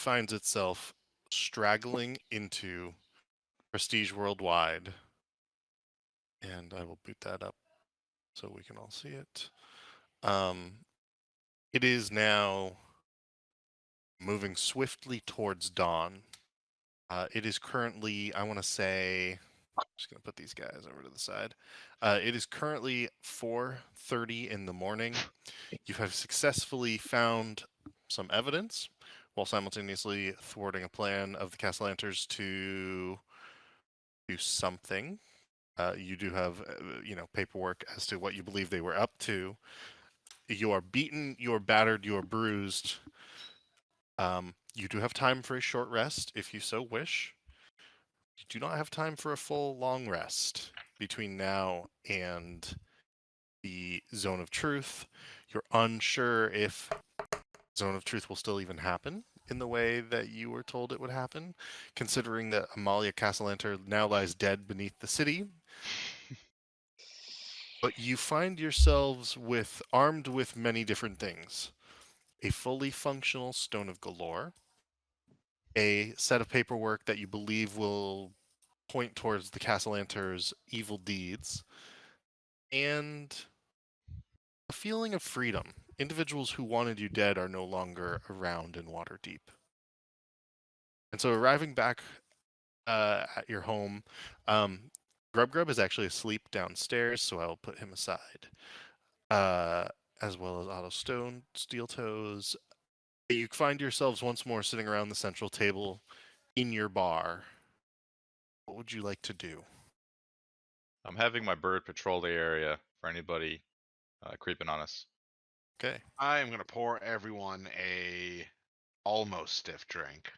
finds itself straggling into Prestige Worldwide. And I will boot that up so we can all see it. It is now moving swiftly towards dawn. It is currently, I want to say, I'm just going to put these guys over to the side. It is currently 4:30 in the morning. You have successfully found some evidence while simultaneously thwarting a plan of the Castellanters to do something. You do have, paperwork as to what you believe they were up to. You are beaten, you are battered, you are bruised. You do have time for a short rest if you so wish. You do not have time for a full long rest between now and the Zone of Truth. You're unsure if Zone of Truth will still even happen in the way that you were told it would happen, considering that Amalia Castellanter now lies dead beneath the city. But you find yourselves armed with many different things. A fully functional Stone of Galore, a set of paperwork that you believe will point towards the Castellanter's evil deeds, and a feeling of freedom. Individuals who wanted you dead are no longer around in Waterdeep. And so arriving back at your home, Grub is actually asleep downstairs, so I will put him aside. As well as Otto Stone, Steel Toes. You find yourselves once more sitting around the central table in your bar. What would you like to do? I'm having my bird patrol the area for anybody creeping on us. Okay. I am gonna pour everyone a almost stiff drink,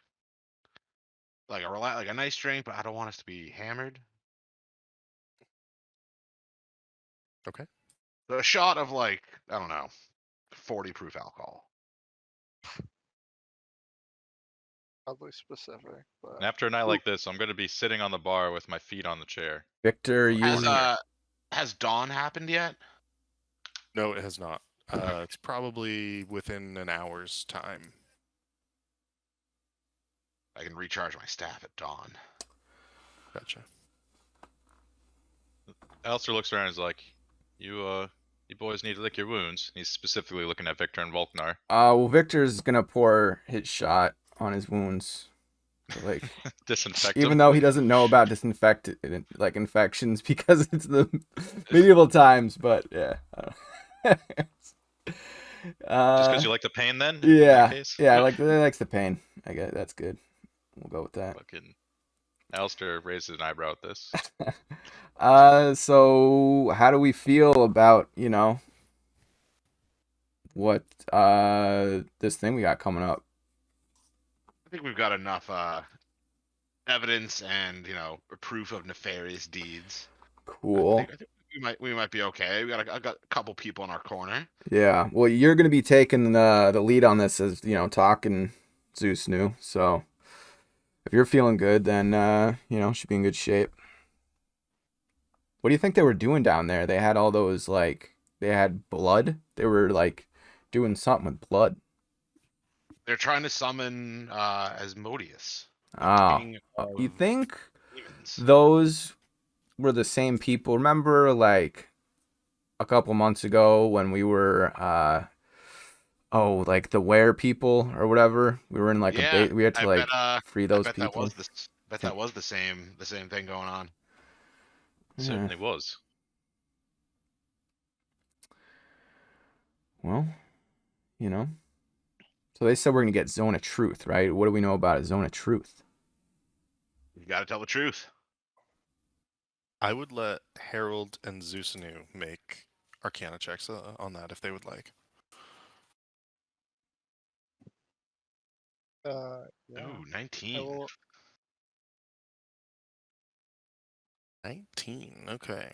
like a nice drink, but I don't want us to be hammered. Okay. So a shot of I don't know, 40 proof alcohol. Oddly specific, And but after a night like this, I'm going to be sitting on the bar with my feet on the chair. Victor, What you Has corner? has dawn happened yet? No, it has not. It's probably within an hour's time. I can recharge my staff at dawn. Gotcha. Alistair looks around and is like, you boys need to lick your wounds. He's specifically looking at Victor and Volknar. well, Victor's gonna pour his shot on his wounds, like Disinfect even them. though he doesn't know about infections because it's the medieval times. But yeah, Just because you like the pain, then? In yeah, that case? yeah, he likes the pain. I guess that's good. We'll go with that. Fucking Alistair raises an eyebrow at this. So how do we feel about what this thing we got coming up? I think we've got enough evidence and proof of nefarious deeds. Cool. I think we might be okay. I got a couple people in our corner. Yeah. Well, you're gonna be taking the lead on this, as talking Zeus knew. So if you're feeling good, then should be in good shape. What do you think they were doing down there? They had all those they had blood. They were doing something with blood. They're trying to summon Asmodeus. Ah, king you of think demons. those were the same people? Remember, a couple months ago when we were the were people or whatever. We were in we had to free those people. That was the same thing going on. Yeah. Certainly was. Well, so they said we're gonna get Zone of Truth, right? What do we know about a Zone of Truth? You got to tell the truth. I would let Harold and Zeusanu make Arcana checks on that if they would like. yeah. Ooh, 19. 19. Okay.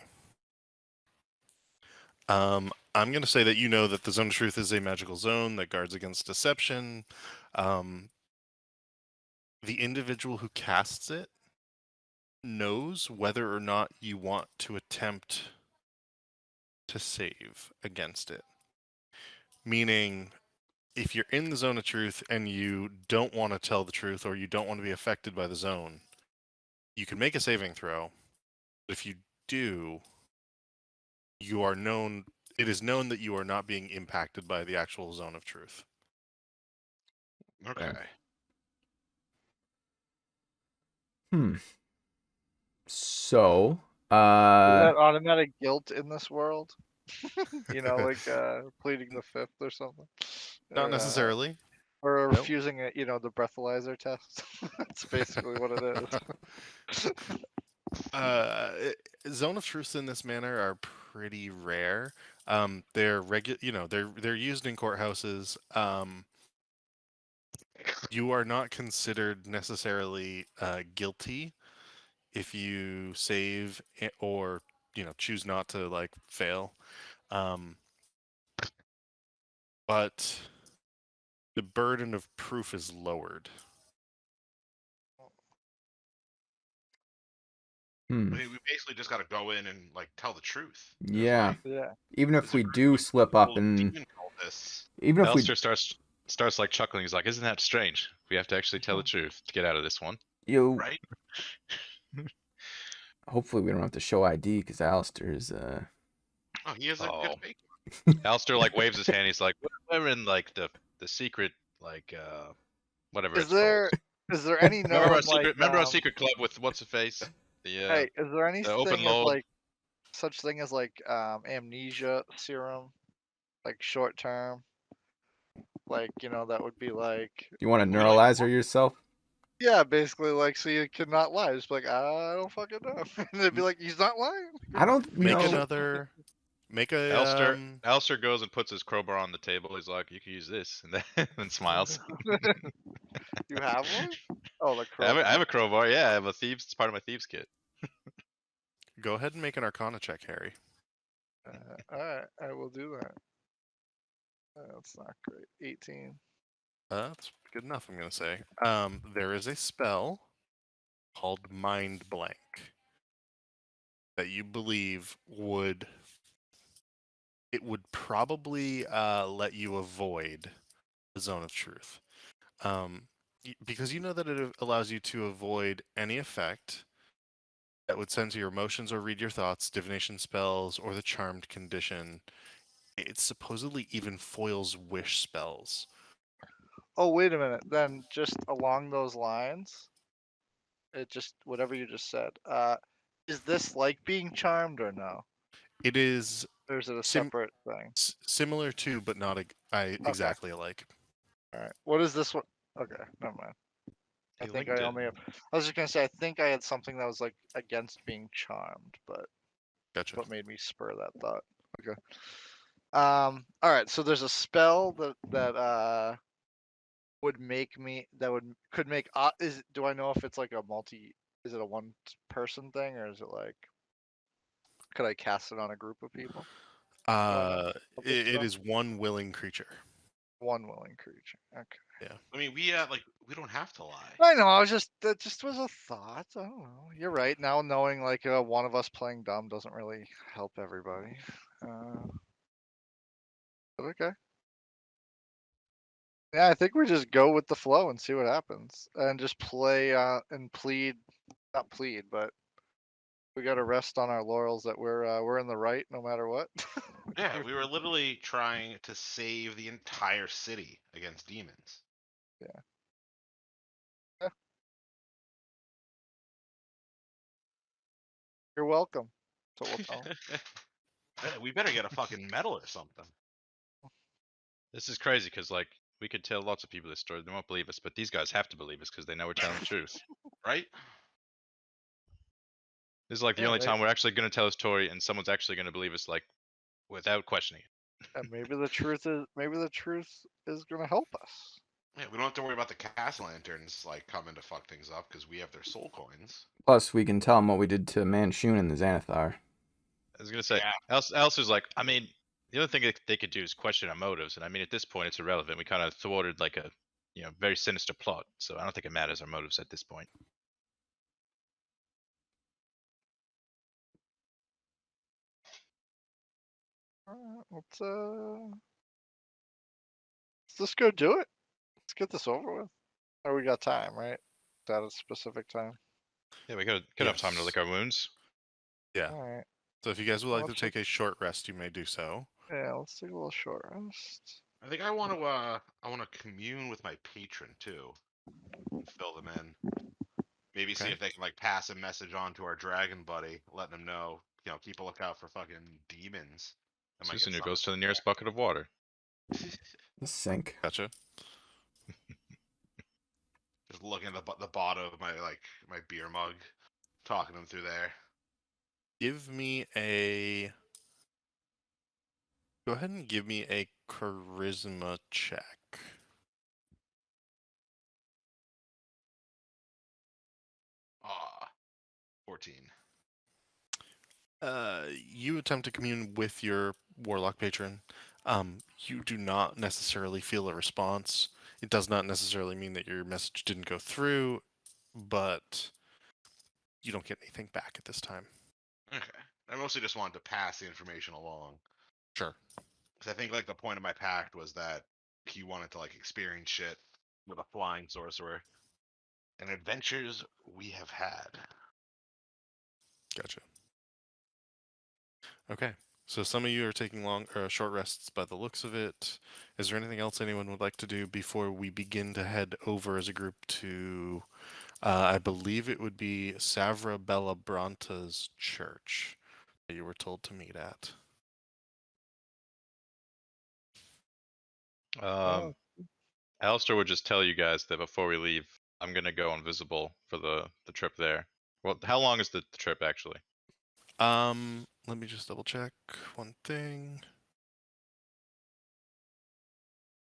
I'm going to say that you know that the Zone of Truth is a magical zone that guards against deception. The individual who casts it knows whether or not you want to attempt to save against it. Meaning, if you're in the zone of truth and you don't want to tell the truth or you don't want to be affected by the zone, you can make a saving throw. If you do, you are known. It is known that you are not being impacted by the actual zone of truth. Okay. So, Is that automatic guilt in this world? You know, like pleading the fifth or something. Not Or, necessarily. Or Nope. refusing it, you know, the breathalyzer test. That's basically what it is. Zone of truths in this manner are pretty rare. They're they're used in courthouses. You are not considered necessarily guilty if you save or choose not to like fail. But the burden of proof is lowered. I mean, we basically just got to go in and like tell the truth. Yeah. Yeah. Even if It's a we group do of slip up people, and demon cultists. even if we Alistair starts like chuckling. He's like, "Isn't that strange? We have to actually tell the truth to get out of this one." you Right? hopefully we don't have to show ID because Alistair is Oh, he has a Oh. good fake. Alistair like waves his hand. He's like, "We're in like the secret like whatever Is it's called. there any Remember our known like secret? Remember our secret club with what's her face? The hey, is there the open anything as load. like such thing as like amnesia serum? Like short term? Like, you know, that would be like you want to We like- neuralizer yourself? yeah, basically like so you cannot lie. Just be like, I don't fucking know. And they'd be like, he's not lying. I don't Make know. another. Make a. Alistair goes and puts his crowbar on the table. He's like, "You can use this," and then smiles. You have one? Oh, the I have crowbar. a crowbar. Yeah, I have a thieves. It's part of my thieves kit. Go ahead and make an Arcana check, Harry. Alright, I will do that. That's not great. 18. That's good enough, I'm gonna say. There is a spell called Mind Blank that you believe would probably let you avoid the zone of truth, because you know that it allows you to avoid any effect that would censor your emotions or read your thoughts, divination spells, or the charmed condition. It supposedly even foils wish spells. Oh, wait a minute. Then just along those lines, it just whatever you just said. Is this like being charmed or no? It is Or is it a sim- separate thing? similar to, but not exactly alike. Alright. What is this one? Okay, never mind. I Hey, think I LinkedIn. only have. I was just gonna say I think I had something that was like against being charmed, but Gotcha. what made me spur that thought. Okay. All right. So there's a spell that would make me that would could make is do I know if it's like a multi? Is it a one person thing or is it like? Could I cast it on a group of people? Do I know about this It stuff? is one willing creature. One willing creature. Okay. I mean, we don't have to lie. I know. I was just that just was a thought. I don't know. You're right. Now knowing like one of us playing dumb doesn't really help everybody. But okay. Yeah, I think we just go with the flow and see what happens, and just play and plead, not plead, but we got to rest on our laurels that we're in the right no matter what. Yeah, we were literally trying to save the entire city against demons. You're welcome. So we'll tell 'em. Yeah, we better get a fucking medal or something. This is crazy because like we could tell lots of people this story. They won't believe us, but these guys have to believe us because they know we're telling the truth. Right? This is like the Yeah, only time we're actually going to tell a story and someone's actually going to believe us, like without questioning it. And maybe the truth is gonna help us. Yeah, we don't have to worry about the cast lanterns like coming to fuck things up because we have their soul coins. Plus, we can tell them what we did to Manshun and the Xanathar. I was gonna say, Yeah. Alistair's like, I mean, the other thing that they could do is question our motives, and I mean, at this point, it's irrelevant. We kind of thwarted like a, very sinister plot, so I don't think it matters our motives at this point. Alright, let's just go do it. Let's get this over with. Or we got time, right? Is that a specific time? Yeah, we could have time to Yes. lick our wounds. Yeah. All right. So if you guys would like to Let's take a short rest, you may do so. Yeah, let's take a little short rest. I think I want to commune with my patron too, and fill them in. Maybe see Okay. if they can like pass a message on to our dragon buddy, letting them know, keep a lookout for fucking demons. I might get Susunu some. goes to the nearest bucket of water. The sink. Gotcha. Just looking at the bottom of my beer mug, talking them through there. Give me a. Go ahead and give me a charisma check. 14. You attempt to commune with your warlock patron. You do not necessarily feel a response. It does not necessarily mean that your message didn't go through, but you don't get anything back at this time. Okay. I mostly just wanted to pass the information along. Sure. Because I think like the point of my pact was that he wanted to like experience shit with a flying sorcerer. And adventures we have had. Gotcha. Okay. So some of you are taking short rests by the looks of it. Is there anything else anyone would like to do before we begin to head over as a group to, I believe it would be Savra Bella Branta's church that you were told to meet at? Alistair would just tell you guys that before we leave, I'm gonna go invisible for the trip there. Well, how long is the trip actually? Let me just double check one thing.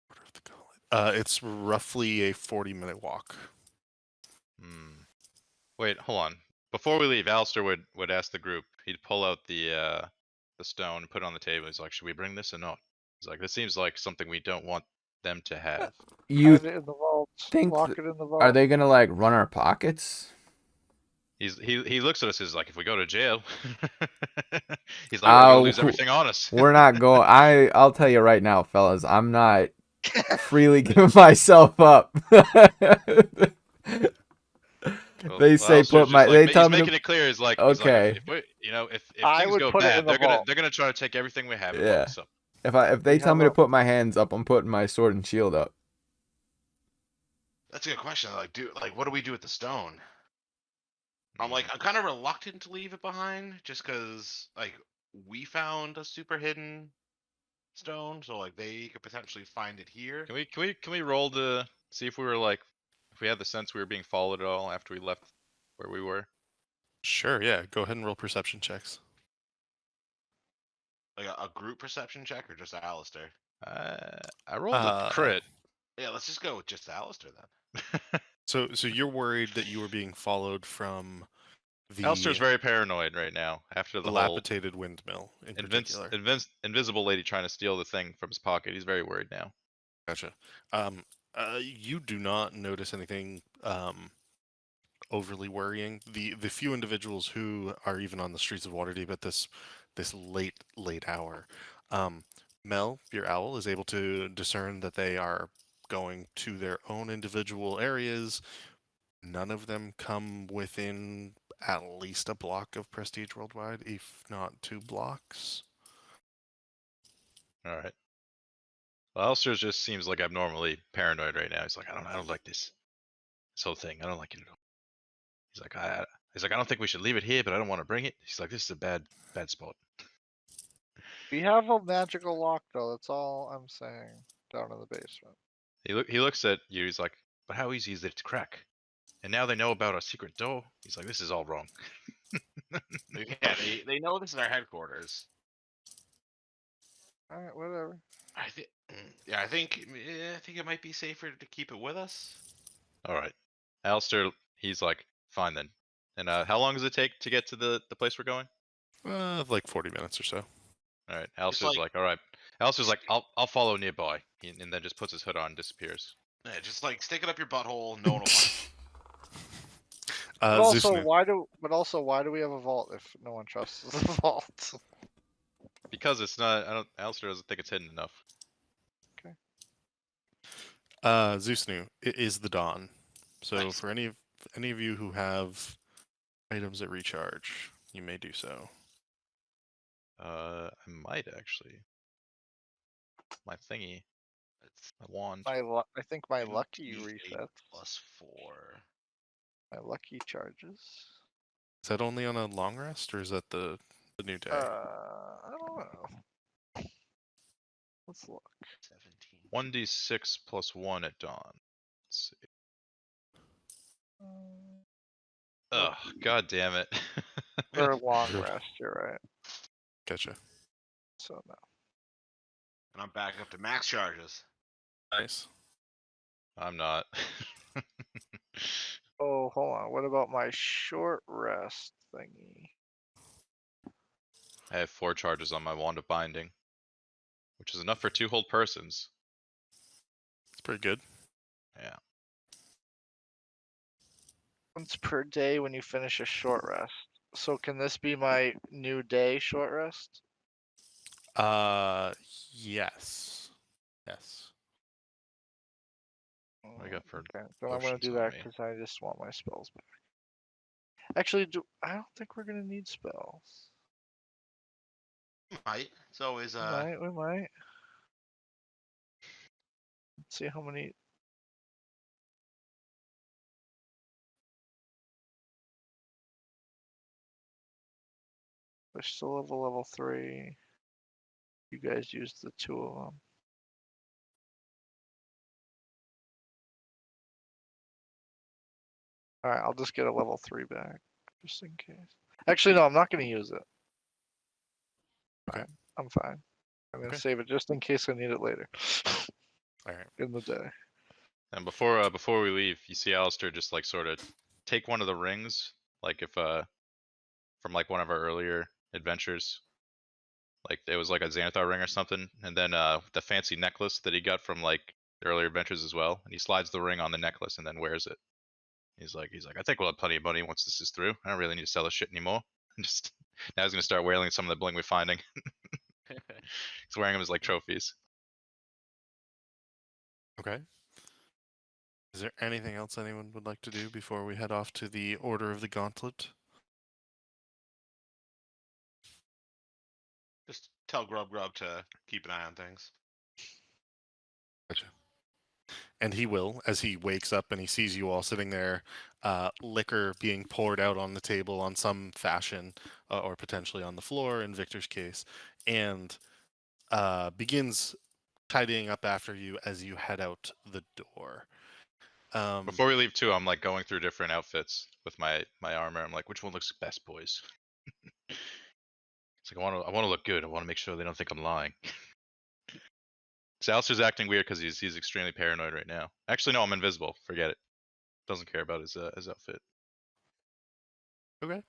Order of the Gauntlet. It's roughly a 40-minute walk. Hmm. Wait, hold on. Before we leave, Alistair would ask the group. He'd pull out the stone and put it on the table. He's like, "Should we bring this or not?" He's like, "This seems like something we don't want them to have." You Hide it in the vault. think Lock it in the vault. are they gonna like run our pockets? He looks at us. He's like, "If we go to jail," he's like, "We're gonna lose everything on us." We're not going. I'll tell you right now, fellas. I'm not freely giving myself up. Well, They say Alistair's put just my. like, They he's tell me making to. it clear. He's like, Okay. if we, if I things would go put it in bad, the vault. they're gonna try to take everything we have and Yeah. fuck us up. If they We tell have me to a- put my hands up, I'm putting my sword and shield up. That's a good question. What do we do with the stone? I'm kind of reluctant to leave it behind just because we found a super hidden stone, so they could potentially find it here. Can we roll to see if we were if we had the sense we were being followed at all after we left where we were? Sure, yeah. Go ahead and roll perception checks. Like a group perception check or just Alistair? I rolled a crit. Yeah, let's just go with just Alistair then. So you're worried that you were being followed from the Alistair's very paranoid right now after the whole dilapidated windmill in particular. invisible lady trying to steal the thing from his pocket. He's very worried now. Gotcha. You do not notice anything overly worrying. The few individuals who are even on the streets of Waterdeep at this late hour, Mel, your owl, is able to discern that they are going to their own individual areas. None of them come within at least a block of Prestige Worldwide, if not 2 blocks. All right. Well, Alistair just seems like abnormally paranoid right now. He's like, I don't like this whole thing. I don't like it at all. He's like, I don't think we should leave it here, but I don't want to bring it. He's like, this is a bad spot. We have a magical lock though. That's all I'm saying. Down in the basement. He looks at you. He's like, but how easy is it to crack? And now they know about our secret door. He's like, this is all wrong. Yeah, they know this is our headquarters. All right, whatever. I think it might be safer to keep it with us. All right. Alistair, he's like, fine then. And how long does it take to get to the place we're going? Like 40 minutes or so. All right. Alistair's like, all right. Alistair's like, I'll follow nearby, and then just puts his hood on and disappears. Yeah, just stick it up your butthole. No one will find it. But also, Zusnu. why do we have a vault if no one trusts the vault? Because it's not. Alistair doesn't think it's hidden enough. Zeusnu, it is the dawn. So Nice. for any of you who have items that recharge, you may do so. I might actually. My thingy, It's my wand. I think my 2d8 lucky resets. plus 4. My lucky charges. Is that only on a long rest, or is that the new day? I don't know. Let's look. 17. 1d6 plus 1 at dawn. Let's see. Ugh, god damn it. For a long rest, you're right. Gotcha. So no. And I'm back up to max charges. Nice. I'm not. Oh, hold on. What about my short rest thingy? I have 4 charges on my wand of binding, which is enough for 2 whole persons. It's pretty good. Yeah. Once per day when you finish a short rest. So can this be my new day short rest? Yes. Yes. What do I got for Okay, then I'm gonna potions do on that me? because I just want my spells back. Actually, I don't think we're gonna need spells. Might. It's always We might. Let's see how many. They're still level 3. You guys used the 2 of them. Alright, I'll just get a level 3 back, just in case. Actually, no, I'm not gonna use it. Okay. I'm fine. I'm gonna Okay. save it just in case I need it later. All right. In the day. And before we leave, you see Alistair just like sort of take one of the rings, like if from like one of our earlier adventures. Like it was like a Xanathar ring or something, and then the fancy necklace that he got from like the earlier adventures as well. And he slides the ring on the necklace and then wears it. He's like, I think we'll have plenty of money once this is through. I don't really need to sell this shit anymore. And just now he's gonna start wearing some of the bling we're finding. He's wearing them as like trophies. Okay. Is there anything else anyone would like to do before we head off to the Order of the Gauntlet? just tell Grub to keep an eye on things. Gotcha. And he will, as he wakes up and he sees you all sitting there, liquor being poured out on the table on some fashion, or potentially on the floor in Victor's case, and begins tidying up after you as you head out the door. Before we leave too, I'm like going through different outfits with my armor. I'm like, which one looks best, boys? It's like I want to look good. I want to make sure they don't think I'm lying. So Alistair's acting weird because he's extremely paranoid right now. Actually, no, I'm invisible. Forget it. Doesn't care about his outfit. Okay.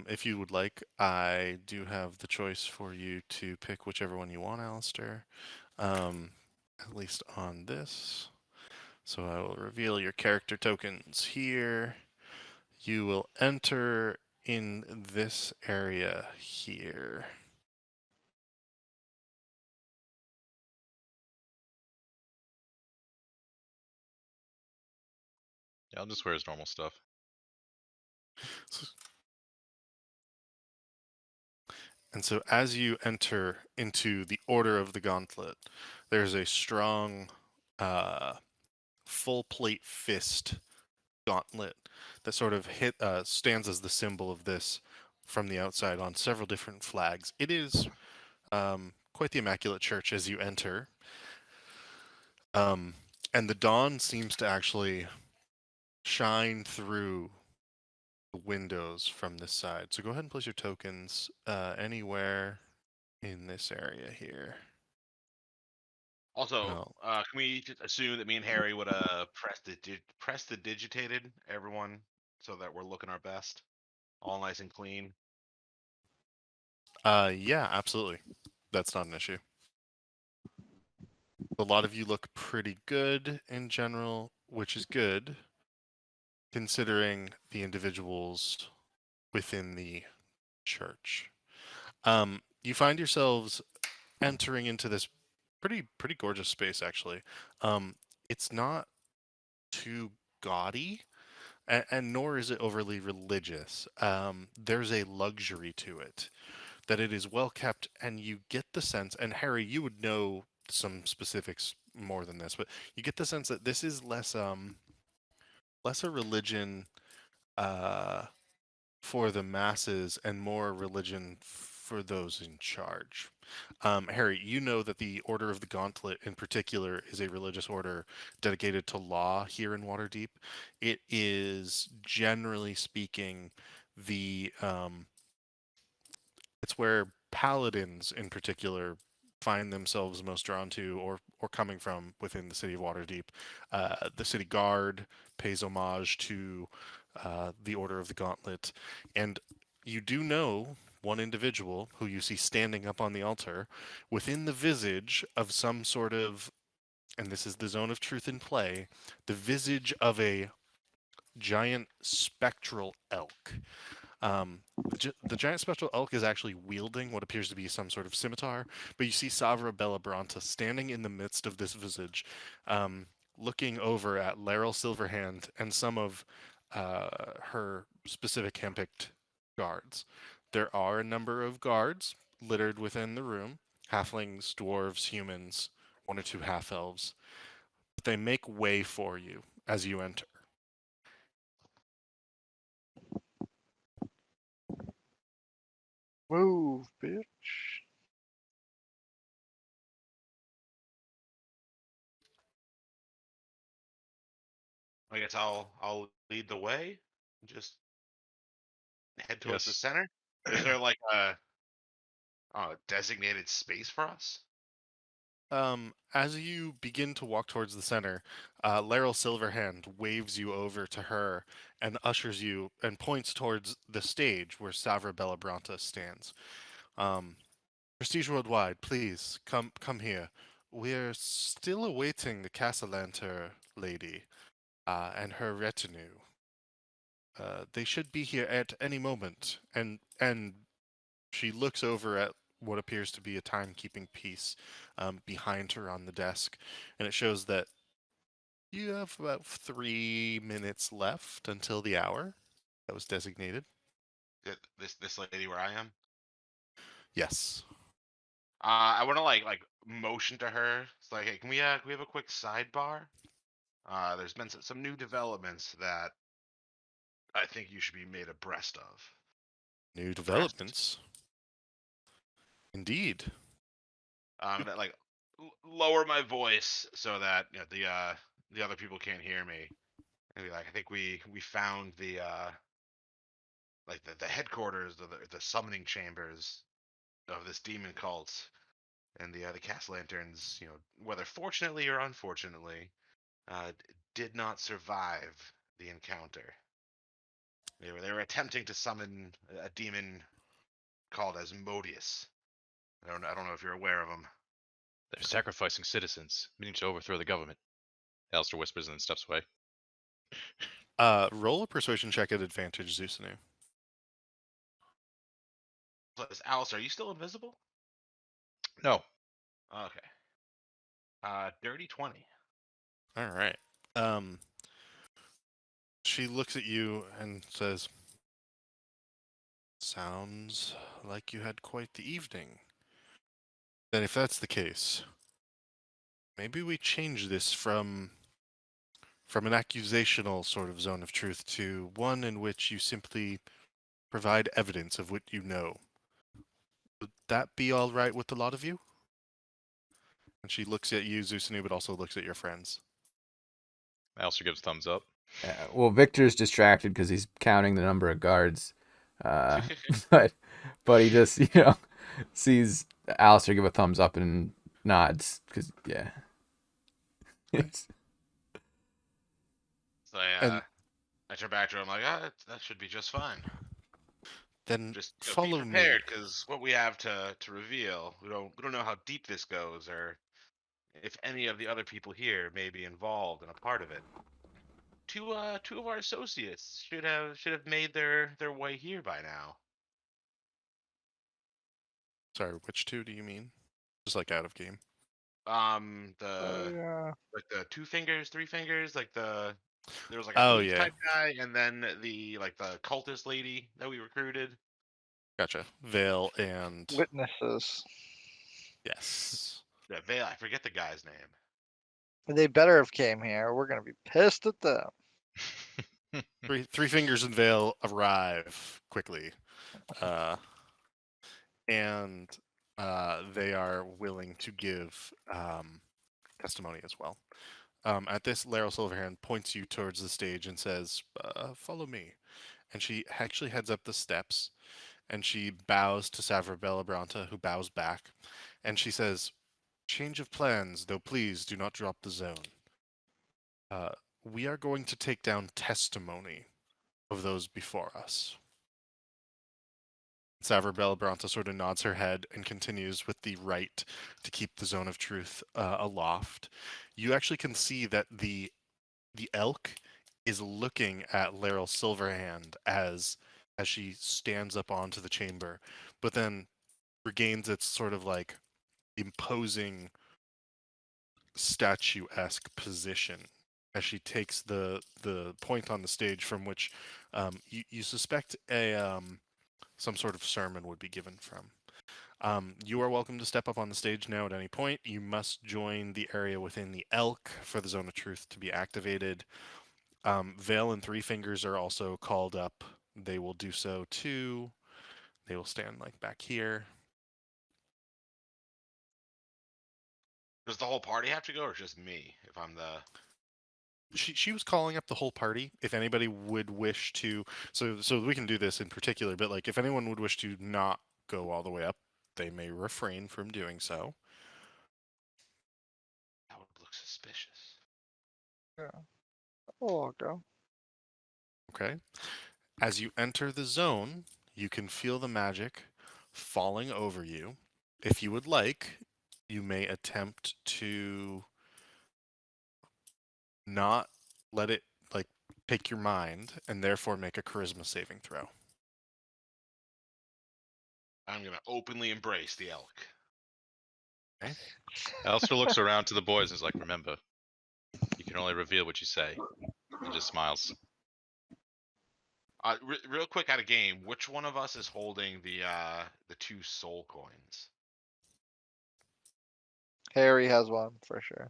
If you would like, I do have the choice for you to pick whichever one you want, Alistair. At least on this. So I will reveal your character tokens here. You will enter in this area here. Yeah, I'll just wear his normal stuff. And so as you enter into the Order of the Gauntlet, there's a strong full plate fist gauntlet that sort of stands as the symbol of this from the outside on several different flags. It is quite the immaculate church as you enter. And the dawn seems to actually shine through the windows from this side. So go ahead and place your tokens anywhere in this area here. Also, No. can we just assume that me and Harry would press the digitated everyone so that we're looking our best, all nice and clean? Yeah, absolutely. That's not an issue. A lot of you look pretty good in general, which is good considering the individuals within the church. You find yourselves entering into this pretty gorgeous space actually. It's not too gaudy, and nor is it overly religious. There's a luxury to it, that it is well kept, and you get the sense, and Harry, you would know some specifics more than this, but you get the sense that this is less a religion uh, for the masses and more religion for those in charge. Harry, you know that the Order of the Gauntlet in particular is a religious order dedicated to law here in Waterdeep. It is, generally speaking, the it's where paladins in particular find themselves most drawn to or coming from within the city of Waterdeep. The city guard pays homage to the Order of the Gauntlet, and you do know one individual who you see standing up on the altar within the visage of some sort of, and this is the zone of truth in play, the visage of a giant spectral elk. The giant spectral elk is actually wielding what appears to be some sort of scimitar, but you see Savra Bellabranta standing in the midst of this visage, looking over at Laryl Silverhand and some of her specific handpicked guards. There are a number of guards littered within the room: halflings, dwarves, humans, one or two half elves. But they make way for you as you enter. Move, bitch. I guess I'll lead the way. Just head towards the Yes. center. Is there like a designated space for us? As you begin to walk towards the center, Laryl Silverhand waves you over to her and ushers you and points towards the stage where Savra Bellabranta stands. Prestige Worldwide, please come here. We're still awaiting the Castellanter lady and her retinue. They should be here at any moment. And she looks over at what appears to be a timekeeping piece behind her on the desk, and it shows that you have about 3 minutes left until the hour that was designated. This lady where I am. Yes. I want to like motion to her. It's like, hey, can we have a quick sidebar? There's been some new developments that I think you should be made abreast of. New Abreast. developments. Indeed. I'm gonna like lower my voice so that the other people can't hear me. And be like, I think we found the like the headquarters of the summoning chambers of this demon cult, and the cast lanterns, whether fortunately or unfortunately, did not survive the encounter. They were attempting to summon a demon called as Modius. I don't know if you're aware of him. They're sacrificing citizens, meaning to overthrow the government. Alistair whispers and then steps away. Roll a persuasion check at advantage, Zusanu. Alice, are you still invisible? No. Okay. Dirty 20. All right. She looks at you and says, "Sounds like you had quite the evening. Then if that's the case, maybe we change this from an accusational sort of zone of truth to one in which you simply provide evidence of what you know. Would that be all right with a lot of you?" And she looks at you, Zusanu, but also looks at your friends. Alistair gives a thumbs up. Well, Victor's distracted because he's counting the number of guards. Uh, but he just, sees Alistair give a thumbs up and nods because, yeah. So And I turn back to her. I'm like, that should be just fine. then Just be follow me. prepared, because what we have to reveal, we don't know how deep this goes, or if any of the other people here may be involved and a part of it. Two of our associates should have made their way here by now. Sorry, which two do you mean? Just like out of game. Yeah. like the 2 fingers, 3 fingers, like there was like a Oh thief yeah, type guy, and then the cultist lady that we recruited. gotcha. Vale and Witnesses. yes. Yeah, Vale. I forget the guy's name. They better have came here. We're gonna be pissed at them. Three fingers and Vale arrive quickly, and they are willing to give testimony as well. At this, Laryl Silverhand points you towards the stage and says, "Follow me." And she actually heads up the steps, and she bows to Savra Bellabranta, who bows back, and she says, "Change of plans, though please do not drop the zone. Uh, we are going to take down testimony of those before us." Savra Bellabranta sort of nods her head and continues with the right to keep the zone of truth aloft. You actually can see that the elk is looking at Laryl Silverhand as she stands up onto the chamber, but then regains its sort of like imposing statuesque position as she takes the point on the stage from which you suspect a some sort of sermon would be given from. You are welcome to step up on the stage now at any point. You must join the area within the elk for the zone of truth to be activated. Vale and Three Fingers are also called up. They will do so too. They will stand like back here. Does the whole party have to go, or just me? If I'm the She was calling up the whole party. If anybody would wish to, so we can do this in particular, but like if anyone would wish to not go all the way up, they may refrain from doing so. that would look suspicious. Yeah. Oh, I'll go. Okay. As you enter the zone, you can feel the magic falling over you. If you would like, you may attempt to not let it like take your mind and therefore make a charisma saving throw. I'm gonna openly embrace the elk. Alistair looks around to the boys and is like, "Remember, you can only reveal what you say." And just smiles. Real quick out of game, which one of us is holding the 2 soul coins? Harry has one for sure.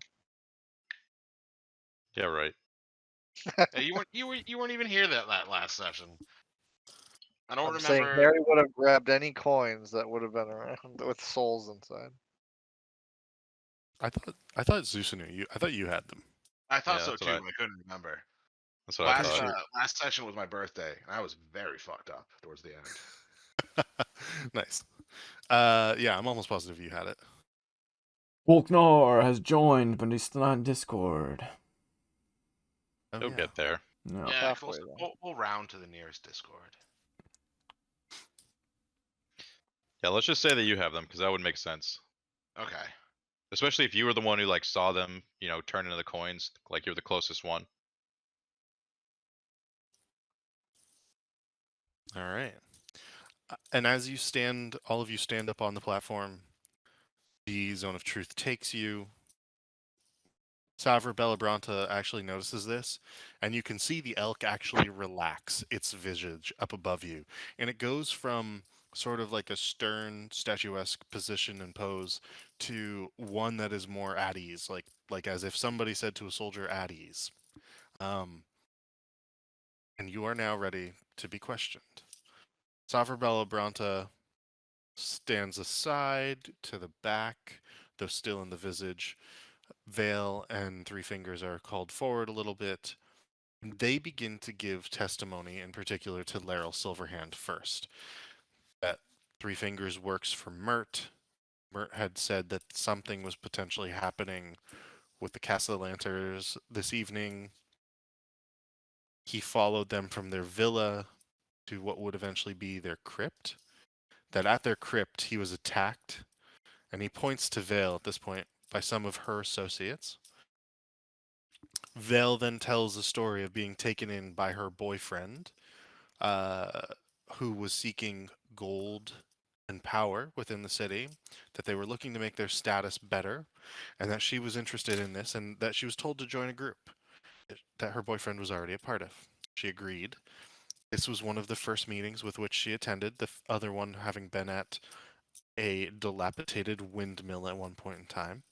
Yeah, right. Hey, you weren't even here that last session. I don't I'm saying remember. Harry would have grabbed any coins that would have been around with souls inside. I thought Zeus knew you. I thought you had them. I thought Yeah, so that's too, what but I couldn't remember. That's what I Last thought. last session was my birthday, and I was very fucked up towards the end. Nice. Yeah, I'm almost positive you had it. Volknor has joined, but he's still on Discord. Oh, He'll yeah. get there. No. Yeah, halfway close. there. We'll round to the nearest Discord. Yeah, let's just say that you have them, because that would make sense. Okay. Especially if you were the one who like saw them, turn into the coins, like you're the closest one. All right. And as you stand, all of you stand up on the platform, the zone of truth takes you. Savra Bellabranta actually notices this, and you can see the elk actually relax its visage up above you. And it goes from sort of like a stern, statuesque position and pose to one that is more at ease, like as if somebody said to a soldier, "At ease." And you are now ready to be questioned. Savra Bellabranta stands aside to the back, though still in the visage. Vale and Three Fingers are called forward a little bit. They begin to give testimony, in particular to Laryl Silverhand first. That Three Fingers works for Mert. Mert had said that something was potentially happening with the Castellanters this evening. He followed them from their villa to what would eventually be their crypt. That at their crypt he was attacked, and he points to Vale at this point by some of her associates. Vale then tells the story of being taken in by her boyfriend, uh, who was seeking gold and power within the city, that they were looking to make their status better, and that she was interested in this, and that she was told to join a group that her boyfriend was already a part of. She agreed. This was one of the first meetings with which she attended, the other one having been at a dilapidated windmill at one point in time.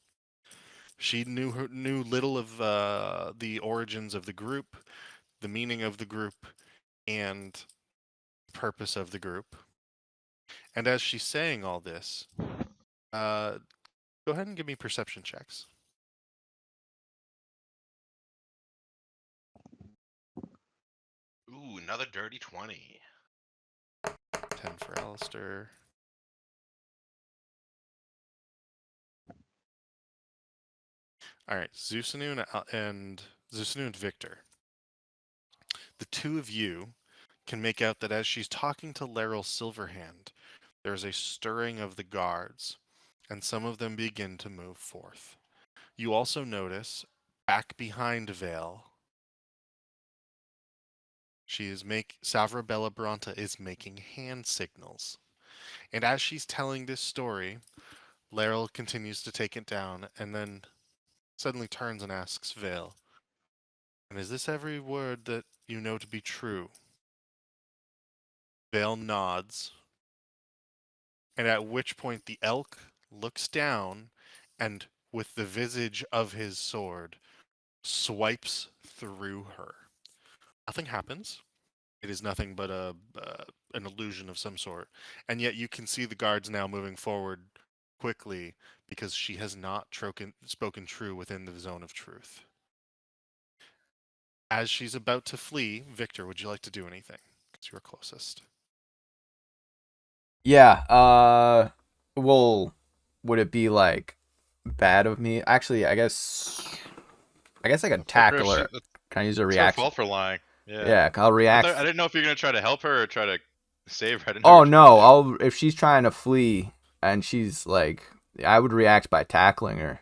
She knew little of the origins of the group, the meaning of the group, and purpose of the group. And as she's saying all this, go ahead and give me perception checks. Ooh, another dirty 20. 10 for Alistair. All right, Zusanu and Zusanu and Victor. The two of you can make out that as she's talking to Laryl Silverhand, there's a stirring of the guards, and some of them begin to move forth. You also notice, back behind Vale, Savra Bellabronta is making hand signals. And as she's telling this story, Laryl continues to take it down, and then suddenly turns and asks Vale, "And is this every word that you know to be true?" Vale nods, and at which point the elk looks down and, with the visage of his sword, swipes through her. Nothing happens. It is nothing but an illusion of some sort. And yet you can see the guards now moving forward quickly because she has not spoken true within the zone of truth. As she's about to flee, Victor, would you like to do anything? Because you're closest. Yeah. Well, would it be like bad of me? Actually, I guess I could That's her, tackle her. Can I use a it's her reaction? fault for lying. Yeah. Yeah, I'll I react. didn't know if you're gonna try to help her or try to save her. I didn't know Oh what you were trying no, if she's trying to flee and she's like, I would react by tackling her.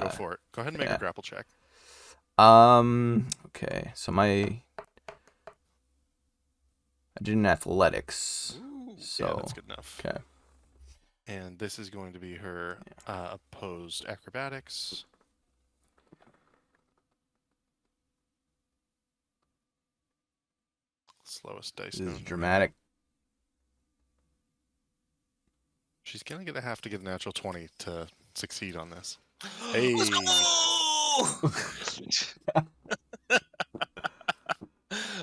Go for it. Go ahead and make yeah. a grapple check. Okay, so I did an athletics. Ooh, So yeah, that's good enough. okay. And this is going to be her opposed acrobatics. Slowest dice This known is to man. dramatic. She's gonna have to get a natural 20 to succeed on this. Hey. Let's go!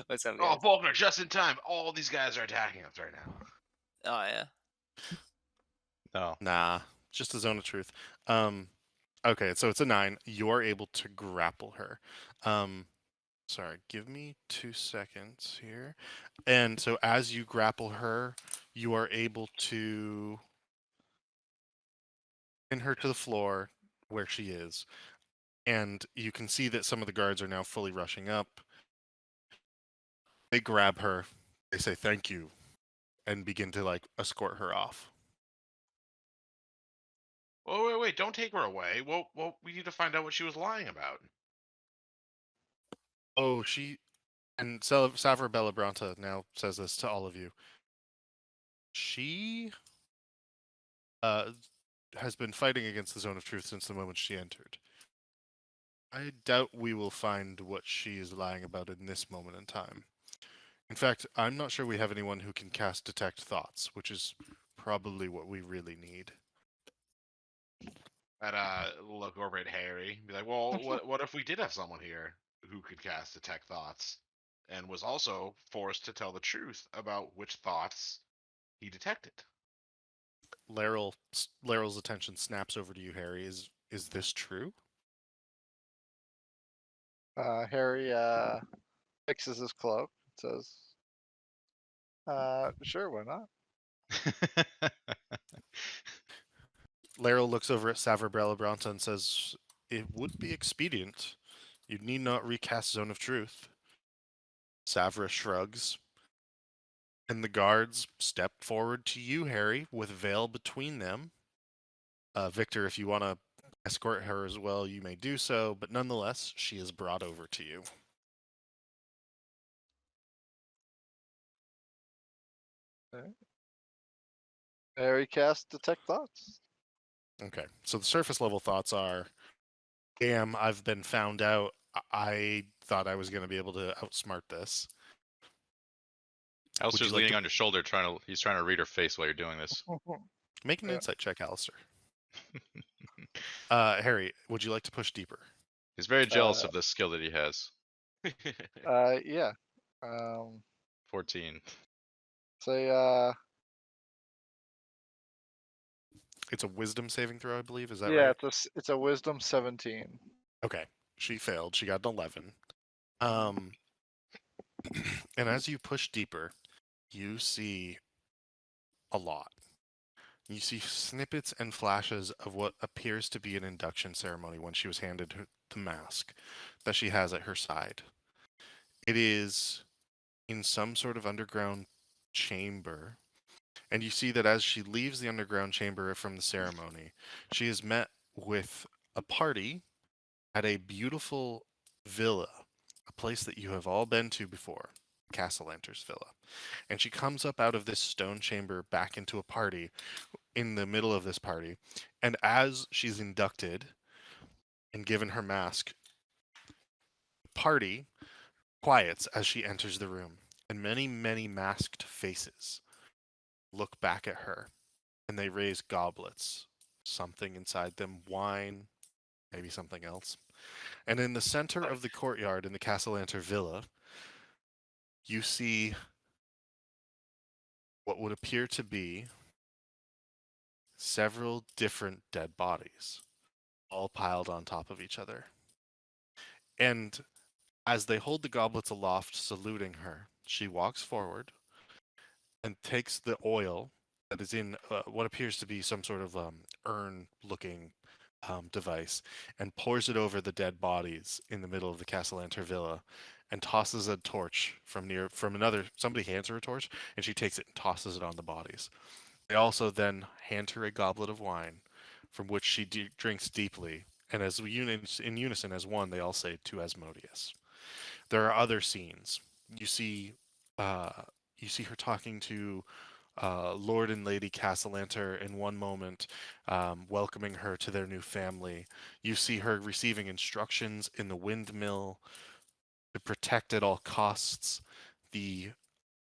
What's up, Oh, guys? Faulkner, just in time. All these guys are attacking us right now. Oh yeah. No. Nah, just a zone of truth. Okay, so it's a 9. You're able to grapple her. Sorry, give me 2 seconds here. And so as you grapple her, you are able to pin her to the floor where she is. And you can see that some of the guards are now fully rushing up. They grab her, they say thank you, and begin to like escort her off. Oh, wait, don't take her away. Well, we need to find out what she was lying about. Oh, and Savra Bellabronta now says this to all of you. She has been fighting against the Zone of Truth since the moment she entered. I doubt we will find what she is lying about in this moment in time. In fact, I'm not sure we have anyone who can cast Detect Thoughts, which is probably what we really need. I'd look over at Harry and be like, well, what if we did have someone here who could cast Detect Thoughts and was also forced to tell the truth about which thoughts he detected? Laryl's attention snaps over to you, Harry. Is this true? Harry fixes his cloak. Says, "Sure, why not?" Laryl looks over at Savra Bellabronta and says, "It would be expedient. You need not recast Zone of Truth." Savra shrugs, and the guards step forward to you, Harry, with Vale between them. Victor, if you want to escort her as well, you may do so, but nonetheless, she is brought over to you. Harry cast Detect Thoughts. Okay, so the surface level thoughts are, damn, I've been found out. I thought I was going to be able to outsmart this. Alistair's you like leaning to- on your shoulder, he's trying to read her face while you're doing this. Make an Yeah. insight check, Alistair. Harry, would you like to push deeper? He's very jealous of this skill that he has. Yeah. 14. Say It's a wisdom saving throw, I believe. Is that yeah, right? it's a Wisdom 17. Okay, she failed. She got an 11. And as you push deeper, you see a lot. You see snippets and flashes of what appears to be an induction ceremony when she was handed the mask that she has at her side. It is in some sort of underground chamber, and you see that as she leaves the underground chamber from the ceremony, she is met with a party at a beautiful villa, a place that you have all been to before, Castellanter's Villa. And she comes up out of this stone chamber back into a party in the middle of this party. And as she's inducted and given her mask, the party quiets as she enters the room. And many, many masked faces look back at her and they raise goblets, something inside them, wine, maybe something else. And in the center of the courtyard in the Castellanter Villa, you see what would appear to be several different dead bodies, all piled on top of each other. And as they hold the goblets aloft, saluting her, she walks forward and takes the oil that is in what appears to be some sort of urn-looking device and pours it over the dead bodies in the middle of the Castellanter Villa and tosses a torch from another. Somebody hands her a torch and she takes it and tosses it on the bodies. They also then hand her a goblet of wine from which she drinks deeply, and as in unison as one, they all say to Asmodeus. There are other scenes. You see, uh, you see her talking to Lord and Lady Castellanter in one moment, welcoming her to their new family. You see her receiving instructions in the windmill to protect at all costs the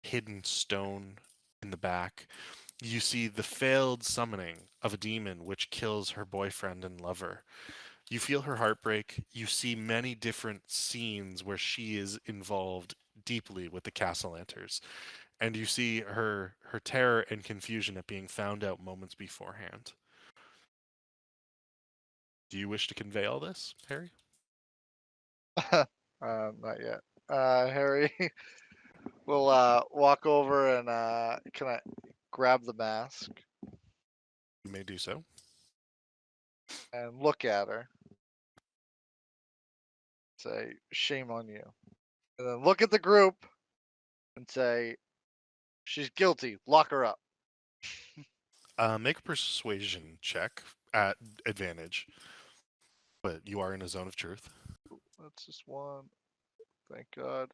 hidden stone in the back. You see the failed summoning of a demon which kills her boyfriend and lover. You feel her heartbreak. You see many different scenes where she is involved deeply with the Castellanters. And you see her terror and confusion at being found out moments beforehand. Do you wish to convey all this, Harry? Not yet. Harry will walk over and can I grab the mask You may do so. and look at her. Say, shame on you. And then look at the group and say, she's guilty. Lock her up. Make a persuasion check at advantage, but you are in a zone of truth. That's just one. Thank God.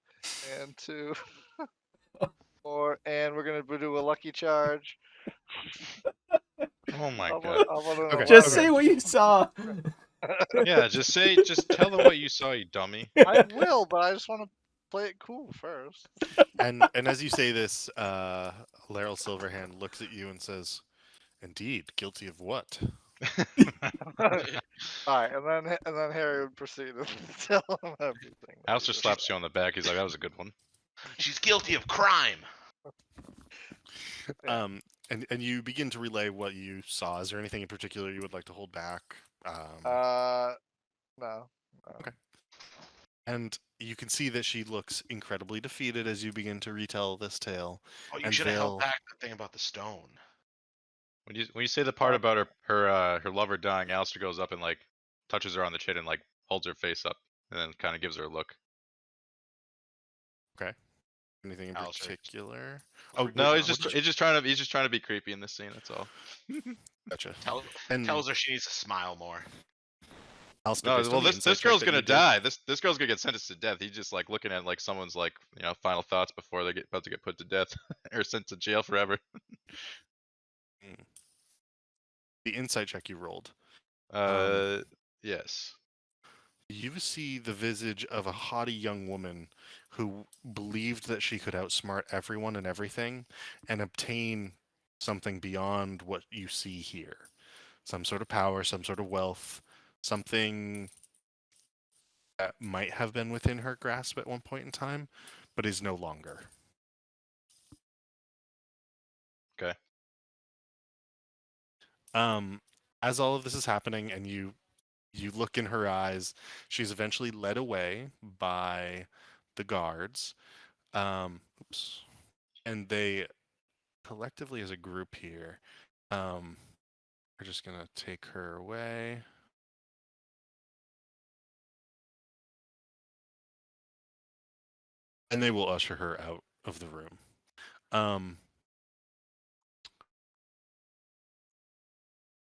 And two. 4. And we're going to do a lucky charge. Oh my I'm god. gonna Okay. Just Okay. say what you saw. Yeah, just tell them what you saw, you dummy. I will, but I just want to play it cool first. And as you say this, Laryl Silverhand looks at you and says, "Indeed, guilty of what?" All right, and then Harry would proceed to tell him everything. Alistair slaps you on the back. He's like, that was a good one. She's guilty of crime. Yeah. And you begin to relay what you saw. Is there anything in particular you would like to hold back? No. Okay. And you can see that she looks incredibly defeated as you begin to retell this tale. Oh, you And should have held they'll- back the thing about the stone. When you say the part about her lover dying, Alistair goes up and like touches her on the chin and like holds her face up and then kind of gives her a look. Anything in Alistair. particular? Oh, Oh No, no, he's just trying to be creepy in this scene. That's all. gotcha. tells her she needs to smile more. Alistair, No, based well on the this insight check girl's that gonna you did- die. This girl's gonna get sentenced to death. He's just like looking at like someone's like final thoughts before they get about to get put to death or sent to jail forever. The insight check you rolled. Yes. You see the visage of a haughty young woman who believed that she could outsmart everyone and everything and obtain something beyond what you see here. Some sort of power, some sort of wealth, something that might have been within her grasp at one point in time, but is no longer. Okay. As all of this is happening and you look in her eyes, she's eventually led away by the guards. Oops. And they collectively as a group here, we're just gonna take her away. And they will usher her out of the room.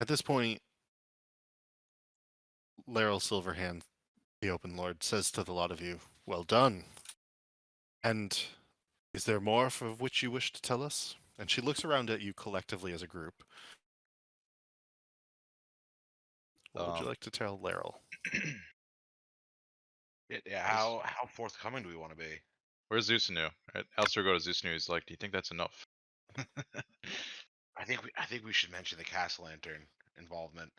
At this point, Laryl Silverhand, the Open Lord, says to the lot of you, "Well done. And is there more of which you wish to tell us?" And she looks around at you collectively as a group. What would you like to tell Laryl? Yeah, how forthcoming do we want to be? Where's Zusanu? Right? Alistair go to Zusanu. He's like, "Do you think that's enough?" I think we should mention the cast lantern involvement.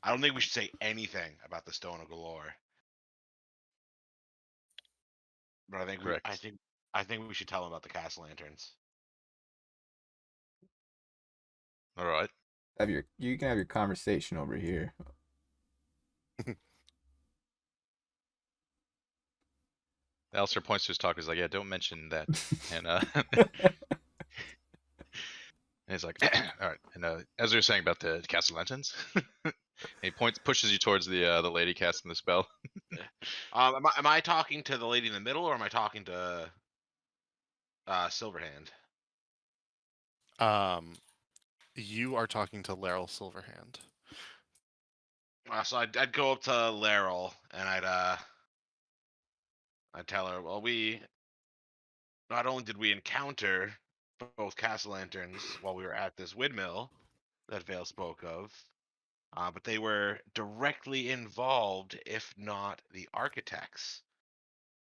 I don't think we should say anything about the Stone of Galore. But Correct. I think we should tell him about the cast lanterns. All right. You can have your conversation over here. Alistair points to his talk. He's like, "Yeah, don't mention that." And and he's like, "All right." And as we were saying about the castle lanterns, he pushes you towards the lady casting the spell. Am I talking to the lady in the middle, or am I talking to Silverhand? You are talking to Laryl Silverhand. So I'd go up to Laryl and I'd tell her, well, we not only did we encounter both cast lanterns while we were at this windmill that Vale spoke of, but they were directly involved, if not the architects,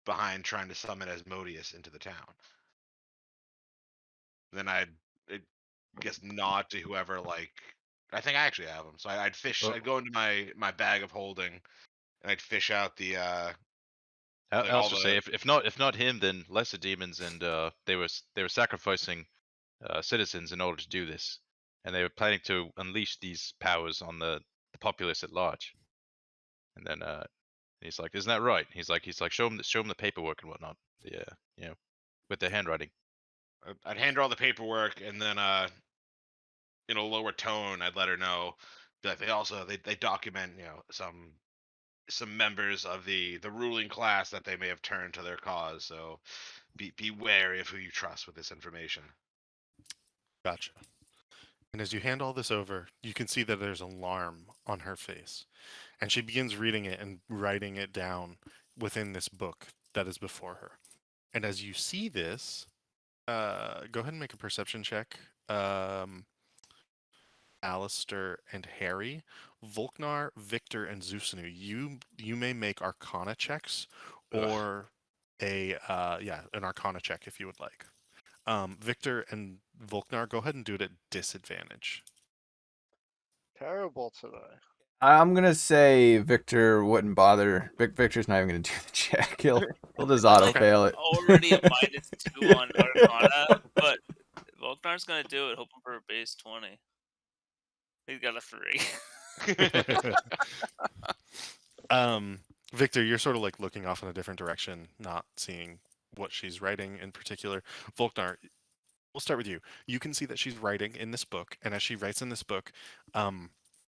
behind trying to summon Asmodeus into the town. Then I guess nod to whoever, like, I think I actually have them. So I'd fish. Oh. I'd go into my bag of holding, and I'd fish out the like all Alistair say, the. if not him, then lesser demons, and they were sacrificing citizens in order to do this, and they were planning to unleash these powers on the populace at large. And then he's like, "Isn't that right?" He's like, show him the paperwork and whatnot. Yeah, with their handwriting. I'd hand her all the paperwork, and then in a lower tone, I'd let her know that they document some members of the ruling class that they may have turned to their cause. So be wary of who you trust with this information. Gotcha. And as you hand all this over, you can see that there's alarm on her face. And she begins reading it and writing it down within this book that is before her. And as you see this, go ahead and make a perception check. Alistair and Harry, Volknar, Victor, and Zusanu. You may make Arcana checks, or an Arcana check if you would like. Victor and Volknar, go ahead and do it at disadvantage. Terrible today. I'm gonna say Victor wouldn't bother. Victor's not even gonna do the check. He'll just I'm auto like fail it. already a -2 on Arcana, but Volknar's gonna do it, hoping for a base 20. He's got a 3. Victor, you're sort of like looking off in a different direction, not seeing what she's writing in particular. Volknar, we'll start with you. You can see that she's writing in this book, and as she writes in this book,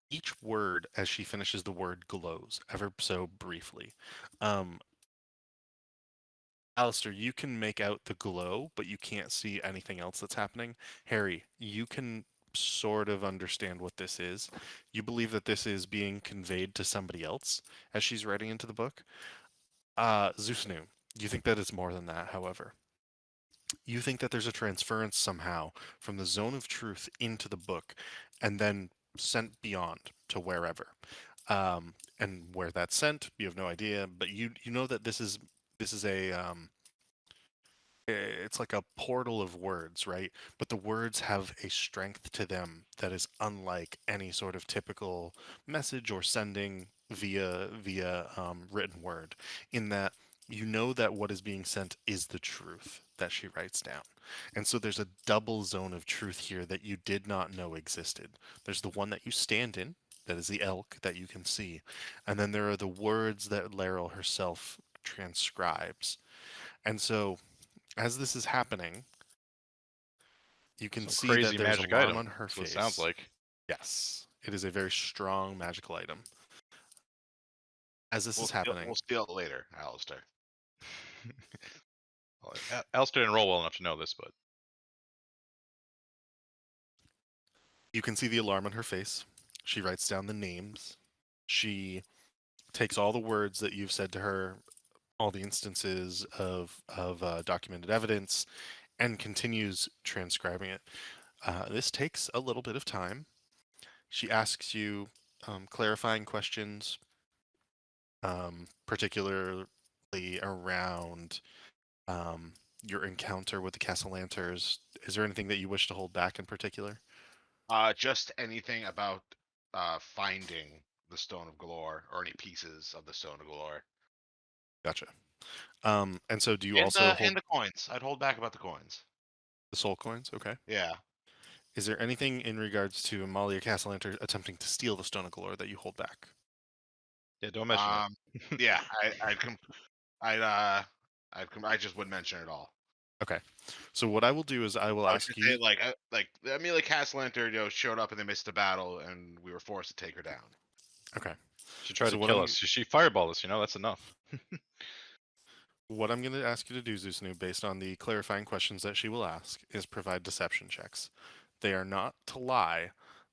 each word as she finishes the word glows ever so briefly. Alistair, you can make out the glow, but you can't see anything else that's happening. Harry, you can sort of understand what this is. You believe that this is being conveyed to somebody else as she's writing into the book. Zusnu, you think that it's more than that, however. You think that there's a transference somehow from the zone of truth into the book, and then sent beyond to wherever. And where that's sent, you have no idea, but you know that this is it's like a portal of words, right? But the words have a strength to them that is unlike any sort of typical message or sending via written word. In that you know that what is being sent is the truth that she writes down. And so there's a double zone of truth here that you did not know existed. There's the one that you stand in, that is the elk that you can see. And then there are the words that Laryl herself transcribes. And so as this is happening, you can Some see that crazy there's magic alarm item. on her That's what it sounds face. like. Yes, it is a very strong magical item. As this is happening, We'll steal it later, Alistair. Well, Alistair didn't roll well enough to know this, but you can see the alarm on her face. She writes down the names. She takes all the words that you've said to her, all the instances of documented evidence, and continues transcribing it. This takes a little bit of time. She asks you clarifying questions, particularly around your encounter with the Castlanters. Is there anything that you wish to hold back in particular? Just anything about finding the Stone of Galore or any pieces of the Stone of Galore. Gotcha. And so do you And also the hold and the coins. I'd hold back about the coins. the soul coins? Okay. Yeah. Is there anything in regards to Amalia Castellanter attempting to steal the Stone of Galore that you hold back? yeah, don't mention it. Yeah. I just wouldn't mention it at all. Okay. So what I will do is I will I would ask just say you. like Amelia Castellanter, showed up and they missed a battle and we were forced to take her down. Okay. She tried So to what kill I'm us. She fireballed us. That's enough. what I'm going to ask you to do, Zusnu, based on the clarifying questions that she will ask, is provide deception checks. They are not to lie.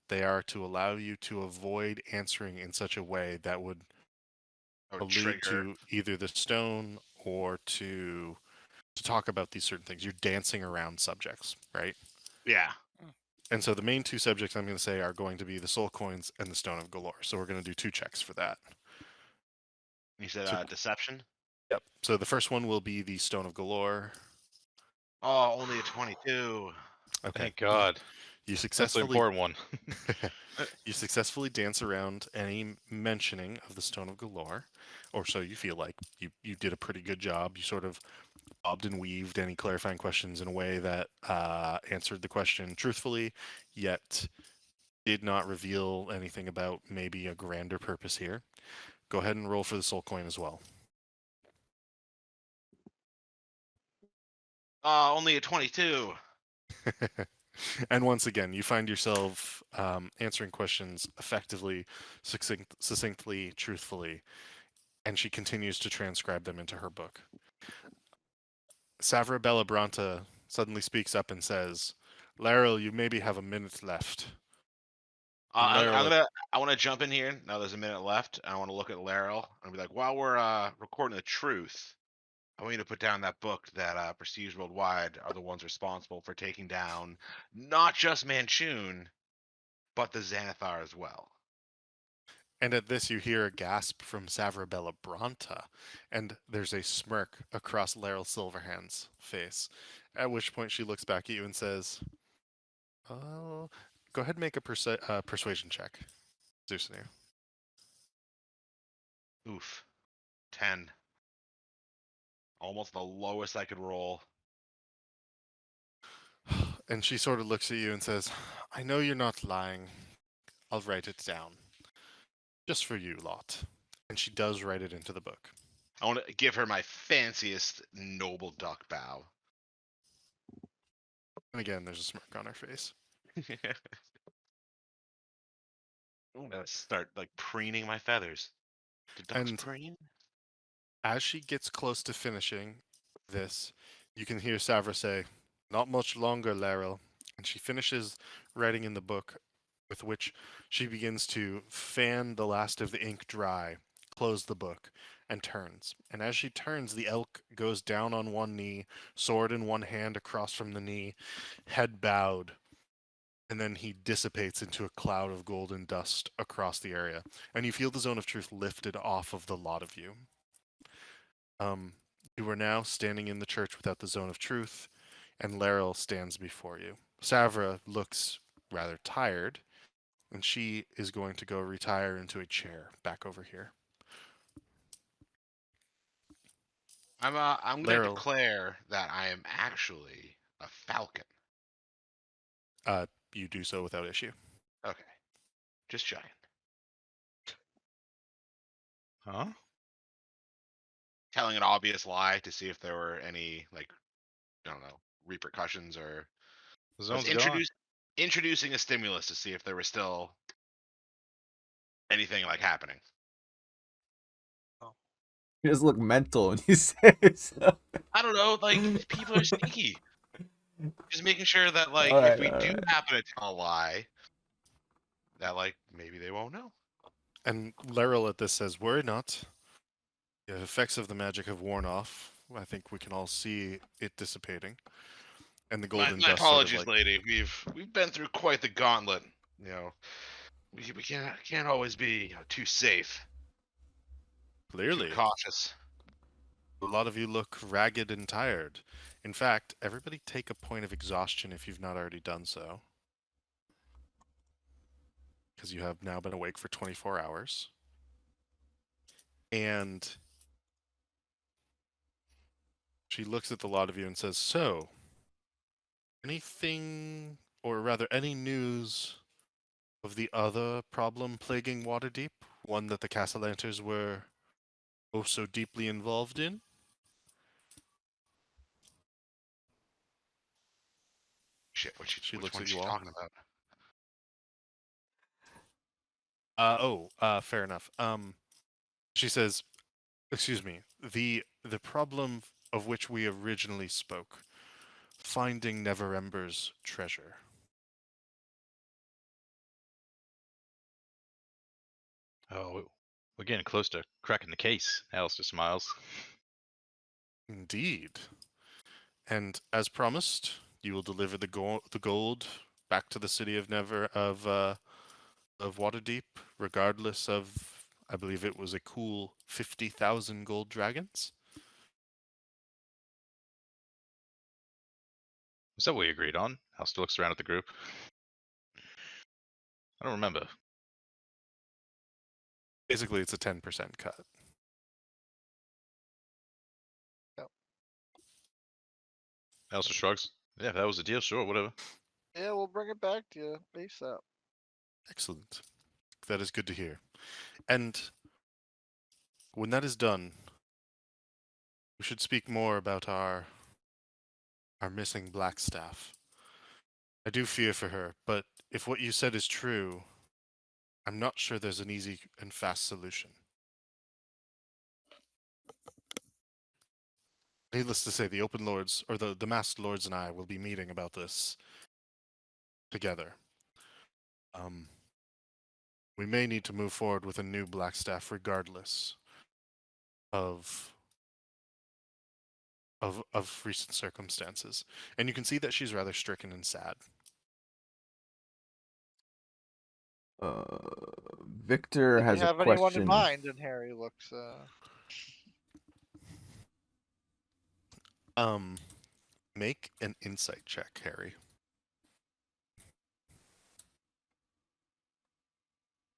They are to allow you to avoid answering in such a way that would I would allude trigger. to either the stone or to talk about these certain things. You're dancing around subjects, right? Yeah. And so the main two subjects I'm going to say are going to be the soul coins and the stone of galore. So we're going to do 2 checks for that. You said So, deception. yep. So the first one will be the stone of galore. Oh, only a 22. Okay. Thank God. You That's the successfully important one. you successfully dance around any mentioning of the stone of galore, or so you feel like. You did a pretty good job. You sort of bobbed and weaved any clarifying questions in a way that answered the question truthfully, yet did not reveal anything about maybe a grander purpose here. Go ahead and roll for the soul coin as well. Only a 22. And once again, you find yourself answering questions effectively, succinctly, truthfully, and she continues to transcribe them into her book. Savra Bellabranta suddenly speaks up and says, Laryl, you maybe have a minute left. And Laryl, I want to jump in here. Now there's a minute left. I want to look at Laryl and be like, while we're recording the truth, I want you to put down that book that Prestige Worldwide are the ones responsible for taking down not just Manchun, but the Xanathar as well. and at this you hear a gasp from Savra Bellabranta, and there's a smirk across Laryl Silverhand's face, at which point she looks back at you and says, oh, go ahead and make a persuasion check, Zusanu. Oof. 10. Almost the lowest I could roll. And she sort of looks at you and says, I know you're not lying. I'll write it down. Just for you, lot. And she does write it into the book. I want to give her my fanciest noble duck bow. And again, there's a smirk on her face. I'm gonna start like preening my feathers. Do ducks And preen? as she gets close to finishing this, you can hear Savra say, not much longer, Laryl. And she finishes writing in the book, with which she begins to fan the last of the ink dry, close the book, and turns. And as she turns, the elk goes down on one knee, sword in one hand across from the knee, head bowed, and then he dissipates into a cloud of golden dust across the area. And you feel the zone of truth lifted off of the lot of you. You are now standing in the church without the zone of truth, and Laryl stands before you. Savra looks rather tired, and she is going to go retire into a chair back over here. I'm gonna Laryl, declare that I am actually a falcon. you do so without issue. Okay, just checking. Huh? Telling an obvious lie to see if there were any, like, I don't know, repercussions, or The I was zone's gone. introducing a stimulus to see if there was still anything like happening. You just look mental when you say so. I don't know, like, people are sneaky. Just making sure that, like, All if right, we all do right. happen to tell a lie, that, like, maybe they won't know. And Laryl at this says, worry not. The effects of the magic have worn off. I think we can all see it dissipating. And the golden My dust sort of apologies, like, lady. We've been through quite the gauntlet. You know, we can't always be, too safe, too clearly, cautious. a lot of you look ragged and tired. In fact, everybody take a point of exhaustion if you've not already done so. Because you have now been awake for 24 hours. And she looks at the lot of you and says, so, anything, or rather any news of the other problem plaguing Waterdeep? One that the Castellanters were oh so deeply involved in? Shit, She which looks one at is you she all. talking about? Fair enough. She says, excuse me, the problem of which we originally spoke, finding Neverember's treasure. Oh, we're getting close to cracking the case. Alistair smiles. Indeed. And as promised, you will deliver the gold back to the city of Waterdeep, regardless of, I believe it was a cool 50,000 gold dragons. Is that what we agreed on? Alistair looks around at the group. I don't remember. Basically, it's a 10% cut. Alistair shrugs. Yeah, if that was the deal, sure, whatever. Yeah, we'll bring it back to you ASAP. Excellent. That is good to hear. And when that is done, we should speak more about our missing Blackstaff. I do fear for her, but if what you said is true, I'm not sure there's an easy and fast solution. Needless to say, the Open Lords, or the Masked Lords and I will be meeting about this together. We may need to move forward with a new Blackstaff regardless of recent circumstances. And you can see that she's rather stricken and sad. Victor Did you has a have anyone in question. mind? And Harry looks. Make an insight check, Harry.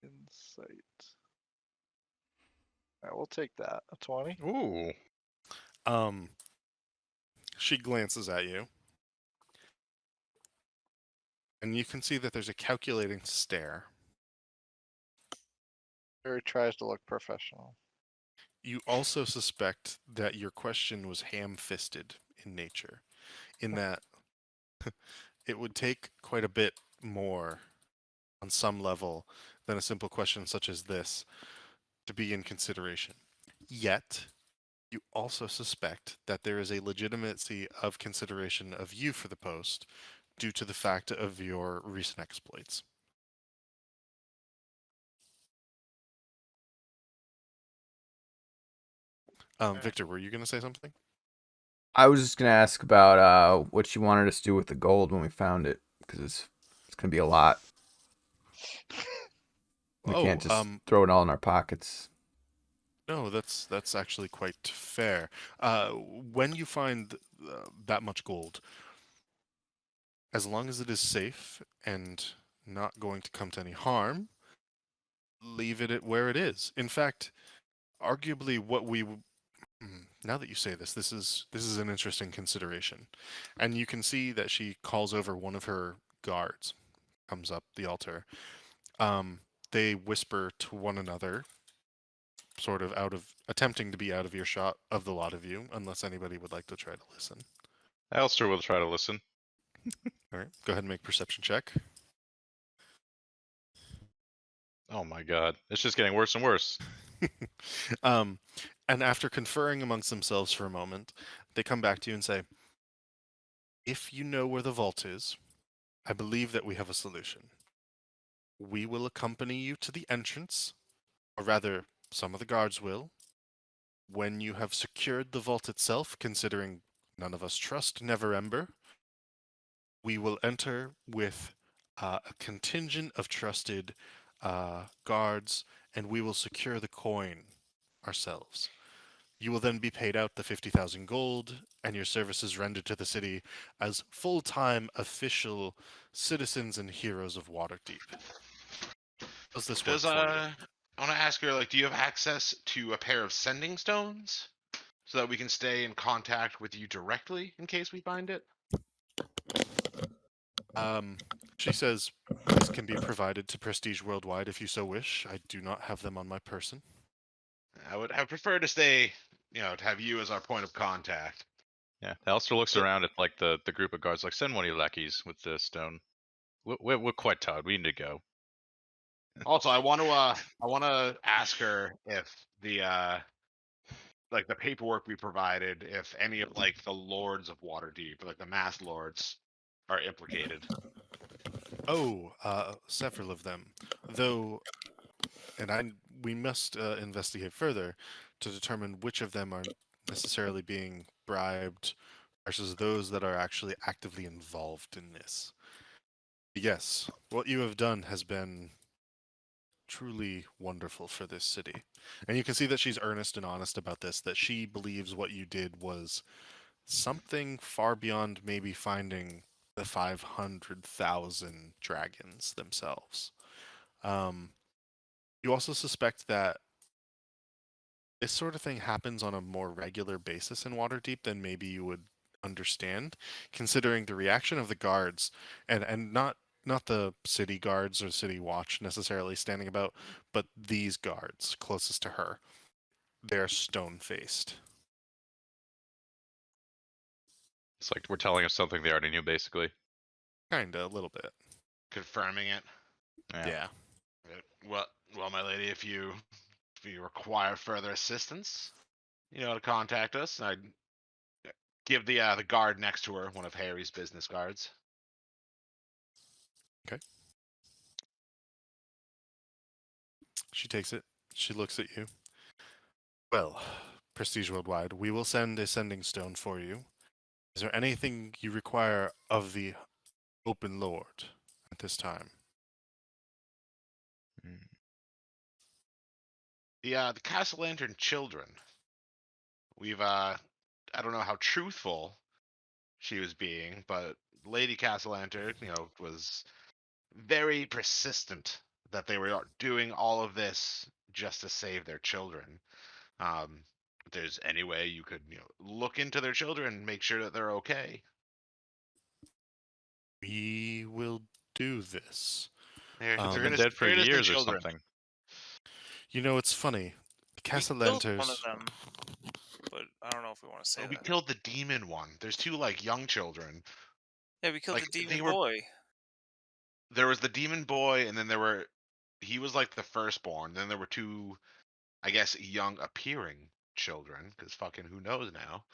Insight. All right, we'll take that. A 20. Ooh. She glances at you, and you can see that there's a calculating stare. Harry tries to look professional. You also suspect that your question was ham-fisted in nature, in that it would take quite a bit more on some level than a simple question such as this to be in consideration. Yet, you also suspect that there is a legitimacy of consideration of you for the post due to the fact of your recent exploits. Victor, were you gonna say something? I was just gonna ask about what you wanted us to do with the gold when we found it, because it's gonna be a lot. We Oh, can't just throw it all in our pockets. no, that's actually quite fair. When you find that much gold, as long as it is safe and not going to come to any harm, leave it at where it is. In fact, arguably, now that you say this, this is an interesting consideration, and you can see that she calls over one of her guards, comes up the altar. Um, they whisper to one another, sort of attempting to be out of earshot of the lot of you, unless anybody would like to try to listen. Alistair will try to listen. All right, go ahead and make perception check. Oh my god, it's just getting worse and worse. um, and after conferring amongst themselves for a moment, they come back to you and say, "If you know where the vault is, I believe that we have a solution. We will accompany you to the entrance, or rather, some of the guards will. When you have secured the vault itself, considering none of us trust Neverember, we will enter with a contingent of trusted guards, and we will secure the coin ourselves. You will then be paid out the 50,000 gold, and your services rendered to the city as full-time official citizens and heroes of Waterdeep. Does this work Does for you?" I want to ask her, like, do you have access to a pair of sending stones so that we can stay in contact with you directly in case we find it? She says, "This can be provided to Prestige Worldwide if you so wish. I do not have them on my person." I would have preferred to stay, to have you as our point of contact. Yeah, Alistair looks So- around at like the group of guards, like send one of your lackeys with the stone. We're quite tired. We need to go. Also, I want to ask her if the paperwork we provided, if any of like the lords of Waterdeep, like the mass lords, are implicated. Oh, several of them. Though, we must investigate further to determine which of them are necessarily being bribed versus those that are actually actively involved in this. Yes, what you have done has been truly wonderful for this city. And you can see that she's earnest and honest about this, that she believes what you did was something far beyond maybe finding the 500,000 dragons themselves. Um, you also suspect that this sort of thing happens on a more regular basis in Waterdeep than maybe you would understand, considering the reaction of the guards, and not the city guards or city watch necessarily standing about, but these guards closest to her. They're stone faced. It's like we're telling us something they already knew, basically. Kinda, a little bit. Confirming it. Yeah. Well, my lady, if you require further assistance, to contact us. I'd give the guard next to her, one of Harry's business guards. Okay. She takes it. She looks at you. Well, Prestige Worldwide, we will send a sending stone for you. Is there anything you require of the Open Lord at this time? Mm. The Castle Lantern children. We've I don't know how truthful she was being, but Lady Castle Lantern, was very persistent that they were doing all of this just to save their children. If there's any way you could, look into their children and make sure that they're okay. We will do this. They're, But they've they're, been innocent, dead for they're innocent years or children. something. You know, it's funny. The We killed one of Castellanters. them, but I don't know if we want to say We that. killed the demon one. There's two like young children. Yeah, we killed Like, the they demon were- boy. There was the demon boy, and then he was like the firstborn. Then there were two, I guess, young appearing children, because fucking who knows now.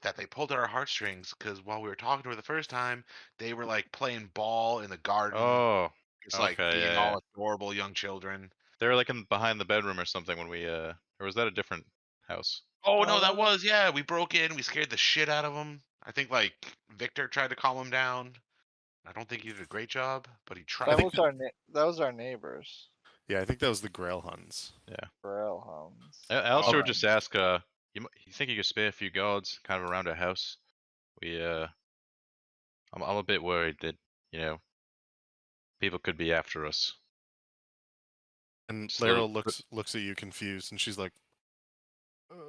That they pulled at our heartstrings because while we were talking to her the first time, they were like playing ball in the garden. Oh, It's like okay, being yeah. all adorable young children. They were like in behind the bedroom or something when we or was that a different house. Oh no, that was was yeah. We broke in. We scared the shit out of him. I think like Victor tried to calm him down. I don't think he did a great job, but he tried. that think was our that was our neighbors, Yeah, I think that was the Grail Huns. Braille homes. Alistair would Alright. just ask, you think you could spare a few guards kind of around our house? I'm a bit worried that, people could be after us. And Just a little- Laryl looks at you confused, and she's like,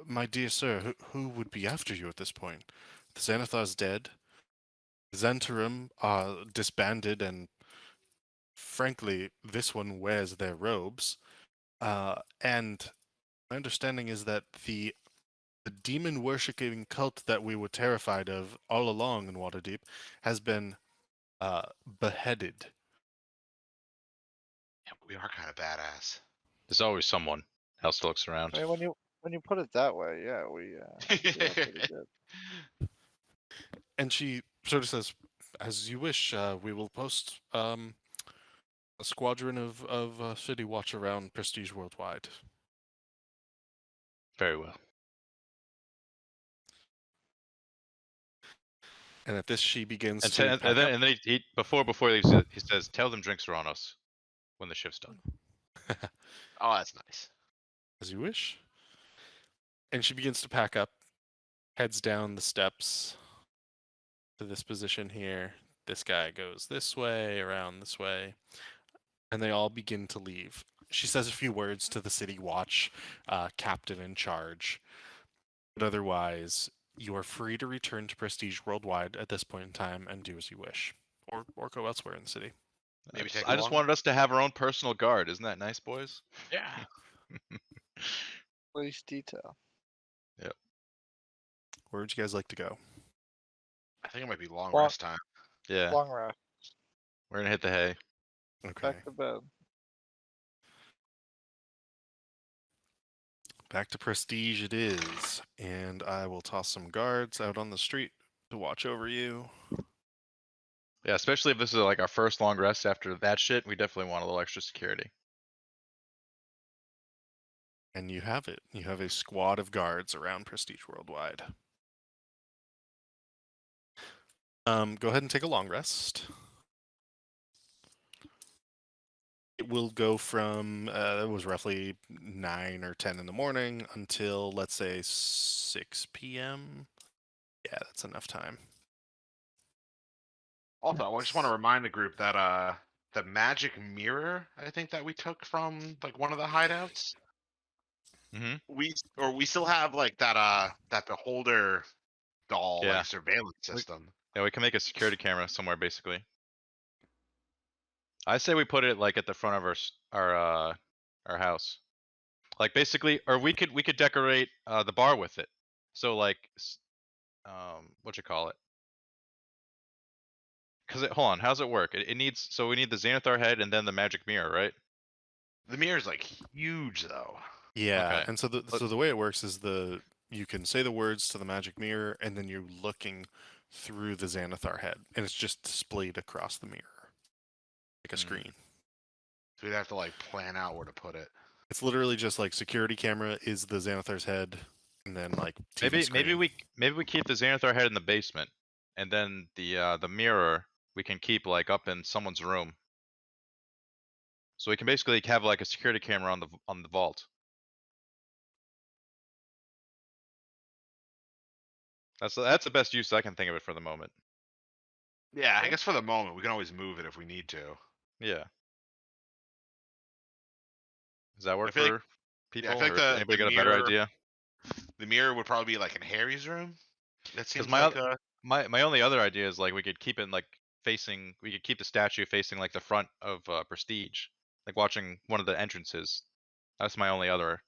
"My dear sir, who would be after you at this point? The Xanathar's dead. The Zentarum are disbanded, and frankly, this one wears their robes. And my understanding is that the demon worshipping cult that we were terrified of all along in Waterdeep has been beheaded." Yeah, we are kind of badass. There's always someone else looks around. I mean, when you put it that way, yeah, we feel pretty good. And she sort of says, "As you wish. We will post a squadron of city watch around Prestige Worldwide." Very well. And at this, she begins And, to and pack then, up. and then before he says, "Tell them drinks are on us when the shift's done." Oh, that's nice. As you wish. And she begins to pack up, heads down the steps to this position here. This guy goes this way, around this way, and they all begin to leave. She says a few words to the city watch captain in charge, but otherwise, you are free to return to Prestige Worldwide at this point in time and do as you wish, or go elsewhere in the city. Maybe I take just along. wanted us to have our own personal guard. Isn't that nice, boys? Yeah. Police detail. Where would you guys like to go? I think it might be long Well- rest time. Yeah, Long rest. we're gonna hit the hay. Okay. Back to bed. Back to Prestige it is, and I will toss some guards out on the street to watch over you. Yeah, especially if this is like our first long rest after that shit, we definitely want a little extra security. And you have it. You have a squad of guards around Prestige Worldwide. Go ahead and take a long rest. It will go from it was roughly 9 or 10 in the morning until, let's say, 6 p.m. Yeah, that's enough time. Also, I just want to remind the group that the magic mirror I think that we took from like one of the hideouts. Mm-hmm. We still have like that beholder doll Yeah. like surveillance system. Yeah, we can make a security camera somewhere, basically. I say we put it like at the front of our house, like basically, or we could decorate the bar with it. So like, what you call it? Because hold on, how's it work? It needs, so we need the Xanathar head and then the magic mirror, right? The mirror's like huge though. Yeah, Okay. and so the way it works is you can say the words to the magic mirror, and then you're looking through the Xanathar head, and it's just displayed across the mirror, like a Hmm. screen. So we'd have to like plan out where to put it. It's literally just like security camera is the Xanathar's head, and then like TV Maybe screen. we keep the Xanathar head in the basement, and then the mirror we can keep like up in someone's room. So we can basically have like a security camera on the vault. That's the best use I can think of it for the moment. Yeah, I guess for the moment we can always move it if we need to. Yeah. Does that work feel for like- people? I feel like or does anybody got a better mirror- idea? The mirror would probably be like in Harry's room. That seems my like My only other idea is like we could keep it like facing. We could keep the statue facing like the front of Prestige, like watching one of the entrances. That's my only other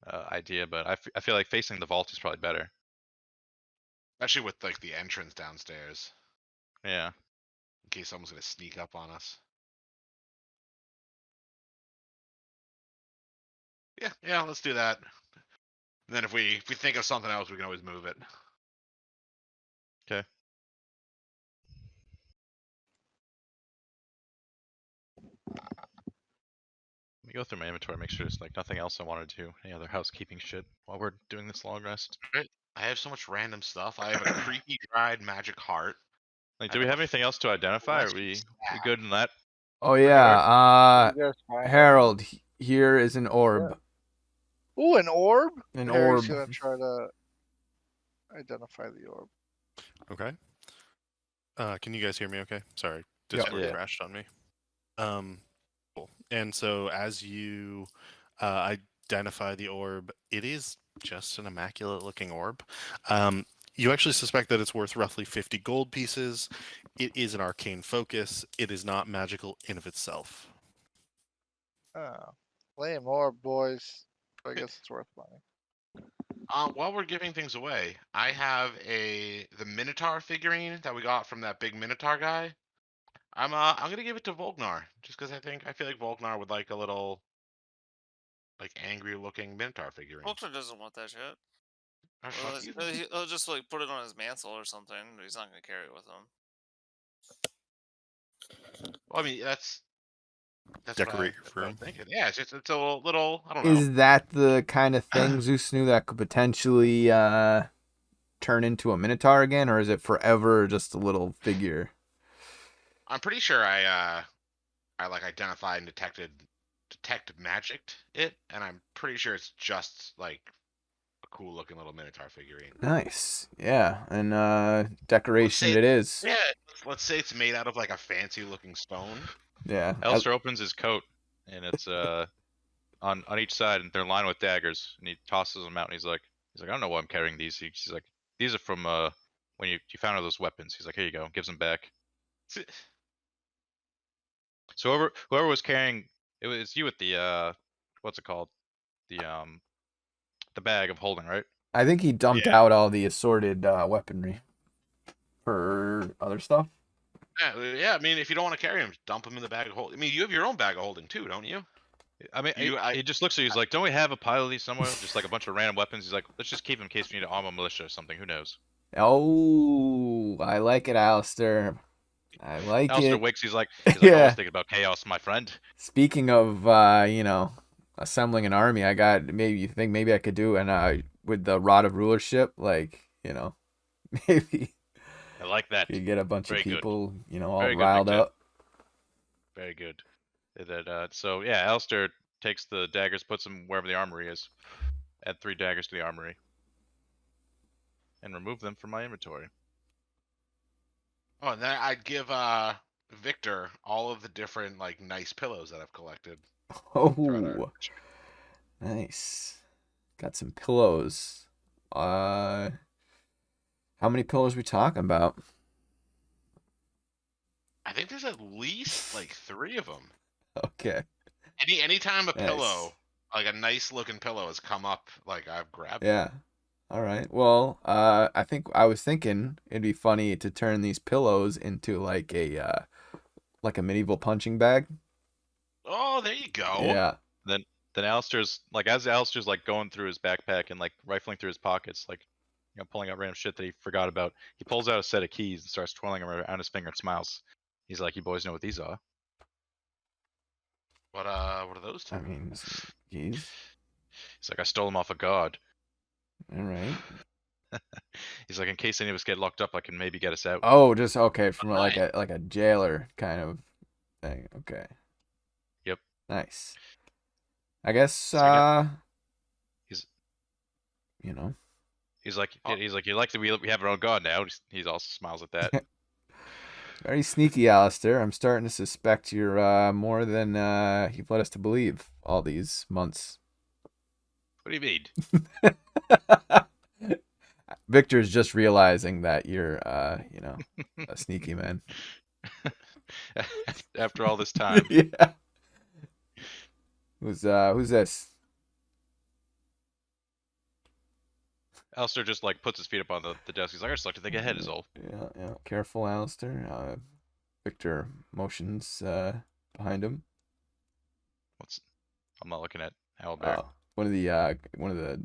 idea, but I feel like facing the vault is probably better. especially with like the entrance downstairs Yeah. in case someone's gonna sneak up on us. Yeah, let's do that. And then if we think of something else, we can always move it. Okay. Let me go through my inventory, make sure there's like nothing else I wanted to do. Any other housekeeping shit while we're doing this long rest. I have so much random stuff. I have a creepy dried magic heart. Like, I do we have have a anything else to identify? Are fleshy we good in that? Oh regard? yeah. You guys find Harold, here is an orb. Ooh, an orb. An Harry's orb. gonna try to identify the orb. Okay. Can you guys hear me okay? Sorry, Yep. Discord Yeah. crashed on me. Cool. And so as you identify the orb, it is just an immaculate looking orb. You actually suspect that it's worth roughly 50 gold pieces. It is an arcane focus. It is not magical in of itself. Lame orb, boys. But I guess it's worth money. While we're giving things away, I have the Minotaur figurine that we got from that big Minotaur guy. I'm gonna give it to Volgnar just because I feel like Volgnar would like a little like angry looking Minotaur figurine. Volker doesn't want that shit. Oh, Well, fuck you. he'll just like put it on his mantle or something, but he's not gonna carry it with him. Well, I mean that's Decorate your that's what I was room. thinking. Yeah, it's a little I don't know. Is that the kind of thing, Zeusnu, that could potentially turn into a Minotaur again, or is it forever just a little figure? I'm pretty sure I like identified and detected magicked it, and I'm pretty sure it's just like a cool looking little Minotaur figurine. Nice. Yeah, and decoration it is. Yeah, let's say it's made out of like a fancy looking stone. Yeah. Alistair opens his coat, and it's on each side, and they're lined with daggers. And he tosses them out, and he's like, I don't know why I'm carrying these. He's like, these are from when you found all those weapons. He's like, here you go, gives them back. So whoever was carrying, it was you with the what's it called, the bag of holding, right? I think he dumped out all the assorted weaponry for other stuff. Yeah. I mean, if you don't want to carry them, dump them in the bag of holding. I mean, you have your own bag of holding too, don't you? I mean, he just looks at you. He's like, don't we have a pile of these somewhere? Just like a bunch of random weapons. He's like, let's just keep them in case we need to arm a militia or something. Who knows? Oh, I like it, Alistair. I like Alistair it. wakes. He's like, Yeah. always thinking about chaos, my friend. Speaking of, assembling an army, maybe I could do with the rod of rulership, maybe I like that. you get a bunch Very of good. people, all Very good, riled Victor. up. Very good. So yeah, Alistair takes the daggers, puts them wherever the armory is. Add 3 daggers to the armory, and remove them from my inventory. Oh, and then I'd give Victor all of the different like nice pillows that I've collected. Oh, nice. Got some pillows. How many pillows we talking about? I think there's at least like 3 of them. Okay. Anytime a Nice. pillow, like a nice looking pillow, has come up, like I've grabbed it. Yeah. All right. Well, I was thinking it'd be funny to turn these pillows into like a medieval punching bag. Oh, there you go. Yeah. Then Alistair's like, as Alistair's like going through his backpack and like rifling through his pockets, like, pulling out random shit that he forgot about. He pulls out a set of keys and starts twirling them around his finger and smiles. He's like, "You boys know what these are?" What are those two? I mean, keys. He's like, "I stole them off a guard." All right. He's like, "In case any of us get locked up, I can maybe get us out." Oh, just okay from Right. like a jailer kind of thing. Okay. Yep. Nice. I guess So he's He's like, Oh. "You like that we have our own guard now." He also smiles at that. very sneaky, Alistair. I'm starting to suspect you're more than you've led us to believe all these months. What do you mean? Victor's just realizing that you're a sneaky man. After all this time. Yeah. Who's this? Alistair just like puts his feet up on the desk. He's like, "I just like to think ahead is all." Yeah. Careful, Alistair. Victor motions behind him. I'm not looking at Owlbear. One of the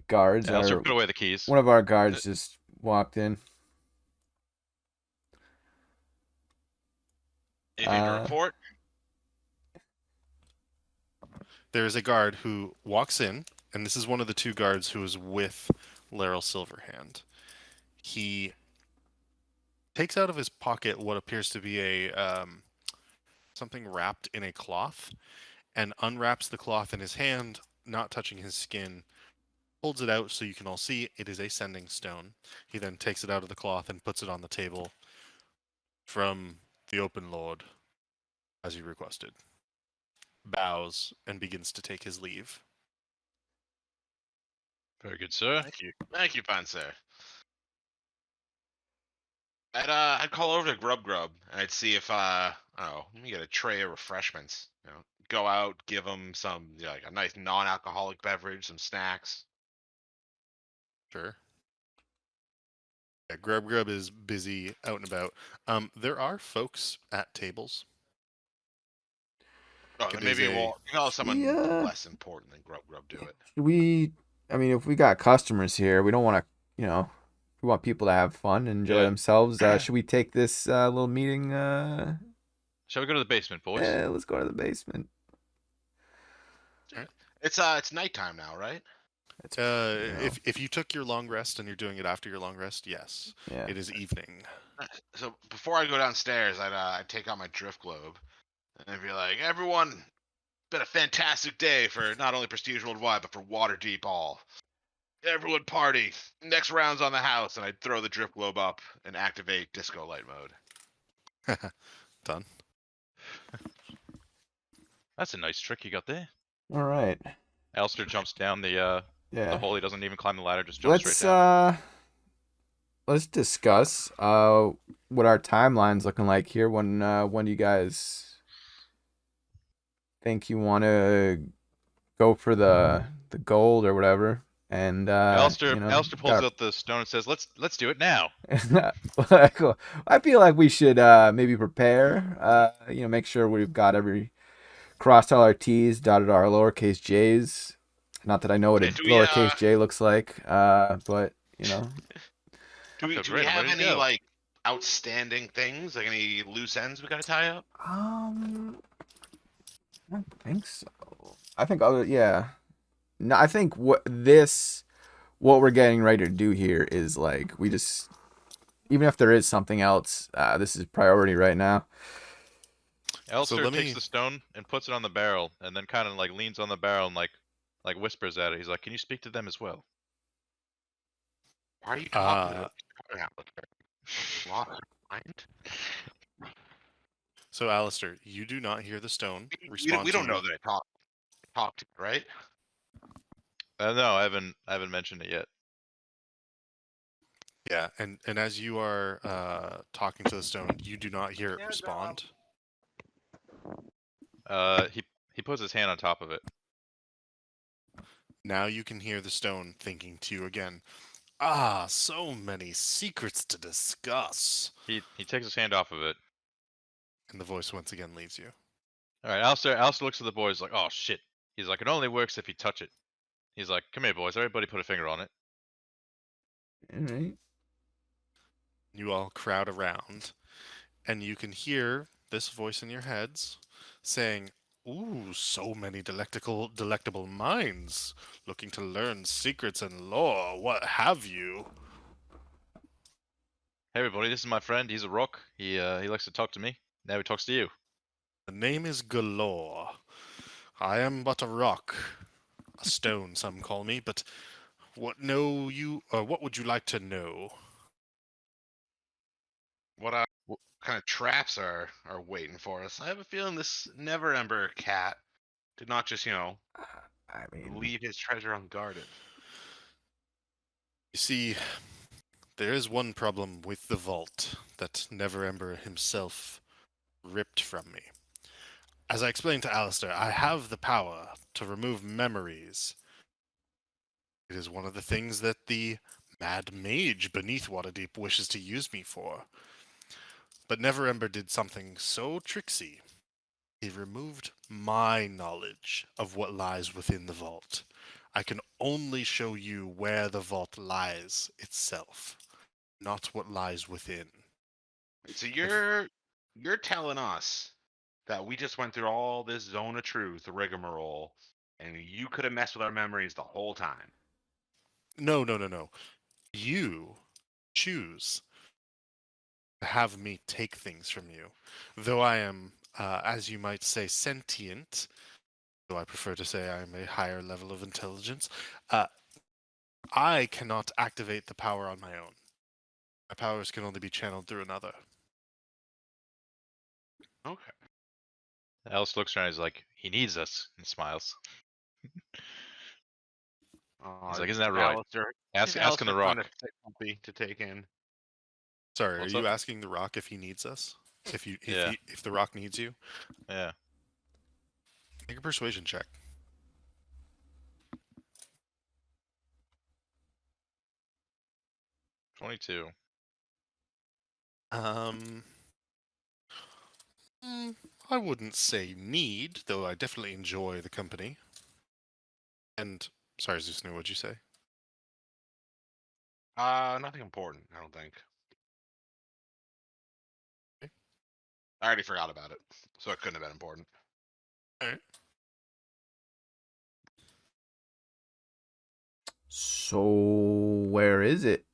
guards. Alistair, or put away the keys. one of our guards just walked in. Anything to report? there is a guard who walks in, and this is one of the two guards who is with Laryl Silverhand. He takes out of his pocket what appears to be a something wrapped in a cloth, and unwraps the cloth in his hand, not touching his skin. Holds it out so you can all see it is a sending stone. He then takes it out of the cloth and puts it on the table. From the open lord, as you requested. Bows and begins to take his leave. Very good, sir. Thank you, fine sir. I'd call over to Grub Grub and I'd see if I don't know, let me get a tray of refreshments. Go out, give them some like a nice non-alcoholic beverage, some snacks. Sure. Yeah, Grub Grub is busy out and about. There are folks at tables. Oh, It then is maybe a- we'll call someone Yeah. less important than Grub Grub do it. Should we? I mean, if we got customers here, we don't want to. We want people to have fun and enjoy Yeah. themselves. Should we take this little meeting? Shall we go to the basement, boys? Let's go to the basement. It's nighttime now, right? It's, if you took your long rest and you're doing it after your long rest, yes, yeah. it is evening. So before I go downstairs, I'd take out my drift globe and I'd be like, everyone, been a fantastic day for not only Prestige Worldwide but for Waterdeep all. Everyone party. Next round's on the house, and I'd throw the drift globe up and activate disco light mode. Done. That's a nice trick you got there. All right. Alistair jumps down the Yeah. hole. He doesn't even climb the ladder. Just jumps straight down. Let's discuss what our timeline's looking like here. When do you guys think you want to go for the gold or whatever? And Alistair pulls got- out the stone and says, "Let's do it now." Cool. I feel like we should maybe prepare. Make sure we've got crossed all our T's, dotted our lowercase J's. Not that I know what a Okay, do we, lowercase J looks like, but Do we feels do great, we I'm have ready to any go. like outstanding things, like any loose ends we gotta tie up? I don't think so. I think yeah. No, I think what we're getting ready to do here is like we just, even if there is something else, this is priority right now. Alistair let takes me- the stone and puts it on the barrel, and then kind of like leans on the barrel and like whispers at it. He's like, "Can you speak to them as well?" Why are you talking to them? Lost your mind? So, Alistair, you do not hear the stone We respond don't to know you. that I talked to you, right? No, I haven't mentioned it yet. Yeah, and as you are talking to the stone, you do not hear it respond. He puts his hand on top of it. Now you can hear the stone thinking to you again. Ah, so many secrets to discuss. He takes his hand off of it. And the voice once again leaves you. All right, Alistair looks at the boys like, "Oh shit." He's like, "It only works if you touch it." He's like, "Come here, boys. Everybody put a finger on it." All right. You all crowd around, and you can hear this voice in your heads saying, "Ooh, so many delectable minds looking to learn secrets and lore. What have you?" Hey everybody, this is my friend. He's a rock. He likes to talk to me. Now he talks to you. The name is Galore. I am but a rock, a stone, some call me. But what know you? What would you like to know? What kind of traps are waiting for us? I have a feeling this Never Ember cat did not just I mean, leave his treasure unguarded. You see, there is one problem with the vault that Neverember himself ripped from me. As I explained to Alistair, I have the power to remove memories. It is one of the things that the Mad Mage beneath Waterdeep wishes to use me for. But Neverember did something so tricksy. He removed my knowledge of what lies within the vault. I can only show you where the vault lies itself, not what lies within. So you're telling us that we just went through all this zone of truth rigmarole, and you could have messed with our memories the whole time. No. You choose to have me take things from you. Though I am, as you might say, sentient, though I prefer to say I am a higher level of intelligence, uh, I cannot activate the power on my own. My powers can only be channeled through another. Okay. Alice looks around. He's like, he needs us, and smiles. He's like, isn't that right? Ask him the kind rock. of comfy to take in. Sorry, What's are you up? asking the rock if he needs us? Yeah. If the rock needs you? Yeah. Make a persuasion check. 22. Um, I wouldn't say need, though I definitely enjoy the company. And sorry, Zusnu, what'd you say? Nothing important, I don't think. Okay. I already forgot about it, so it couldn't have been important. All right. So where is it?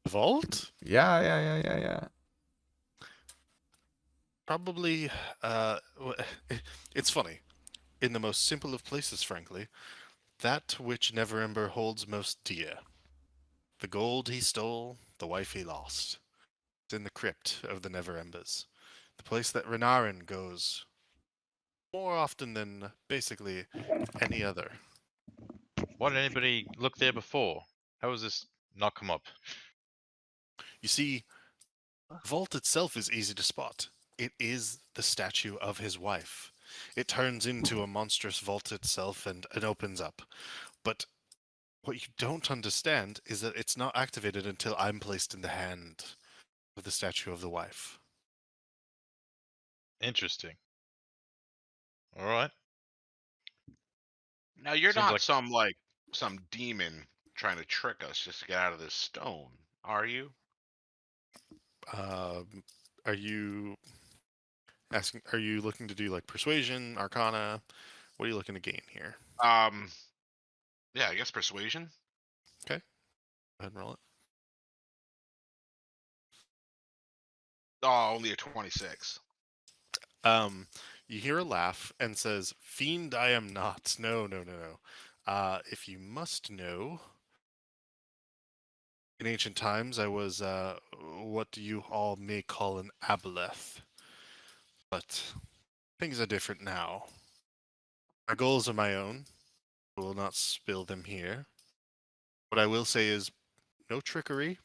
The vault? Yeah. Probably. It's funny. In the most simple of places, frankly, that which Neverember holds most dear. The gold he stole, the wife he lost. It's in the crypt of the Neverembers. The place that Renarin goes more often than basically any other. Why did anybody look there before? How has this not come up? You see, the vault itself is easy to spot. It is the statue of his wife. It turns into a monstrous vault itself and it opens up. But what you don't understand is that it's not activated until I'm placed in the hand of the statue of the wife. Interesting. All right. Now you're Seems not like some demon trying to trick us just to get out of this stone, are you? Are you asking? Are you looking to do like persuasion, arcana? What are you looking to gain here? Um, yeah, I guess persuasion. Okay, go ahead and roll it. Oh, only a 26. You hear a laugh and says, "Fiend, I am not. No. If you must know, in ancient times, I was what you all may call an aboleth, but things are different now. My goals are my own. I will not spill them here. What I will say is, no trickery.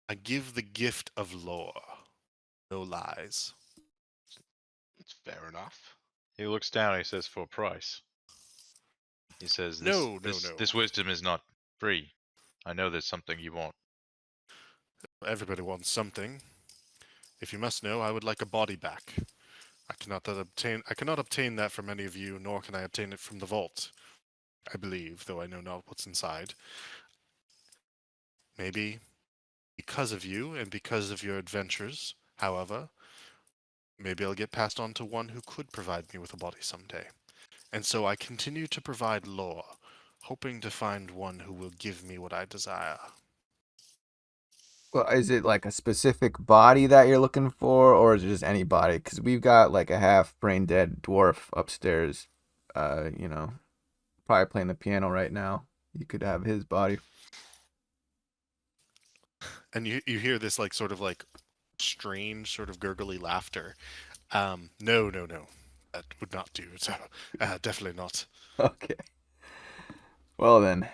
I give the gift of lore, no lies." It's fair enough. he looks down and he says, for a price. He says, No. this wisdom is not free. I know there's something you want. Everybody wants something. If you must know, I would like a body back. I cannot obtain that from any of you, nor can I obtain it from the vault. I believe, though I know not what's inside. Maybe because of you and because of your adventures, however, maybe I'll get passed on to one who could provide me with a body someday. And so I continue to provide lore, hoping to find one who will give me what I desire. Well, is it like a specific body that you're looking for, or is it just any body? Because we've got like a half brain dead dwarf upstairs, probably playing the piano right now. You could have his body. And you hear this like sort of like strange sort of gurgly laughter. No. That would not do. So, definitely not. Okay. Well then,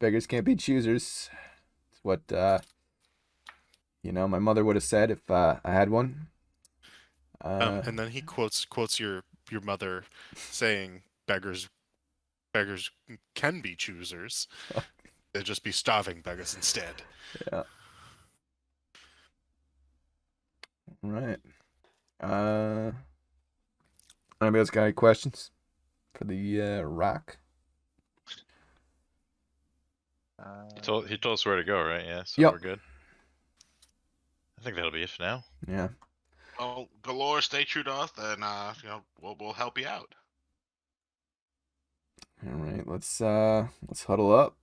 beggars can't be choosers. It's what my mother would have said if I had one. And then he quotes your mother saying beggars can be choosers. They'd just be starving beggars instead. Yeah. All right. Anybody else got any questions for the rock? He told us where to go, right? Yeah, so Yep. we're good. I think that'll be it for now. Yeah. Well, Galore, stay true to us, and we'll help you out. All right, let's huddle up.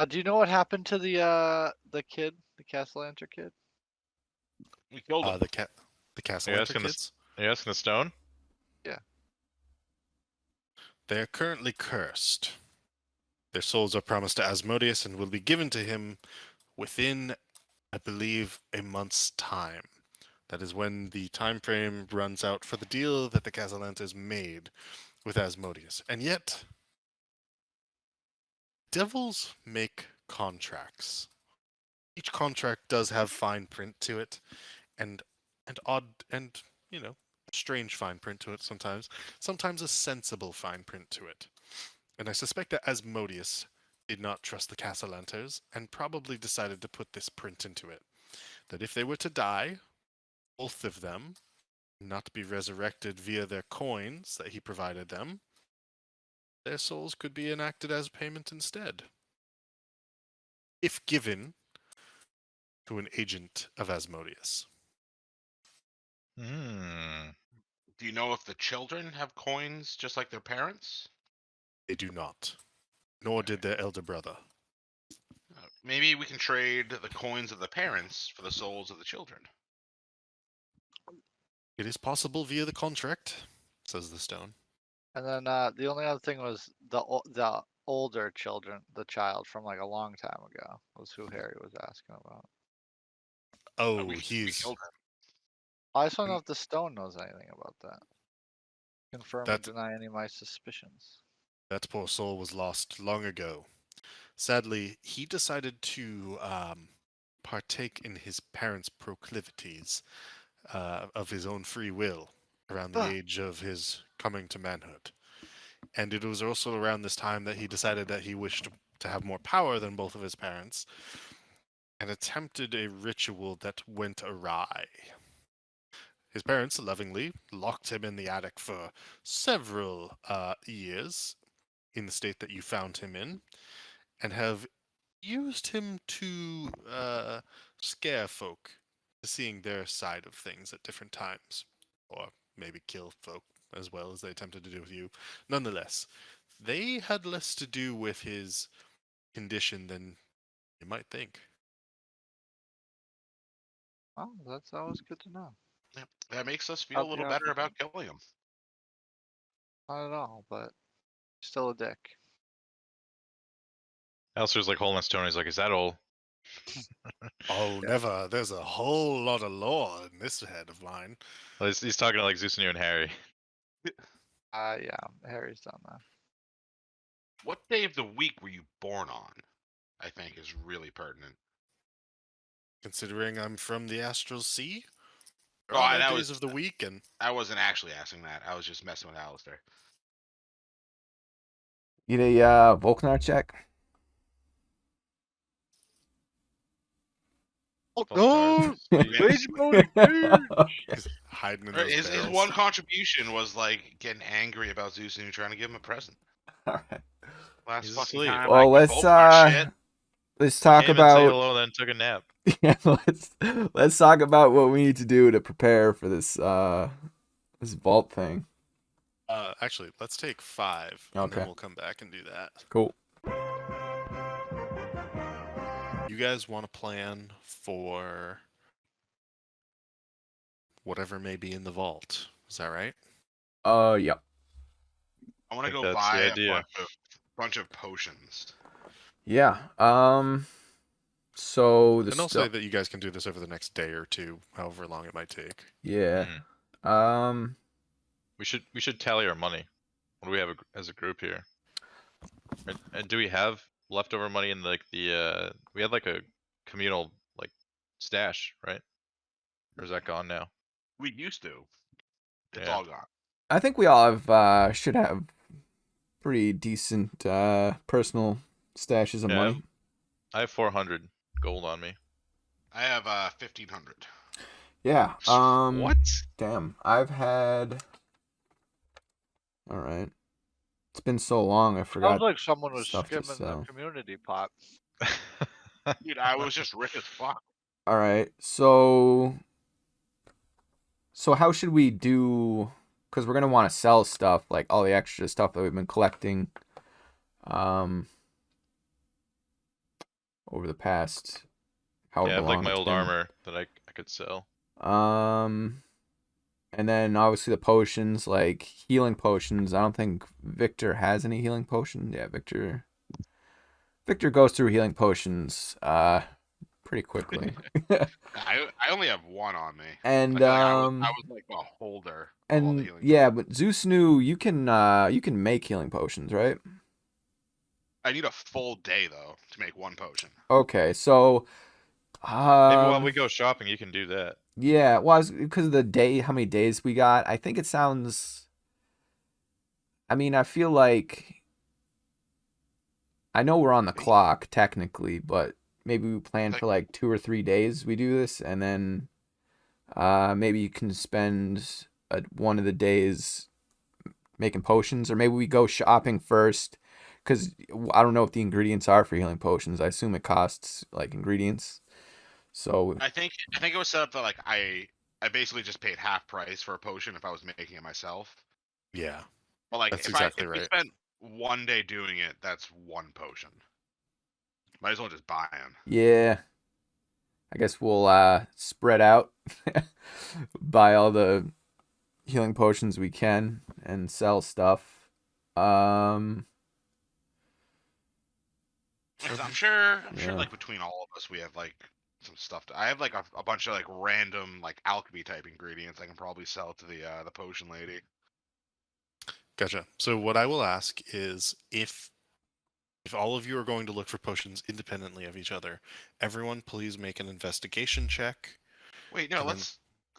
Do you know what happened to the kid, the Castellanter kid? We killed him. The Castellanter kids. Are you asking the stone? They are currently cursed. Their souls are promised to Asmodeus and will be given to him within, I believe, a month's time. That is when the time frame runs out for the deal that the Castellanters made with Asmodeus. And yet, devils make contracts. Each contract does have fine print to it, and odd and strange fine print to it sometimes. Sometimes a sensible fine print to it. And I suspect that Asmodeus did not trust the Castellanters and probably decided to put this print into it. That if they were to die, both of them, not be resurrected via their coins that he provided them, their souls could be enacted as payment instead. If given to an agent of Asmodeus. Hmm. Do you know if the children have coins just like their parents? They do not. Nor did their elder brother. Maybe we can trade the coins of the parents for the souls of the children. It is possible via the contract, says the stone. And then the only other thing was the older children, the child from like a long time ago, was who Harry was asking about. Oh, We he's killed him. I just don't know if the stone knows anything about that. Confirm or That- deny any of my suspicions. that poor soul was lost long ago. Sadly, he decided to partake in his parents' proclivities of his own free will around the age of his coming to manhood. And it was also around this time that he decided that he wished to have more power than both of his parents and attempted a ritual that went awry. His parents lovingly locked him in the attic for several years in the state that you found him in and have used him to scare folk to seeing their side of things at different times, or maybe kill folk as well as they attempted to do with you. Nonetheless, they had less to do with his condition than you might think. Oh, that's always good to know. Yep. That makes us feel a Help you little out better with about killing him. Not at all, but still a dick. Alistair's like holding that stone. He's like, "Is that all?" Oh, never. There's a whole lot of lore in this head of mine. Well, he's talking to like Zeus and Harry. Yeah, Harry's done that. What day of the week were you born on? I think is really pertinent. Considering I'm from the Astral Sea, Oh, there are that days was- of the week, and I wasn't actually asking that. I was just messing with Alistair. Get a Volknar check. Volknar's Rage speed. he's hiding in Right, those his barrels. one contribution was like getting angry about Zeus and trying to give him a present. All right. Last He's fucking asleep. time. Well, I let's Volkmar shit. let's talk Came and say about hello, then took a nap. yeah, let's talk about what we need to do to prepare for this this vault thing. Actually, let's take 5, and Okay. then we'll come back and do that. Cool. You guys want to plan for whatever may be in the vault. Is that right? Yeah. I want to think go that's the buy a idea. bunch of potions. Yeah. So the And I'll say stuff. that you guys can do this over the next day or two, however long it might take. Yeah. Mhm. We should tally our money. What do we have as a group here? And do we have leftover money in like the we had like a communal like stash, right? Or is that gone now? We used to. It's Yeah. all gone. I think we all have should have pretty decent personal stashes of Yeah, money. I have 400 gold on me. I have 1,500. Yeah. What? Damn. I've had. All right. It's been so long. I forgot. Sounds like someone was stuff to skimming the sell. community pot. Dude, I was just rich as fuck. All right. So how should we do because we're gonna want to sell stuff, like all the extra stuff that we've been collecting, over the past Yeah, I however have like long my it's old been. armor that I could sell. And then obviously the potions, like healing potions. I don't think Victor has any healing potions. Yeah, Victor goes through healing potions pretty quickly. I only have one on me. And I feel like I was like a holder of all the healing yeah, potions. but Zeus knew you can make healing potions, right? I need a full day though to make one potion. Okay, so Maybe while we go shopping, you can do that. yeah, well, because of the day, how many days we got, I think it sounds. I mean, I feel like I know we're on the clock technically, but maybe we plan for like 2 or 3 days we do this, and then maybe you can spend one of the days making potions, or maybe we go shopping first, because I don't know what the ingredients are for healing potions. I assume it costs like ingredients. So I think it was set up that like I basically just paid half price for a potion if I was making it myself. Yeah, But like that's if exactly we right. spent one day doing it, that's one potion. Might as well just buy them. yeah, I guess we'll spread out, buy all the healing potions we can, and sell stuff. I'm sure Yeah. like between all of us we have like some stuff. I have like a bunch of like random like alchemy type ingredients I can probably sell to the potion lady. Gotcha. So what I will ask is if all of you are going to look for potions independently of each other, everyone please make an investigation check. Wait, no, And then-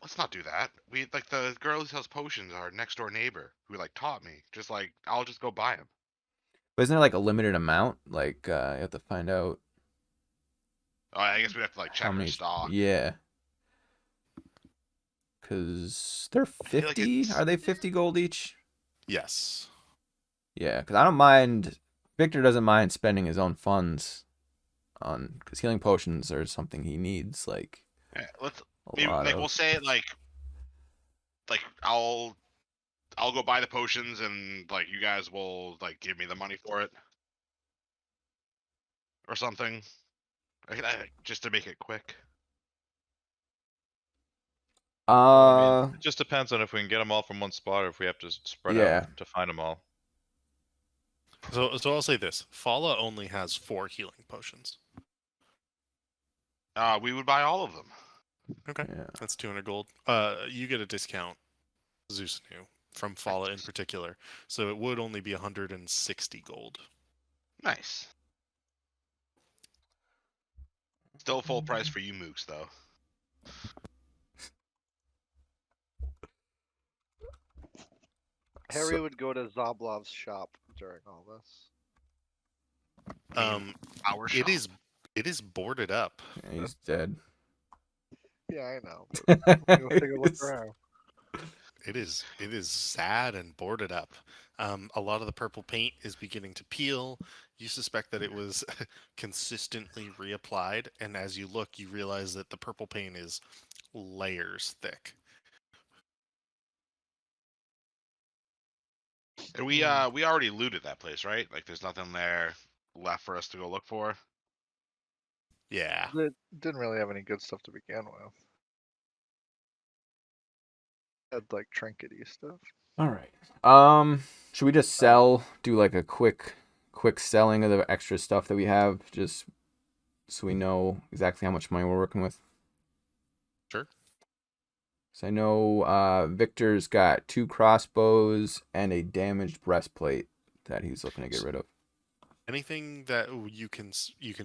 let's not do that. We like the girl who sells potions, our next door neighbor who like taught me. Just like I'll just go buy them. But isn't there like a limited amount? Like you have to find out Oh, I guess we'd have to like how check her many. stock. Yeah. Because they're feel like 50. it's- Are they 50 gold each? yes. Yeah, because I don't mind. Victor doesn't mind spending his own funds on, because healing potions are something he needs. Like Yeah, let's a maybe lot like of. we'll say it like I'll go buy the potions and like you guys will like give me the money for it or something. Just to make it quick. I mean, it just depends on if we can get them all from one spot or if we have to spread Yeah. out to find them all. So I'll say this: Fala only has 4 healing potions. We would buy all of them. Okay, Yeah. that's 200 gold. You get a discount, Zeus knew, from Fala in particular, so it would only be 160 gold. Nice. Still full price for you mooks though. Harry would go to Zoblov's shop during all this. Our shop. It is boarded up. Yeah, he's dead. Yeah, I know. But go take a look It's- around. It is sad and boarded up. A lot of the purple paint is beginning to peel. You suspect that it was consistently reapplied, and as you look, you realize that the purple paint is layers thick. And we already looted that place, right? Like there's nothing there left for us to go look for. Yeah. It didn't really have any good stuff to begin with. Had like trinkety stuff. All right. Should we just do like a quick selling of the extra stuff that we have, just so we know exactly how much money we're working with? Sure. So I know Victor's got 2 crossbows and a damaged breastplate that he's looking to get rid of. Anything that you can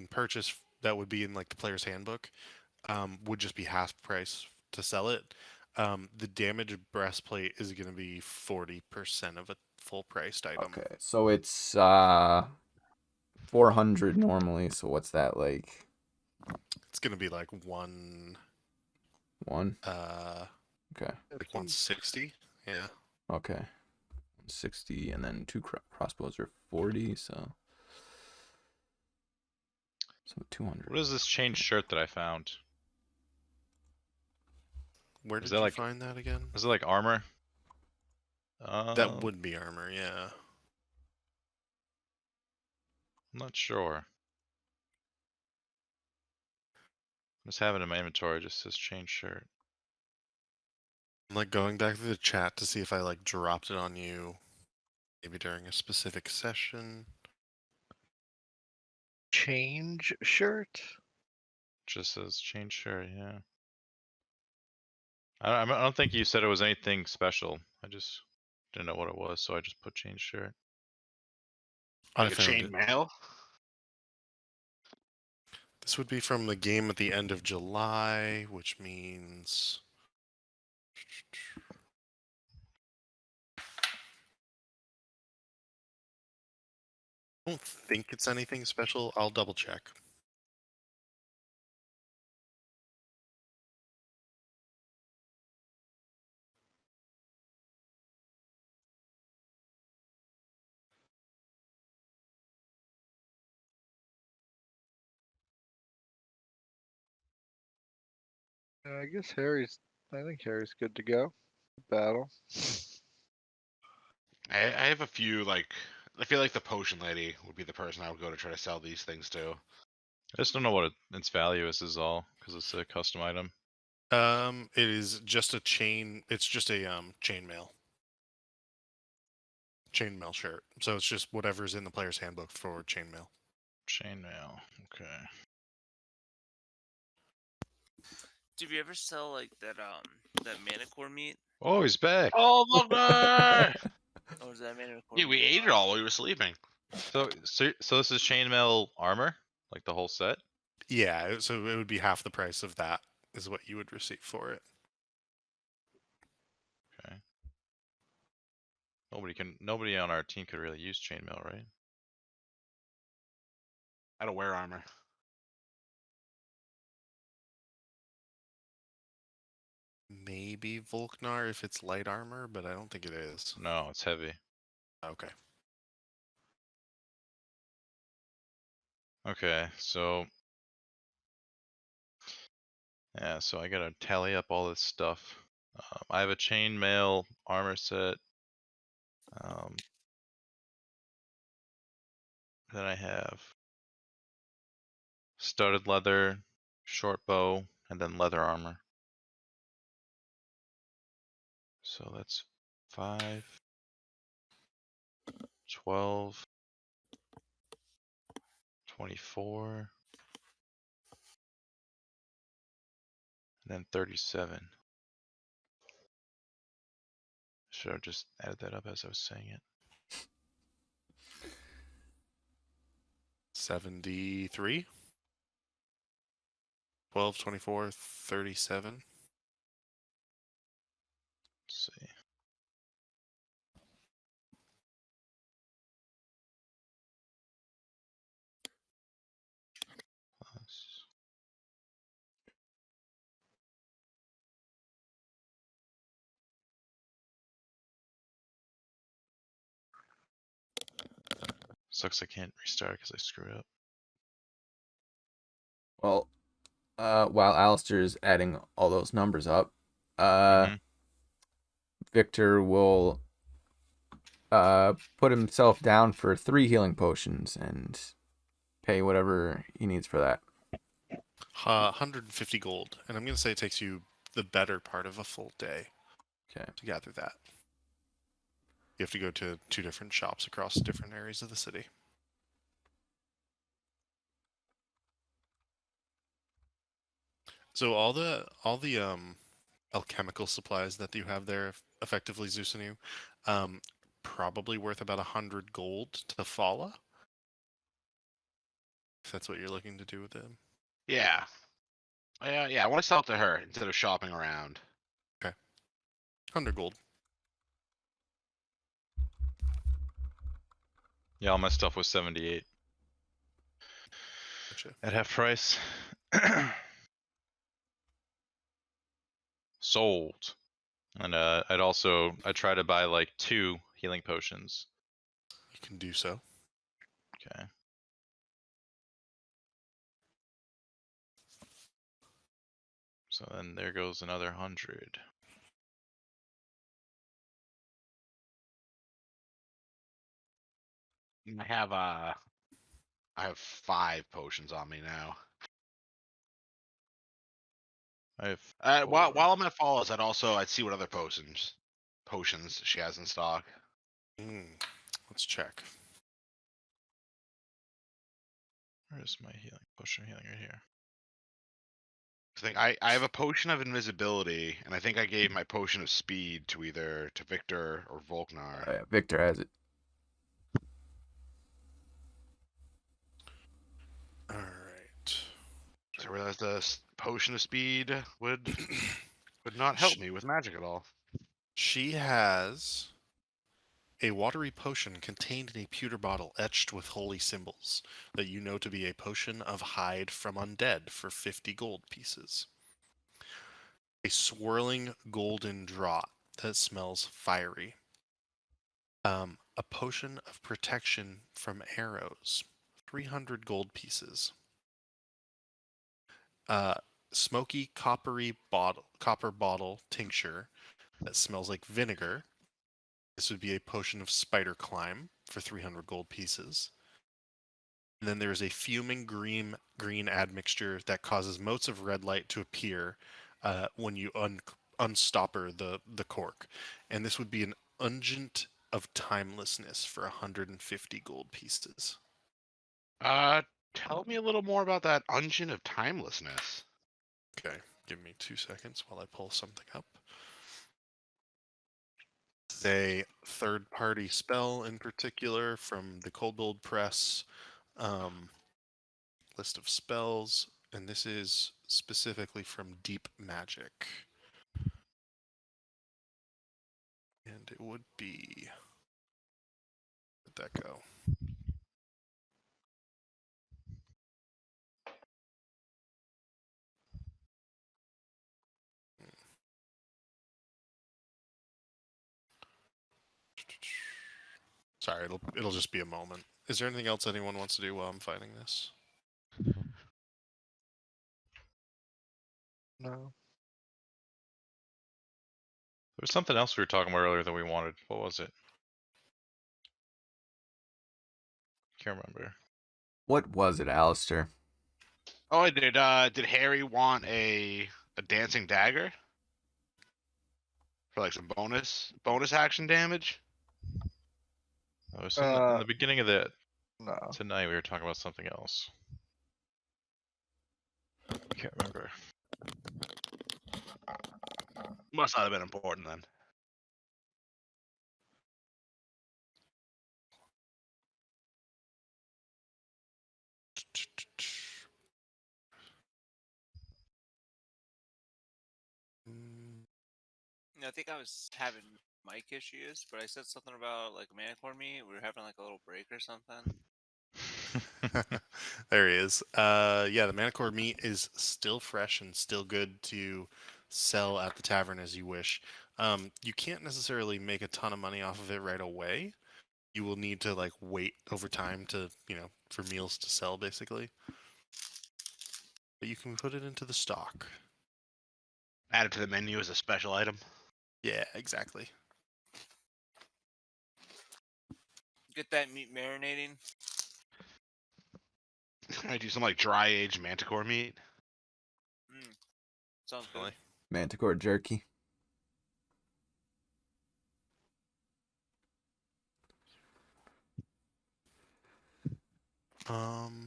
purchase that would be in like the player's handbook would just be half price to sell it. The damaged breastplate is going to be 40% of a full priced item. Okay, so it's 400 normally. So what's that like? It's going to be like one. Okay. Like 160. Yeah. Okay. 160, and then 2 crossbows are 40. So 200. What is this chain shirt that I found? Where Is did that you like- find that again? Is it like armor? That would be armor, yeah. I'm not sure. I just have it in my inventory. It just says change shirt. I'm like going back to the chat to see if I like dropped it on you, maybe during a specific session. Change shirt. Just says change shirt. Yeah. I don't think you said it was anything special. I just didn't know what it was, so I just put change shirt. I Like a found chain it. mail. This would be from the game at the end of July, which means I don't think it's anything special. I'll double check. I guess Harry's. I think Harry's good to go. Battle. I have a few like. I feel like the potion lady would be the person I would go to try to sell these things to. I just don't know what its value is all, because it's a custom item. It is just a chain. It's just a chainmail shirt. So it's just whatever's in the player's handbook for chainmail. Chainmail. Okay. Do you ever sell like that manicore meat? Oh, he's back. Oh, Lovener! Or is that manicore Yeah, we meat? ate it all while we were sleeping. So this is chainmail armor, like the whole set. Yeah, so it would be half the price of that is what you would receive for it. Okay. Nobody on our team could really use chainmail, right? I don't wear armor. Maybe Volknar if it's light armor, but I don't think it is. No, it's heavy. Okay. Okay, so yeah, so I gotta tally up all this stuff. I have a chainmail armor set. Then I have studded leather, short bow, and then leather armor. So that's 5, 12, 24, and then 37. Should have just added that up as I was saying it. 73. 12, 24, 37. Let's see. Plus. Sucks I can't restart because I screwed up. Well, while Alistair's adding all those numbers up, Mhm. Victor will put himself down for 3 healing potions and pay whatever he needs for that. 150 gold. And I'm going to say it takes you the better part of a full day Okay. to gather that. You have to go to 2 different shops across different areas of the city. So all the alchemical supplies that you have there, effectively Zeus and you, probably worth about 100 gold to Fala. If that's what you're looking to do with them. Yeah. Yeah, I want to sell it to her instead of shopping around. 100 gold. Yeah, all my stuff was 78 Gotcha. at half price. Sold. And I try to buy like 2 healing potions. You can do so. Okay. So then there goes another 100. I have 5 potions on me now. I have While 4. I'm at Falls, I'd see what other potions she has in stock. Let's check. Where is my healing? Potion of healing right here. I have a potion of invisibility, and I think I gave my potion of speed to either Victor or Volknar. Yeah, Victor has it. All right. So I realized the potion of speed would not help me with magic at all. She has a watery potion contained in a pewter bottle etched with holy symbols that you know to be a potion of hide from undead for 50 gold pieces. A swirling golden draught that smells fiery. A potion of protection from arrows, 300 gold pieces. Smoky copper bottle tincture that smells like vinegar. This would be a potion of spider climb for 300 gold pieces. And then there's a fuming green admixture that causes motes of red light to appear when you unstopper the cork. And this would be an Ungent of Timelessness for 150 gold pieces. Tell me a little more about that Unguent of Timelessness. Okay, give me 2 seconds while I pull something up. It's a third-party spell in particular from the Kobold Press list of spells, and this is specifically from Deep Magic. And it would be... Where'd that go? Sorry, it'll just be a moment. Is there anything else anyone wants to do while I'm fighting this? No. There was something else we were talking about earlier that we wanted. What was it? Can't remember. What was it, Alistair? Oh, did Harry want a dancing dagger for like some bonus action damage? Oh, was in the beginning of the No. tonight we were talking about something else. Can't remember. Must not have been important then. I think I was having mic issues, but I said something about like a manicore meet. We were having like a little break or something. There he is. Yeah, the Manicore meat is still fresh and still good to sell at the tavern as you wish. You can't necessarily make a ton of money off of it right away. You will need to like wait over time to, for meals to sell basically. But you can put it into the stock. Add it to the menu as a special item. Yeah, exactly. Get that meat marinating. I do some like dry aged manticore meat. Sounds good. Really. Manticore jerky. Um.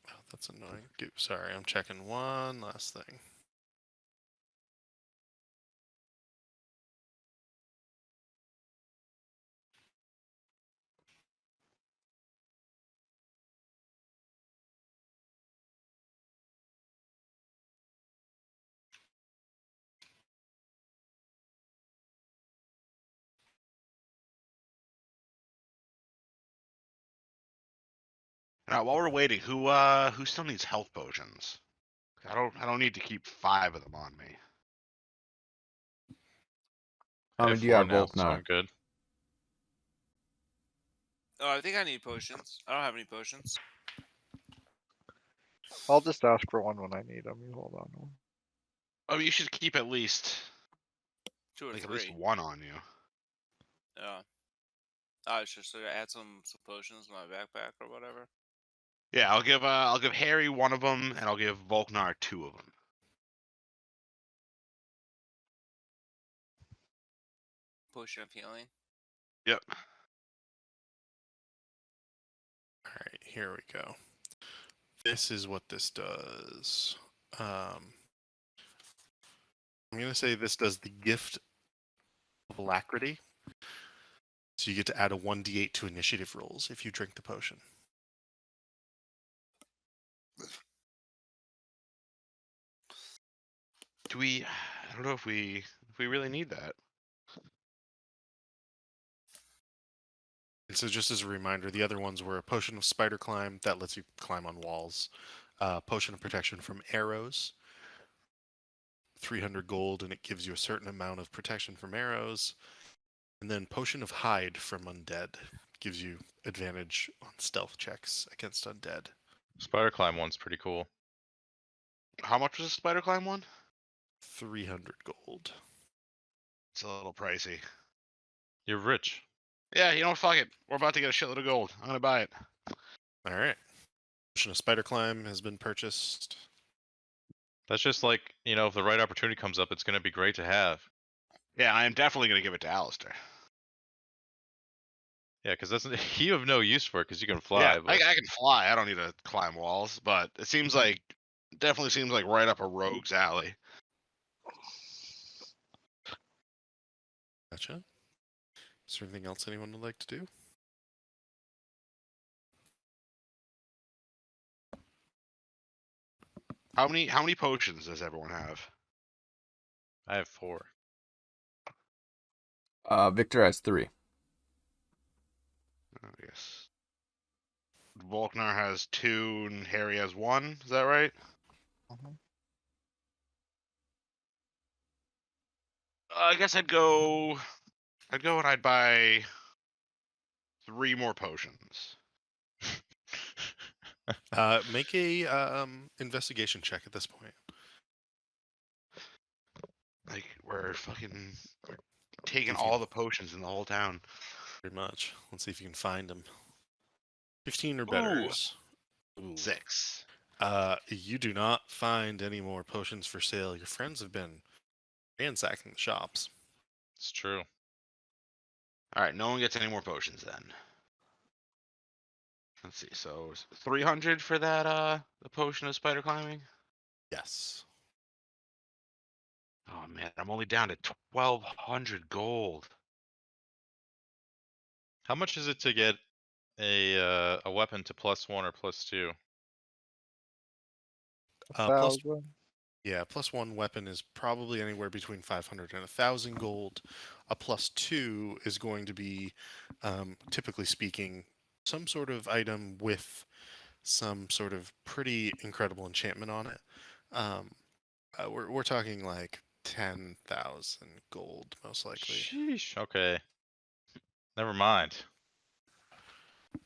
Oh, that's annoying. Sorry, I'm checking one last thing. Now, while we're waiting, who still needs health potions? I don't need to keep 5 of them on me. How I many have do you 4 have, now, so Volknar? I'm good. Oh, I think I need potions. I don't have any potions. I'll just ask for one when I need them. You hold on. Oh, you should keep at least 2 or like 3. at least one on you. Yeah. I should add some potions in my backpack or whatever. Yeah, I'll give Harry one of them, and I'll give Volknar 2 of them. Potion of healing. Yep. All right, here we go. This is what this does. I'm gonna say this does the gift of alacrity. So you get to add a 1d8 to initiative rolls if you drink the potion. Do we? I don't know if we really need that. And so just as a reminder, the other ones were a potion of spider climb that lets you climb on walls, potion of protection from arrows, 300 gold, and it gives you a certain amount of protection from arrows, and then potion of hide from undead gives you advantage on stealth checks against undead. Spider climb one's pretty cool. How much was the spider climb one? 300 gold. It's a little pricey. You're rich. Yeah, you know what? Fuck it. We're about to get a shitload of gold. I'm gonna buy it. All right. Potion of spider climb has been purchased. That's just like, you know, if the right opportunity comes up, it's gonna be great to have. Yeah, I am definitely gonna give it to Alistair. Yeah, because that's you have no use for it because you can fly. Yeah, But I can fly. I don't need to climb walls, but it seems like definitely seems like right up a rogue's alley. Gotcha. Is there anything else anyone would like to do? How many potions does everyone have? I have 4. Victor has 3. I guess Volknar has 2 and Harry has 1. Is that right? Mhm. I guess I'd go and I'd buy 3 more potions. Make a investigation check at this point. Like we're taking If all you- the potions in the whole town. Pretty much. Let's see if you can find them. 15 or better. Ooh. 6. You do not find any more potions for sale. Your friends have been ransacking the shops. It's true. All right, no one gets any more potions then. Let's see. So 300 for that the potion of spider climbing. Yes. Oh man, I'm only down to 1200 gold. How much is it to get a weapon to +1 or +2? Plus, 1,000. yeah, +1 weapon is probably anywhere between 500 and 1,000 gold. A +2 is going to be, typically speaking, some sort of item with some sort of pretty incredible enchantment on it. We're talking like 10,000 gold, most likely. Sheesh. Okay. Never mind.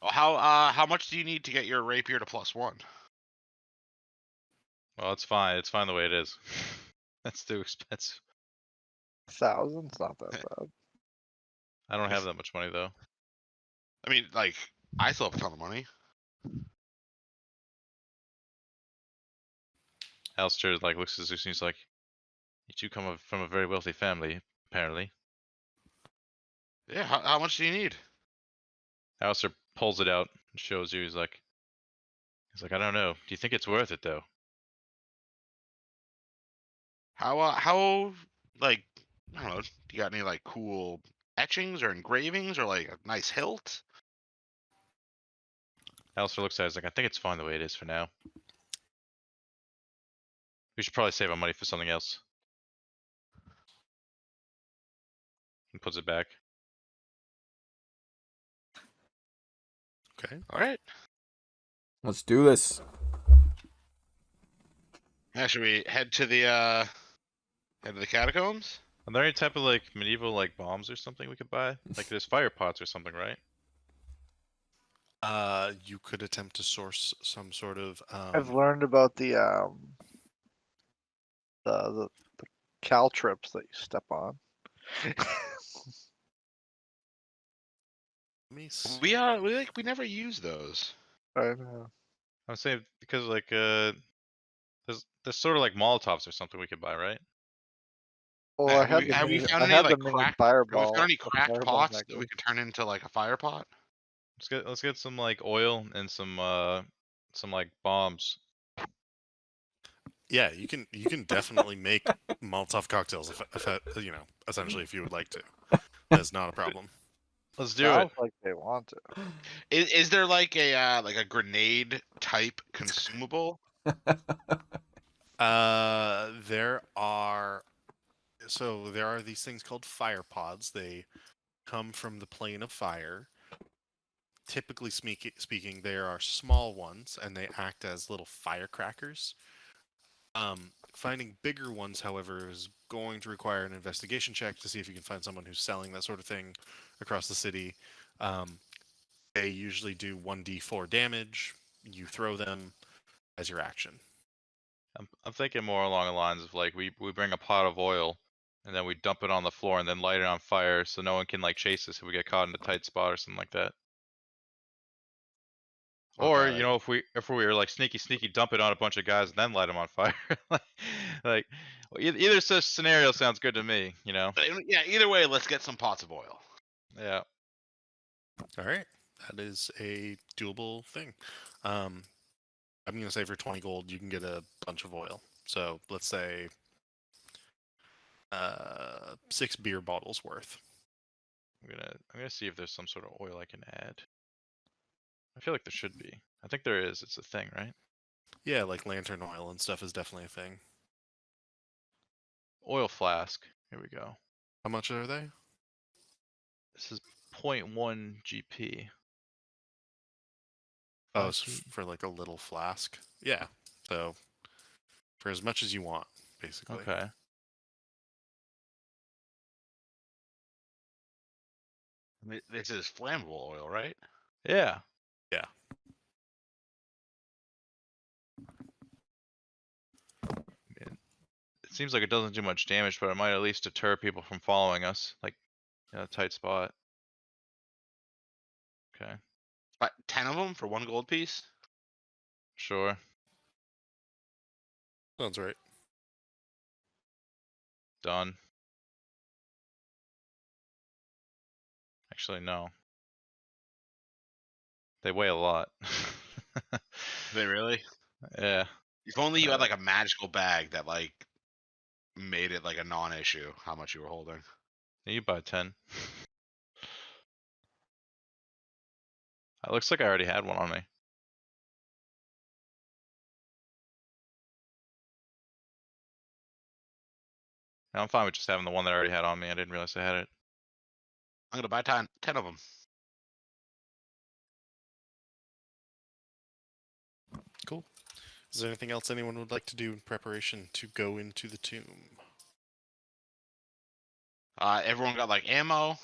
Oh, how much do you need to get your rapier to +1? Well, it's fine. It's fine the way it is. That's too expensive. 1,000's not that bad. I don't have that much money though. I mean, like I still have a ton of money. Alistair like looks at Zeus and he's like, "You two come from a very wealthy family, apparently." Yeah, how much do you need? Alistair pulls it out and shows you. He's like, "I don't know. Do you think it's worth it though?" How like I don't know. Do you got any like cool etchings or engravings or like a nice hilt? Alistair looks at it. He's like, "I think it's fine the way it is for now. We should probably save our money for something else." And puts it back. Okay. All right. Let's do this. Yeah, should we head to the catacombs? Are there any type of like medieval like bombs or something we could buy? Like there's fire pots or something, right? You could attempt to source some sort of. I've learned about the the caltrips that you step on. Let me see. We never use those. I know. I'm saying because like there's sort of like Molotovs or something we could buy, right? Well, I had Have we found I any had the like mini cracked? Have we fireball. found any the cracked fireball pots that we necklace. could turn into like a fire pot? Let's get some like oil and some like bombs. Yeah, you can definitely make Molotov cocktails if essentially if you would like to. That's not a problem. Let's do it. Sounds like they want to. Is there like a grenade type consumable? There are these things called fire pods. They come from the plane of fire. Typically speaking, there are small ones, and they act as little firecrackers. Finding bigger ones, however, is going to require an investigation check to see if you can find someone who's selling that sort of thing across the city. They usually do 1d4 damage. You throw them as your action. I'm thinking more along the lines of like we bring a pot of oil and then we dump it on the floor and then light it on fire so no one can like chase us if we get caught in a tight spot or something like that. Or Okay. if we were like sneaky dump it on a bunch of guys and then light them on fire. like either such scenario sounds good to me. Yeah. Either way, let's get some pots of oil. Yeah. All right, that is a doable thing. I'm gonna say for 20 gold you can get a bunch of oil. So let's say 6 beer bottles worth. I'm gonna see if there's some sort of oil I can add. I feel like there should be. I think there is. It's a thing, right? Yeah, like lantern oil and stuff is definitely a thing. Oil flask. Here we go. How much are they? This is 0.1 GP. Oh, it's for like a little flask. Yeah, so for as much as you want, basically. Okay. This is flammable oil, right? Yeah. Yeah. It seems like it doesn't do much damage, but it might at least deter people from following us, like in a tight spot. Okay. But 10 of them for 1 gold piece. Sure. Sounds right. Done. Actually, no. They weigh a lot. They really? Yeah. If only you had like a magical bag that like made it like a non-issue how much you were holding. You buy 10. It looks like I already had one on me. I'm fine with just having the one that I already had on me. I didn't realize I had it. I'm gonna buy 10 of them. Cool. Is there anything else anyone would like to do in preparation to go into the tomb? Everyone got like ammo.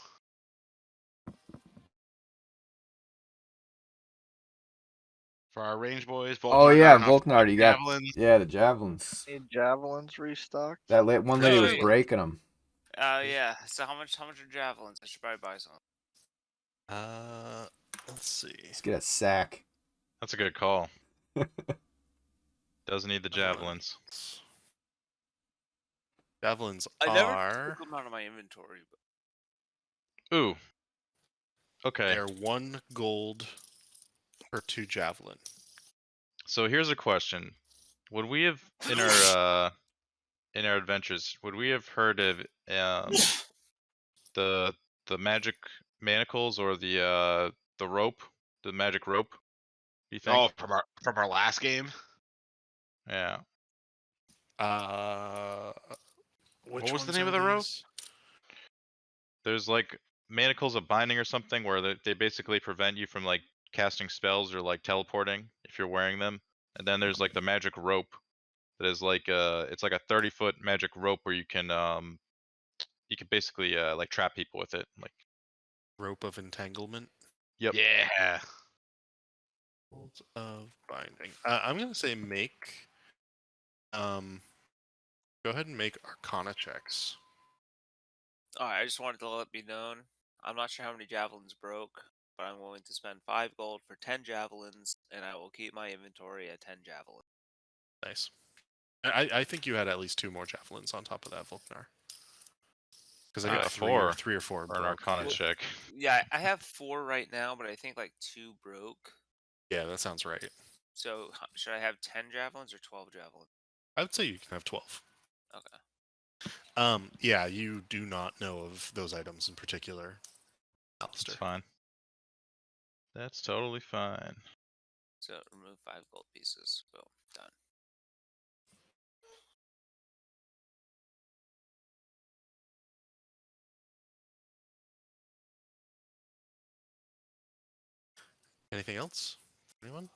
For our range boys. Oh Volknard, I yeah, don't know if you got Volknard, you got javelins. the javelins. Need javelins restocked. That one lady was Wait. breaking them. Yeah. So how much are javelins? I should probably buy some. Let's see. Let's get a sack. That's a good call. Does need the javelins. Javelins I never are. took them out of my inventory. But... Ooh. Okay. They're 1 gold per 2 javelin. So here's a question: would we have in our adventures, would we have heard of the magic manacles or the rope, the magic rope? You think? Oh, from our last game. Yeah. Which What was the ones name are of the rope? these? There's like manacles of binding or something where they basically prevent you from like casting spells or like teleporting if you're wearing them. And then there's like the magic rope that is like it's like a 30-foot magic rope where you can basically like trap people with it. Like Rope of entanglement. Yep. Yeah. Rules of binding. I'm gonna say make. Go ahead and make Arcana checks. Alright, I just wanted to let it be known. I'm not sure how many javelins broke, but I'm willing to spend 5 gold for 10 javelins, and I will keep my inventory at 10 javelins. Nice. I think you had at least 2 more javelins on top of that, Volknar. Because I got 4 3 or 4 for an broke. Arcana check. Yeah, I have 4 right now, but I think like 2 broke. Yeah, that sounds right. So should I have 10 javelins or 12 javelins? I would say you can have 12. Okay. Yeah, you do not know of those items in particular, That's Alistair. fine. That's totally fine. So remove 5 gold pieces. Boom. Done. Anything else? Anyone?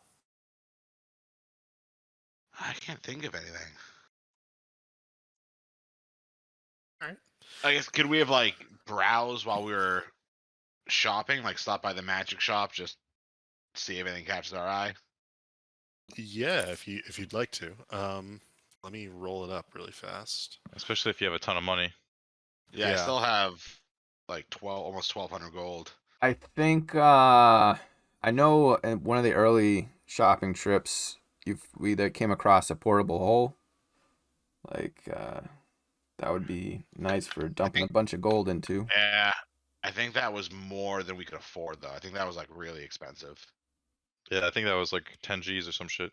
I can't think of anything. Alright. I guess could we have like browsed while we were shopping, like stop by the magic shop, just see if anything catches our eye? Yeah, if you'd like to. Let me roll it up really fast. Especially if you have a ton of money. Yeah, I Yeah. still have like almost 1,200 gold. I think I know in one of the early shopping trips we either came across a portable hole. Like that would be nice for dumping a bunch of gold into. Yeah, I think that was more than we could afford, though. I think that was like really expensive. Yeah, I think that was like 10 G's or some shit.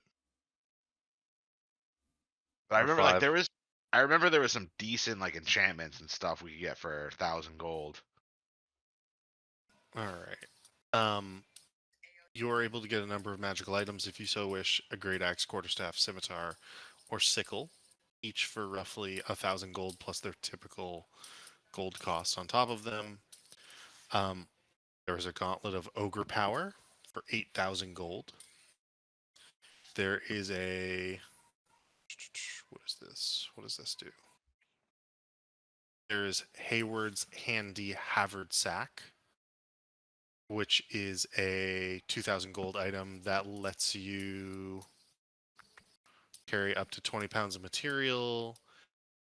But I Or remember like 5. I remember there was some decent like enchantments and stuff we could get for 1,000 gold. Alright. You are able to get a number of magical items if you so wish: a great axe, quarterstaff, scimitar, or sickle, each for roughly 1,000 gold plus their typical gold cost on top of them. There is a gauntlet of ogre power for 8,000 gold. There is a what is this? What does this do? There is Hayward's handy Havard sack, which is a 2,000 gold item that lets you carry up to 20 pounds of material.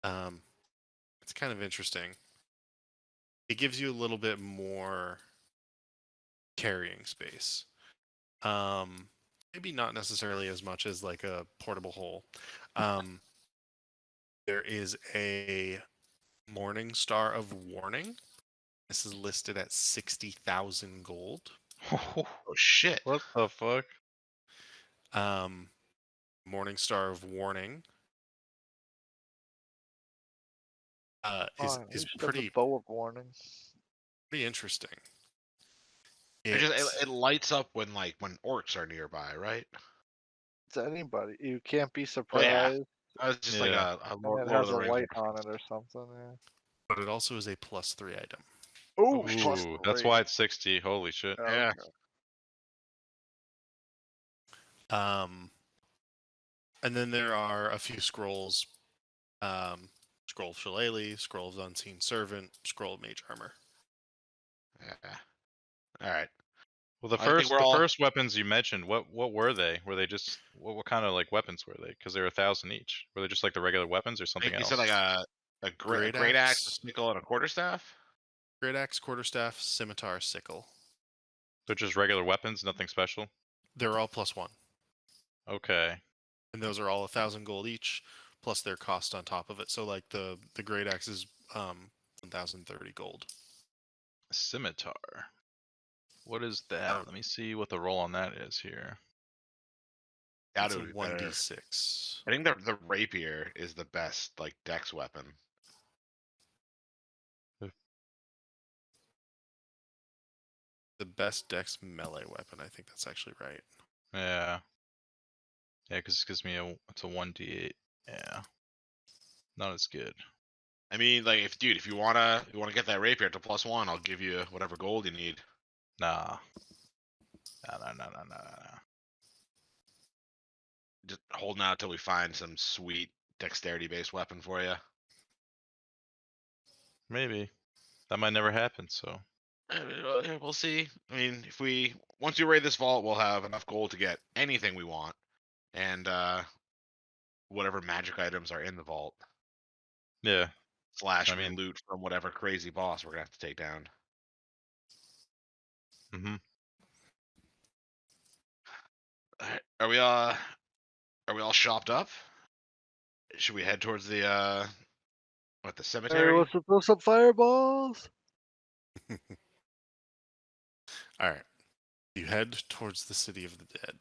It's kind of interesting. It gives you a little bit more carrying space. Maybe not necessarily as much as like a portable hole. There is a Morning Star of Warning. This is listed at 60,000 gold. Oh shit! What the fuck? Morning Star of Warning Oh, is we should have the pretty bow of warning. interesting. It lights up when orcs are nearby, right? It's anybody. You can't be Oh surprised. yeah, that was just like Yeah. a And Lord, it Lord has of a the Rings. light on it or something. Yeah. But it also is a +3 item. Ooh, Oh, shit. plus Ooh, that's 3. why it's 60. Holy shit. Yeah. Okay. And then there are a few scrolls. Scroll of Shillelagh, Scroll of Unseen Servant, Scroll of Mage Armor. Yeah. All right. Well, the I think we're the all- first weapons you mentioned, what were they? Were they just what kind of like weapons were they? Because they were 1,000 each. Were they just like the regular weapons or something You else? said like a Great great axe, a axe. sickle, and a quarterstaff. Great Axe, Quarterstaff, Scimitar, Sickle. They're just regular weapons, nothing special. They're all +1. Okay. And those are all 1,000 gold each, plus their cost on top of it. So like the Great Axe is 1,030 gold. Scimitar. What is that? Let me see what the roll on that is here. That It's a would be better. 1d6. I think the rapier is the best like dex weapon. The best dex melee weapon. I think that's actually right. Yeah. Yeah, because it gives me it's a 1d8. Yeah. Not as good. I mean, like if you wanna get that rapier to +1, I'll give you whatever gold you need. Nah. Nah. Just holding out till we find some sweet dexterity based weapon for you. Maybe. That might never happen, so. We'll see. I mean, if once we raid this vault, we'll have enough gold to get anything we want, and whatever magic items are in the vault. Yeah. Slash I mean- loot from whatever crazy boss we're gonna have to take down. Mm-hmm. Alright, Are we all shopped up? Should we head towards the the Hey, cemetery? what's to throw some fireballs? All right. You head towards the city of the dead.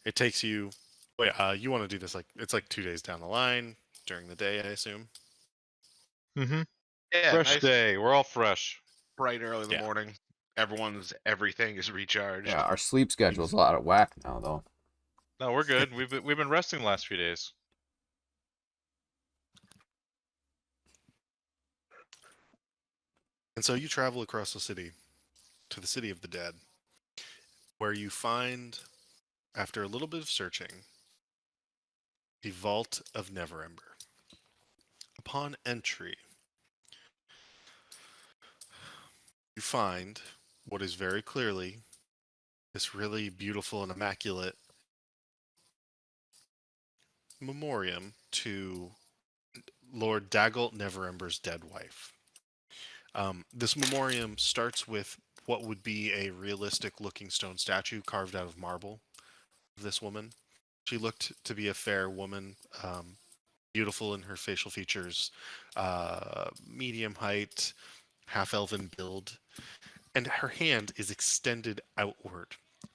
It takes you. Wait, you want to do this it's like 2 days down the line during the day, I assume. Mm-hmm. Yeah, Fresh nice, day. We're all fresh. bright early in the Yeah. morning. Everything is recharged. Yeah, our sleep schedule's a lot of whack now, though. No, we're good. We've been resting the last few days. And so you travel across the city to the city of the dead, where you find, after a little bit of searching, the Vault of Neverember. Upon entry, you find what is very clearly this really beautiful and immaculate memoriam to Lord Daggalt Neverember's dead wife. This memoriam starts with what would be a realistic looking stone statue carved out of marble of this woman. She looked to be a fair woman, beautiful in her facial features, medium height, half elven build, and her hand is extended outward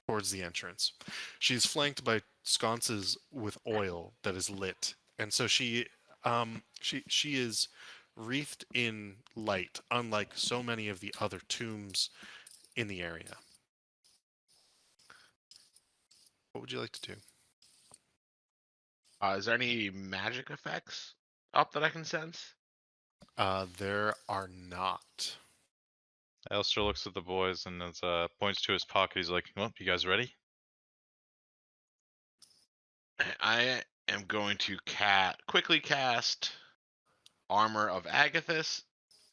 towards the entrance. She is flanked by sconces with oil that is lit, and so she is wreathed in light, unlike so many of the other tombs in the area. What would you like to do? Is there any magic effects up that I can sense? There are not. Alistair looks at the boys and points to his pocket. He's like, "Well, you guys ready?" I am going to quickly cast Armor of Agathis,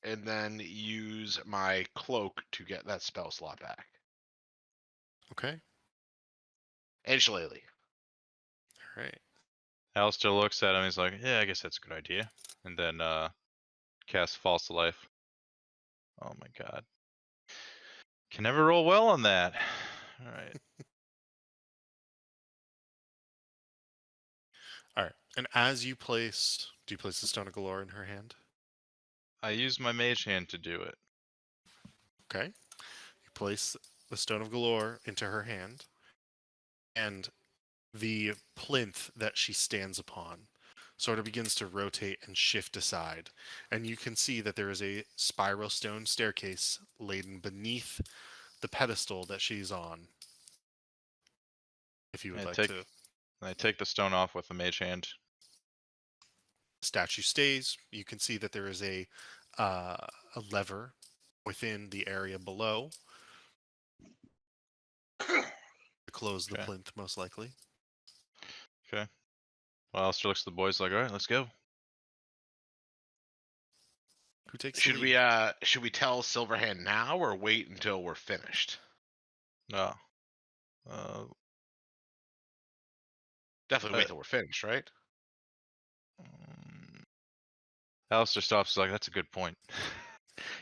and then use my cloak to get that spell slot back. Okay. And Shillelagh. All right. Alistair looks at him. He's like, "Yeah, I guess that's a good idea." And then casts False to Life. Oh my god. Can never roll well on that. All right. All right. And as you place, do you place the Stone of Galore in her hand? I use my mage hand to do it. Okay. You place the Stone of Galore into her hand, and the plinth that she stands upon sort of begins to rotate and shift aside. And you can see that there is a spiral stone staircase laden beneath the pedestal that she's on. If you would like to. I take the stone off with the mage hand. Statue stays. You can see that there is a lever within the area below to close the Okay. plinth, most likely. Okay. Well, Alistair looks at the boys like, "All right, let's go." Who takes Should the we lead? should we tell Silverhand now or wait until we're finished? No. Definitely wait till we're finished, right? Alistair stops. He's like, "That's a good point."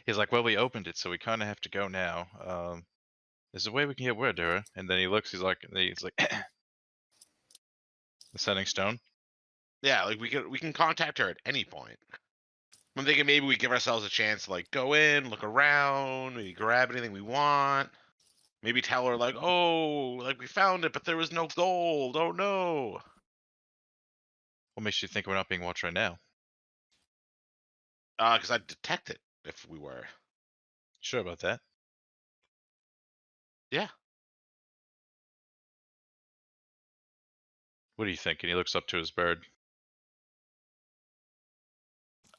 He's like, "Well, we opened it, so we kind of have to go now. There's a way we can get word to her." And then he looks. He's like, "The sending stone." Yeah, like we can contact her at any point. I'm thinking maybe we give ourselves a chance to like go in, look around, maybe grab anything we want. Maybe tell her like, oh, like we found it, but there was no gold. Oh no. What makes you think we're not being watched right now? Because I'd detect it if we were. Sure about that. Yeah. What do you think? And he looks up to his bird.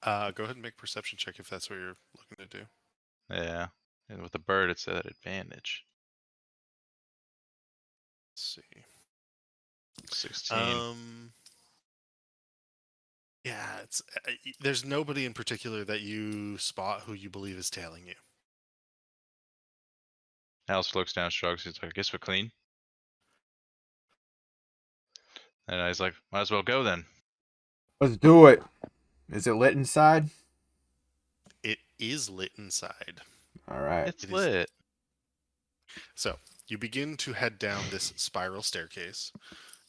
Go ahead and make a perception check if that's what you're looking to do. Yeah. And with the bird, it's at advantage. Let's see. 16. Yeah, it's there's nobody in particular that you spot who you believe is tailing you. Alistair looks down, shrugs. He's like, I guess we're clean. And he's like, might as well go then. Let's do it. Is it lit inside? It is lit inside. All right. It's It is- lit. So you begin to head down this spiral staircase,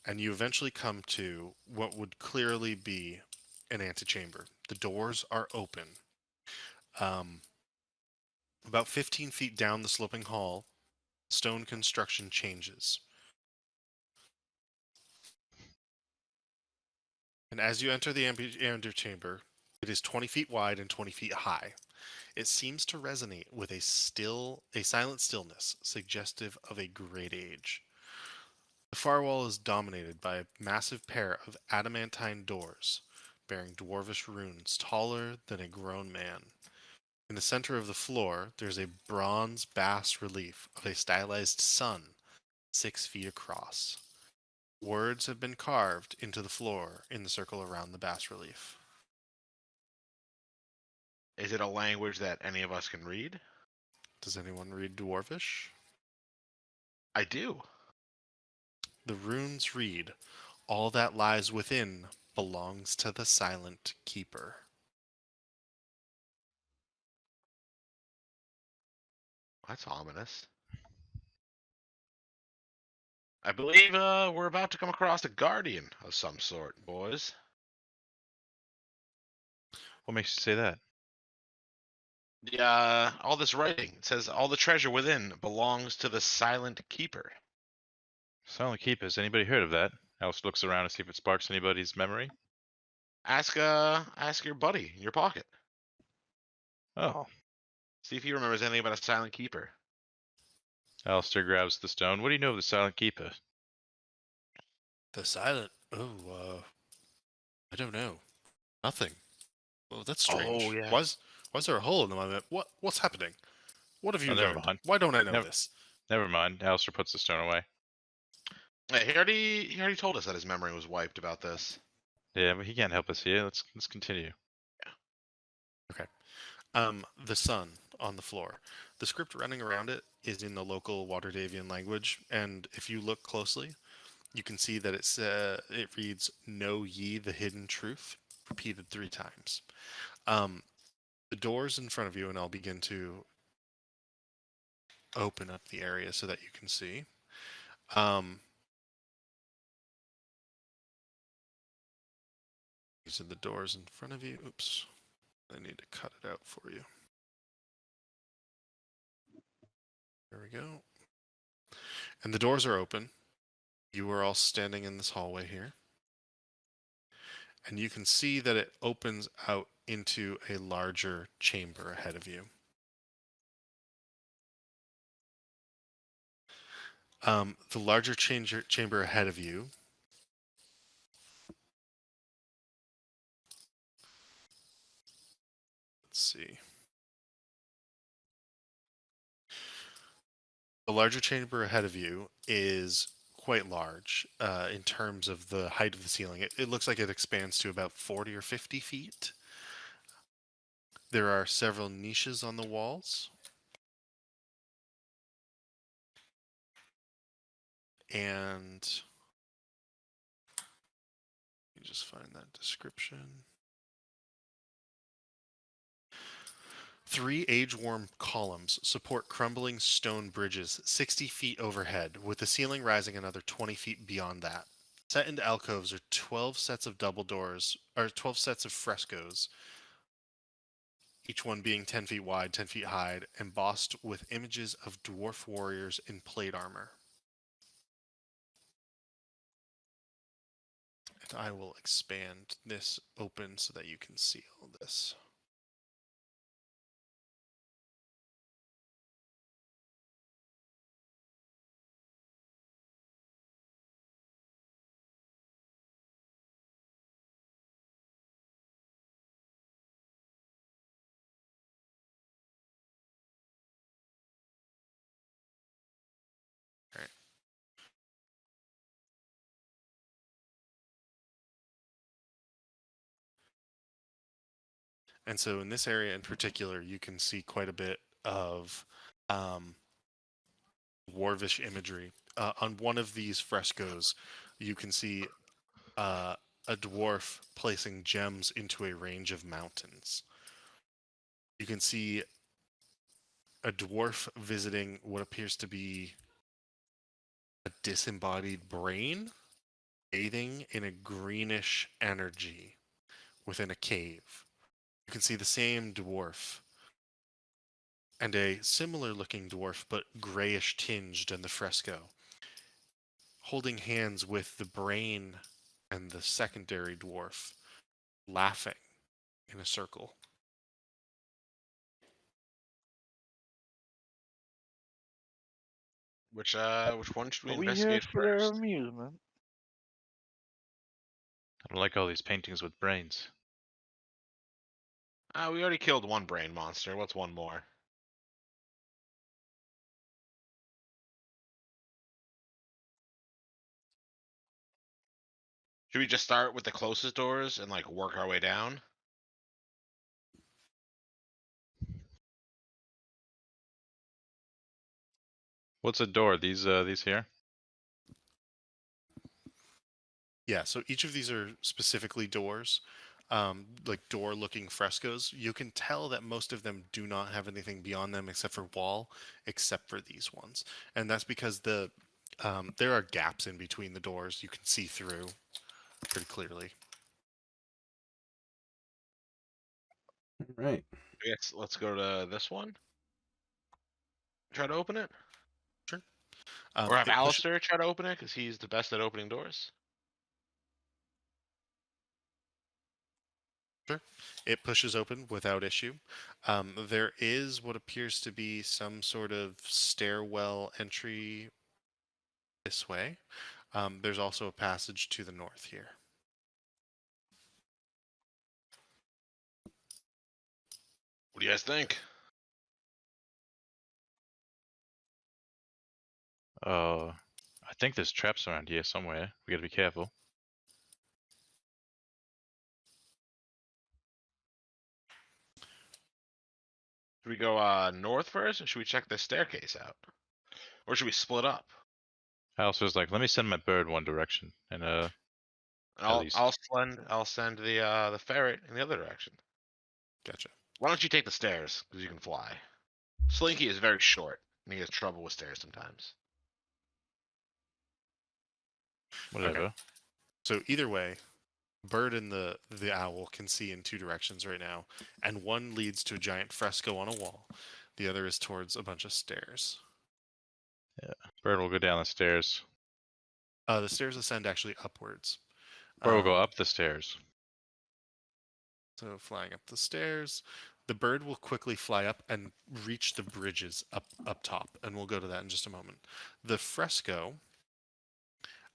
and you eventually come to what would clearly be an antechamber. The doors are open. About 15 feet down the sloping hall, stone construction changes. And as you enter the antechamber, it is 20 feet wide and 20 feet high. It seems to resonate with a silent stillness, suggestive of a great age. The far wall is dominated by a massive pair of adamantine doors, bearing dwarvish runes taller than a grown man. In the center of the floor, there's a bronze bas relief of a stylized sun, 6 feet across. Words have been carved into the floor in the circle around the bas relief. Is it a language that any of us can read? Does anyone read dwarvish? I do. The runes read, "All that lies within belongs to the silent keeper." That's ominous. I believe we're about to come across a guardian of some sort, boys. What makes you say that? All this writing, it says all the treasure within belongs to the silent keeper. Silent Keep, has anybody heard of that? Alice looks around to see if it sparks anybody's memory. Ask your buddy in your pocket. Oh. See if he remembers anything about a silent keeper. Alistair grabs the stone. What do you know of the Silent Keeper? The silent. I don't know. Nothing. Oh, that's strange. Oh, yeah. Why's there a hole in the map? What's happening? What have you Oh, never learned? mind. Why don't I know Never- this? Never mind. Alistair puts the stone away. Yeah, he already told us that his memory was wiped about this. Yeah, but he can't help us here. Let's continue. The sun on the floor. The script running around it is in the local Waterdavian language, and if you look closely, you can see that it reads "Know ye the hidden truth," repeated 3 times. The doors in front of you, and I'll begin to open up the area so that you can see. These are the doors in front of you. Oops. I need to cut it out for you. There we go. And the doors are open. You are all standing in this hallway here. And you can see that it opens out into a larger chamber ahead of you. The larger chamber ahead of you let's see. The larger chamber ahead of you is quite large in terms of the height of the ceiling. It looks like it expands to about 40 or 50 feet. There are several niches on the walls. And let me just find that description. 3 age-worn columns support crumbling stone bridges 60 feet overhead, with the ceiling rising another 20 feet beyond that. Set into alcoves are 12 sets of double doors, or 12 sets of frescoes, each one being 10 feet wide, 10 feet high, embossed with images of dwarf warriors in plate armor. And I will expand this open so that you can see all this. And so in this area in particular, you can see quite a bit of dwarvish imagery. On one of these frescoes, you can see a dwarf placing gems into a range of mountains. You can see a dwarf visiting what appears to be a disembodied brain, bathing in a greenish energy within a cave. You can see the same dwarf and a similar looking dwarf, but grayish tinged in the fresco, holding hands with the brain and the secondary dwarf, laughing in a circle. Which one should we Are we here investigate for their first? amusement? I don't like all these paintings with brains. We already killed one brain monster. What's one more? Should we just start with the closest doors and like work our way down? What's a door? These here? Yeah, so each of these are specifically doors, like door-looking frescoes. You can tell that most of them do not have anything beyond them except for wall, except for these ones, and that's because there are gaps in between the doors. You can see through pretty clearly. Right. I guess let's go to this one. Try to open it, Sure. or have It Alistair try to open it because he's the best at opening doors. Sure. It pushes open without issue. There is what appears to be some sort of stairwell entry this way. There's also a passage to the north here. What do you guys think? I think there's traps around here somewhere. We gotta be careful. Should we go north first, or should we check the staircase out, or should we split up? Alistair's like, let me send my bird one direction, and And At least. I'll send the ferret in the other direction. Gotcha. Why don't you take the stairs because you can fly? Slinky is very short and he has trouble with stairs sometimes. whatever. So either way, Bird and the owl can see in two directions right now, and one leads to a giant fresco on a wall. The other is towards a bunch of stairs. Bird will go down the stairs. The stairs ascend actually upwards. Bird will go Um, up the stairs. So flying up the stairs, the bird will quickly fly up and reach the bridges up top, and we'll go to that in just a moment. The fresco.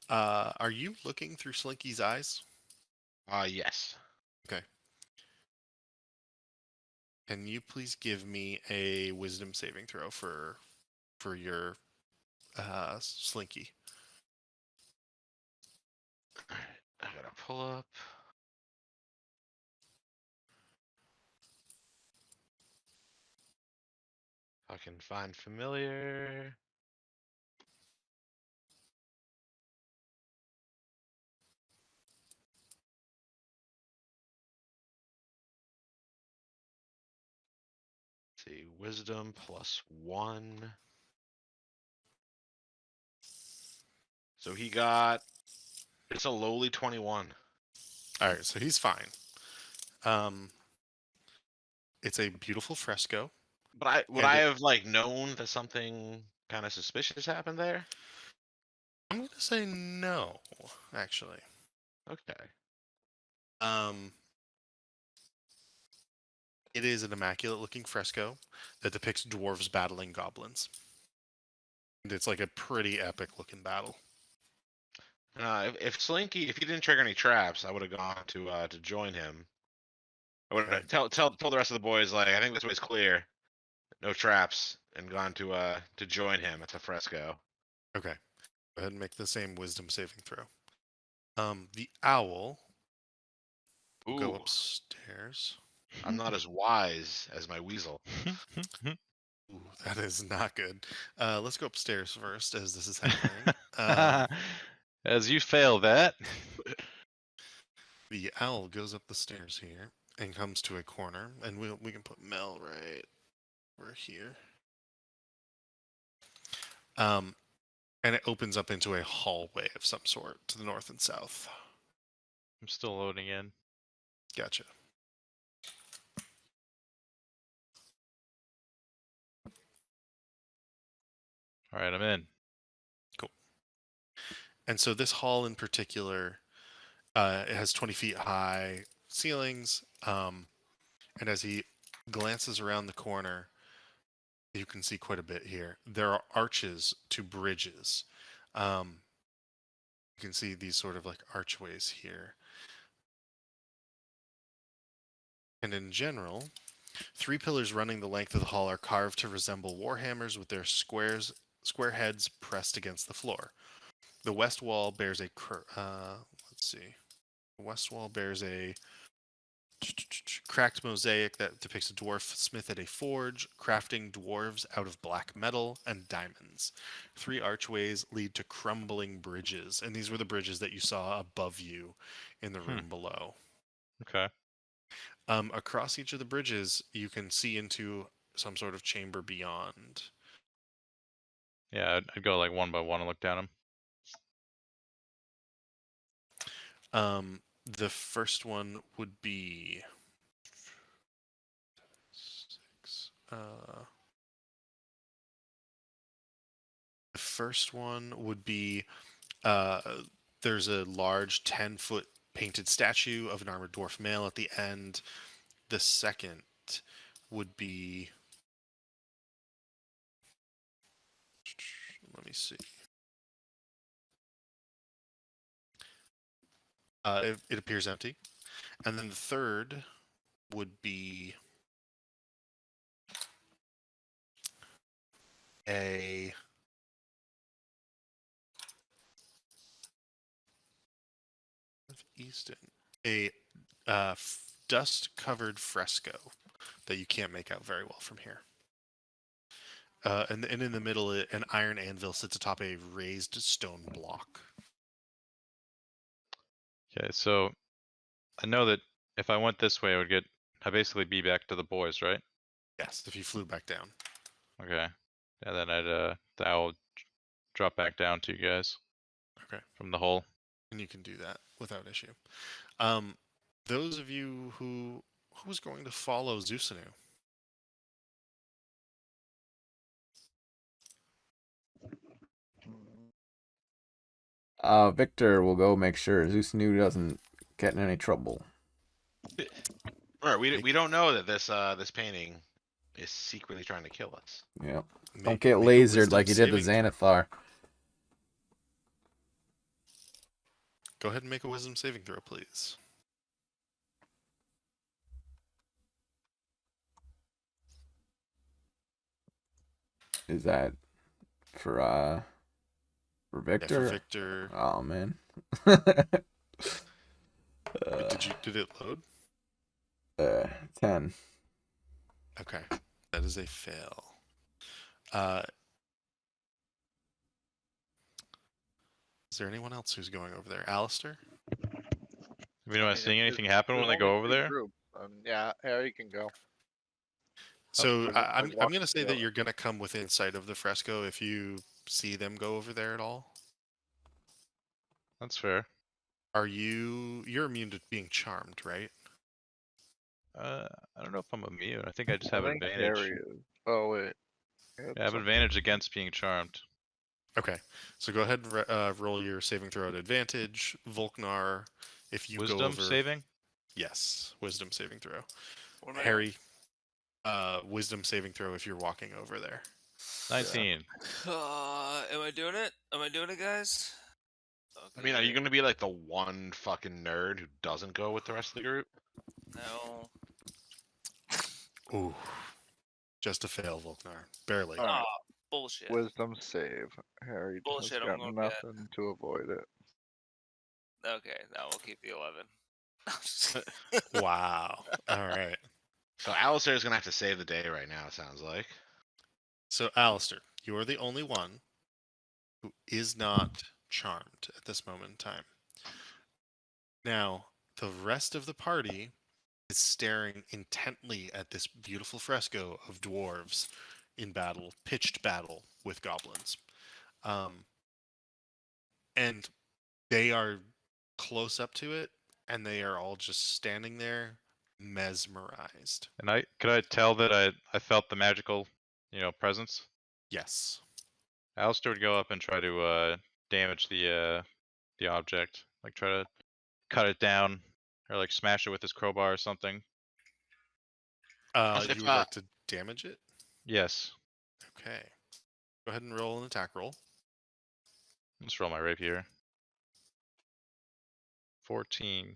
Are you looking through Slinky's eyes? Yes. Okay. Can you please give me a wisdom saving throw for your Slinky? Alright, I gotta pull up. I can find familiar. Let's see, wisdom +1. So he got. It's a lowly 21. All right, so he's fine. It's a beautiful fresco. But would And I it- have like known that something kind of suspicious happened there? I'm gonna say no, actually. Okay. It is an immaculate-looking fresco that depicts dwarves battling goblins. And it's like a pretty epic-looking battle. If Slinky, if he didn't trigger any traps, I would have gone to join him. I would Okay. tell the rest of the boys like I think this way's clear, no traps, and gone to join him at the fresco. Okay. Go ahead and make the same wisdom saving throw. The owl will go Ooh, upstairs. I'm not as wise as my weasel. Ooh, that is not good. Let's go upstairs first, as this is happening. As you fail that, The owl goes up the stairs here and comes to a corner, and we can put Mel right over here. And it opens up into a hallway of some sort to the north and south. I'm still loading in. Gotcha. All right, I'm in. And so this hall in particular, it has 20 feet high ceilings. And as he glances around the corner, you can see quite a bit here. There are arches to bridges. You can see these sort of like archways here. And in general, 3 pillars running the length of the hall are carved to resemble warhammers with their square heads pressed against the floor. The west wall bears a let's see. The west wall bears a cracked mosaic that depicts a dwarf smith at a forge, crafting dwarves out of black metal and diamonds. 3 archways lead to crumbling bridges, and these were the bridges that you saw above you in the room below. Okay. Across each of the bridges, you can see into some sort of chamber beyond. Yeah, I'd go like one by one and look down them. The first one would be 6. The first one would be there's a large 10-foot painted statue of an armored dwarf male at the end. The second would be, let me see. It appears empty. And then the third would be a Easton, a dust-covered fresco that you can't make out very well from here. And in the middle, an iron anvil sits atop a raised stone block. Okay, so I know that if I went this way, I'd basically be back to the boys, right? Yes, if you flew back down. Okay. And then the owl drop back down to you guys. Okay. From the hole. And you can do that without issue. Those of you who was going to follow Zusanu? Victor will go make sure Zusanu doesn't get in any trouble. Right, we don't know that this painting is secretly trying to kill us. Yeah. Make- Don't get make a lasered like you wisdom did to saving Xanathar. Go ahead and make a wisdom saving throw, please. Is that for Victor? Yeah, for Victor. Oh man. Did it load? 10. Okay. That is a fail. Is there anyone else who's going over there? Alistair? Am I seeing anything happen when There's they go only over 2 there? groups, yeah, Harry can go. So just, I'm like, going walk to say that together. you're going to come within sight of the fresco if you see them go over there at all. That's fair. You're immune to being charmed, right? I don't know if I'm immune. I think I just I have think advantage. Harry is. Oh wait. Yeah, I have advantage against being charmed. Okay. So go ahead and roll your saving throw at advantage. Volknar, if you go Wisdom over... saving? Yes, wisdom saving throw. What am I Harry, wisdom saving throw if you're walking over there. 19. Am I doing it? Am I doing it, guys? I mean, are you gonna be like the one fucking nerd who doesn't go with the rest of the group? No. Ooh. Just a fail, Volknar. Barely. Alright. Oh, bullshit. Wisdom save. Harry Bullshit, has I'm got gonna nothing to avoid it. Okay, now we'll keep the 11. Wow. All right. So Alistair's gonna have to save the day right now. It sounds like. So, Alistair, you're the only one who is not charmed at this moment in time. Now, the rest of the party is staring intently at this beautiful fresco of dwarves in battle, pitched battle with goblins. And they are close up to it, and they are all just standing there, mesmerized. And could I tell that I felt the magical, presence? Yes. Alistair would go up and try to damage the object, like try to cut it down or like smash it with his crowbar or something. As if, You would like to damage it? Yes. Okay. Go ahead and roll an attack roll. Let's roll my rapier. 14.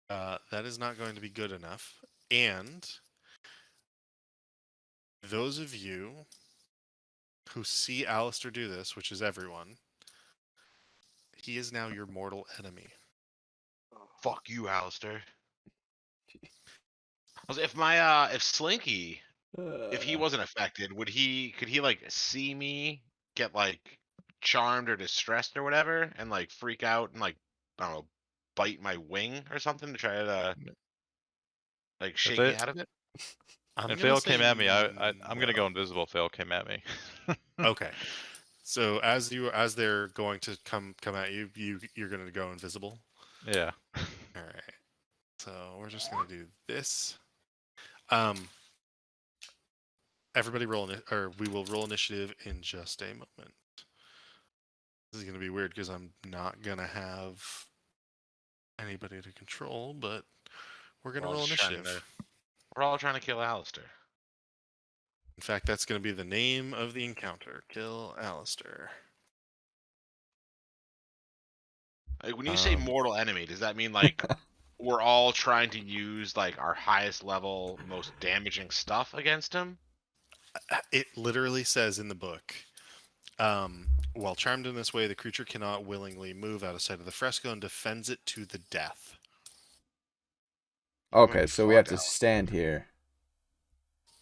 That is not going to be good enough. And those of you who see Alistair do this, which is everyone, he is now your mortal enemy. fuck you, Alistair. If if Slinky, if he wasn't affected, could he like see me get like charmed or distressed or whatever and like freak out and like, I don't know, bite my wing or something to try to like shake me they- out of it? I'm If they gonna all say came at me, I'm gonna go no. invisible if they all came at me. Okay. So as they're going to come at you, you're going to go invisible. Yeah. All right. So we're just going to do this. Everybody roll or we will roll initiative in just a moment. This is going to be weird because I'm not going to have anybody to control, but we're going to We're all roll just trying initiative. We're all trying to kill Alistair. In fact, that's going to be the name of the encounter. Kill Alistair. Like, when you say Um, mortal enemy, does that mean like we're all trying to use like our highest level, most damaging stuff against him? It literally says in the book, while charmed in this way, the creature cannot willingly move out of sight of the fresco and defends it to the death. Okay, so we have to stand here.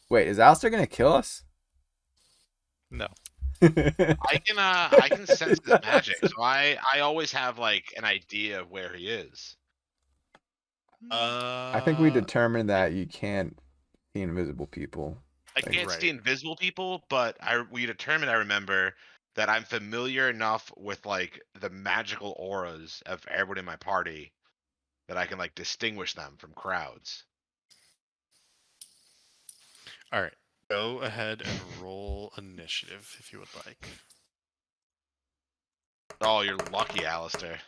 Wait, is Alistair gonna kill us? No. I can sense his magic, so I always have like an idea of where he is. I think we determined that you can't see invisible people. I can't see invisible people, but we determined, I remember, that I'm familiar enough with like the magical auras of everyone in my party that I can like distinguish them from crowds. All right. Go ahead and roll initiative if you would like. Oh, you're lucky, Alistair.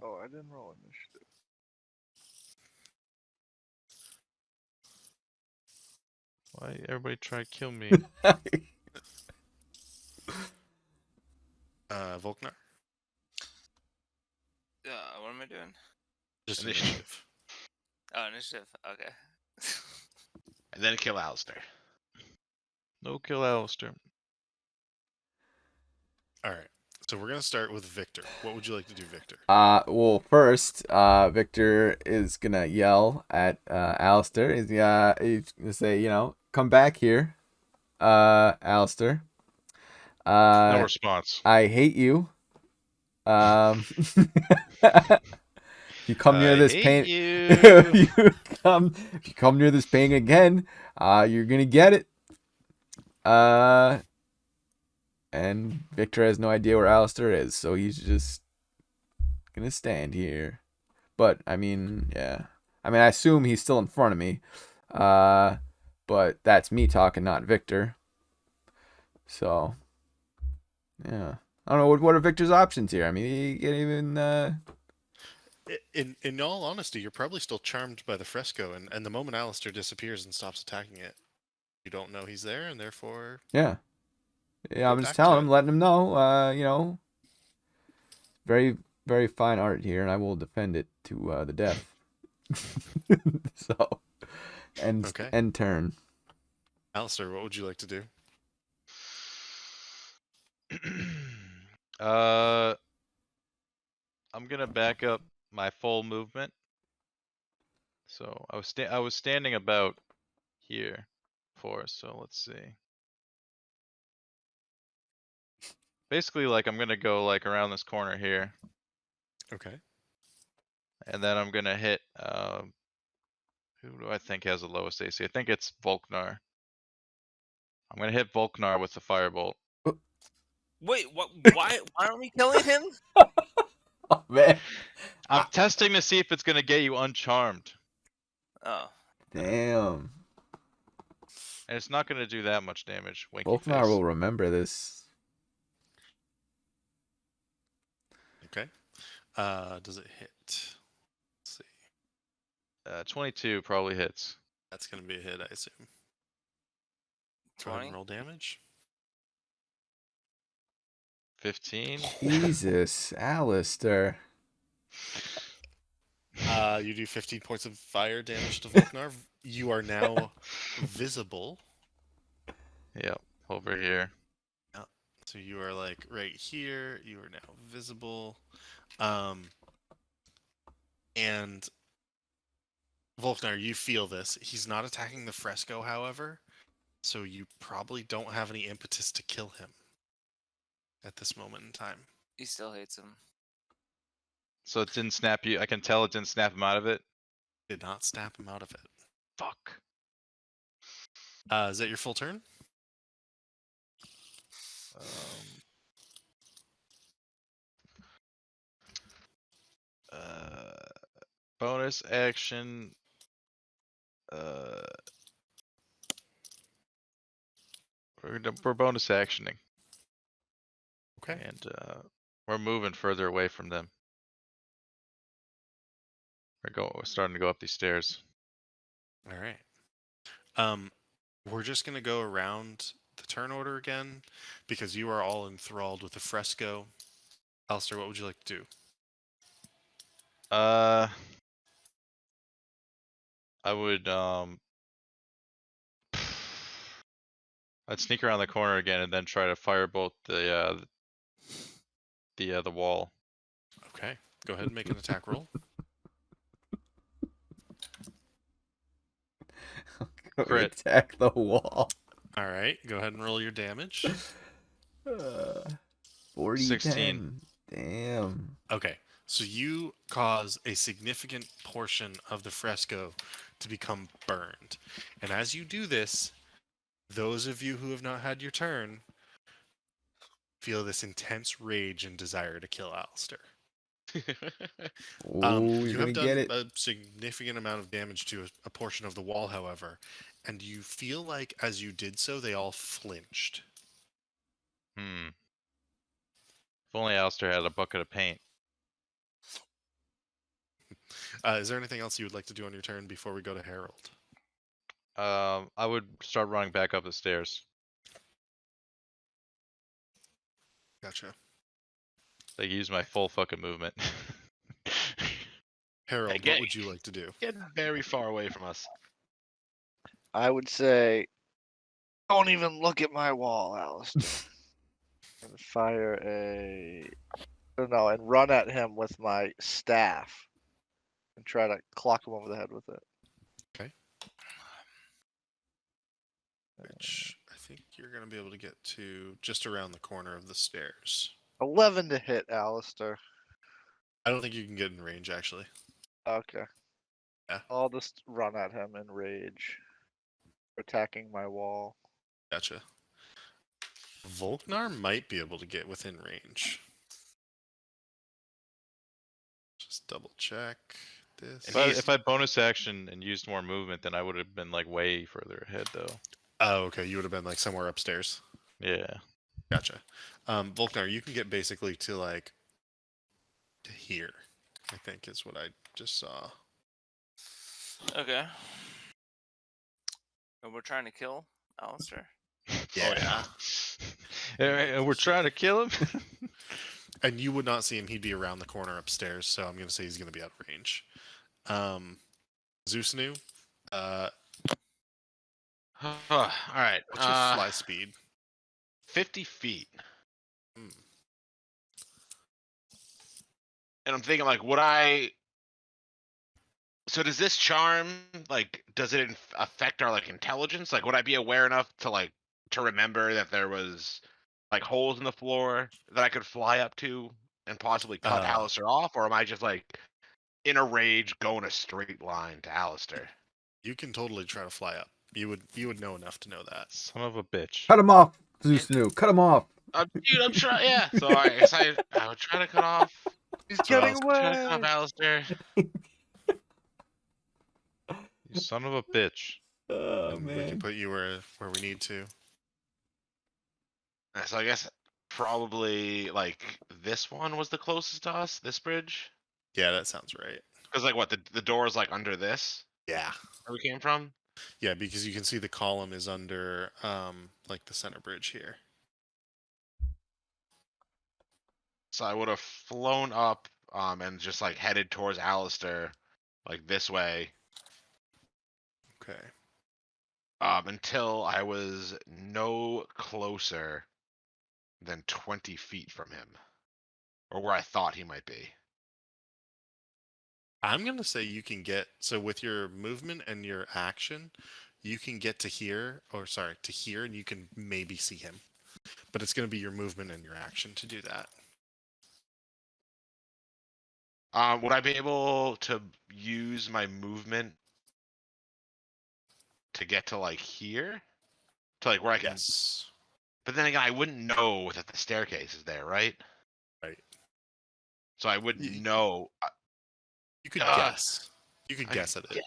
Oh, I didn't roll initiative. Why everybody try to kill me? Volknar? What am I doing? Just Initiative. initiative. Oh, initiative. Okay. And then kill Alistair. No kill Alistair. All right. So we're going to start with Victor. What would you like to do, Victor? Well, first, Victor is gonna yell at Alistair. He's gonna say, come back here, Alistair. No response. I hate you. If you come near this pain, if you come near this pain again, you're gonna get it. And Victor has no idea where Alistair is, so he's just gonna stand here. But I mean, yeah. I mean, I assume he's still in front of me. But that's me talking, not Victor. So, yeah. I don't know what are Victor's options here. I mean, he can't even. In all honesty, you're probably still charmed by the fresco, and the moment Alistair disappears and stops attacking it, you don't know he's there, and therefore Yeah. Yeah, I'm go just back to telling it. him, letting him know. Very, very fine art here, and I will defend it to the death. So, Okay. end turn. Alistair, what would you like to do? I'm gonna back up my full movement. So I was standing about here before. So let's see. Basically, like I'm gonna go like around this corner here, Okay. and then I'm gonna hit. Who do I think has the lowest AC? I think it's Volknar. I'm gonna hit Volknar with the firebolt. Wait, what? Why aren't we killing him? Oh man. I'm testing to see if it's gonna get you uncharmed, Oh, Damn. and it's not gonna do that much damage. Winky Volknar face. will remember this. Okay. Does it hit? Let's see. 22 probably hits. That's gonna be a hit, I assume. Go ahead 20. and roll damage. 15. Jesus, Alistair. You do 15 points of fire damage to Volknar. You are now visible. Yep, over here. So you are like right here. You are now visible. And Volknar, you feel this. He's not attacking the fresco, however, so you probably don't have any impetus to kill him at this moment in time. He still hates him. So it didn't snap you. I can tell it didn't snap him out of it. Did not snap him out of it. Fuck. Is that your full turn? Bonus action. We're bonus actioning. Okay. And we're moving further away from them. We're starting to go up these stairs. All right. We're just gonna go around the turn order again because you are all enthralled with the fresco. Alistair, what would you like to do? I would I'd sneak around the corner again and then try to firebolt the wall. Okay. Go ahead and make an attack roll. Crit. Attack the wall. All right. Go ahead and roll your damage. 40 16. 10. Damn. Okay. So you cause a significant portion of the fresco to become burned. And as you do this, those of you who have not had your turn feel this intense rage and desire to kill Alistair. Oh, you're You gonna have get done it. a significant amount of damage to a portion of the wall, however, and you feel like as you did so, they all flinched. If only Alistair had a bucket of paint. Is there anything else you would like to do on your turn before we go to Harold? I would start running back up the stairs. Gotcha. Like use my full fucking movement. Harold, get- what would you like to do? Getting very far away from us. I would say, don't even look at my wall, Alistair. And fire a. No, and run at him with my staff and try to clock him over the head with it. Which I think you're going to be able to get to just around the corner of the stairs. 11 to hit, Alistair. I don't think you can get in range, actually. Okay. Yeah. I'll just run at him in rage, attacking my wall. Gotcha. Volknar might be able to get within range. Just double check this. If I bonus action and used more movement, then I would have been like way further ahead though. Oh, okay. You would have been like somewhere upstairs. Yeah. Gotcha. Volknar, you can get basically to like to here, I think is what I just saw. Okay. And we're trying to kill Alistair. Yeah. And we're trying to kill him. And you would not see him. He'd be around the corner upstairs, so I'm going to say he's going to be out of range. Zeusnu, All right. what's your fly speed? 50 feet. Hmm. And I'm thinking, like, would I So does this charm does it affect our intelligence? Like, would I be aware enough to remember that there was holes in the floor that I could fly up to and possibly cut Uh, Alistair off, or am I just in a rage going a straight line to Alistair? you can totally try to fly up. You would know enough to know that. Son of a bitch. Cut him off, Zeus New. Cut him off. Dude, I'm trying. Yeah, so I guess I would try to cut off. He's So getting I'll try to cut off away. Alistair. You son of a bitch. Oh And we can put you where we need to. So I guess probably this one was the closest to us. This bridge, Yeah, that sounds right. because what the door is under this Yeah. where we came from. Yeah, because you can see the column is under the center bridge here. So I would have flown up and just headed towards Alistair this way Okay. until I was no closer than 20 feet from him, or where I thought he might be. I'm gonna say you can get with your movement and your action, you can get to here, to here, and you can maybe see him. But it's gonna be your movement and your action to do that. Would I be able to use my movement to get to here, to where I can? Yes. But then again, I wouldn't know that the staircase is there, right? Right. So I wouldn't Y- know. You could Ugh. guess. You could I guess at it.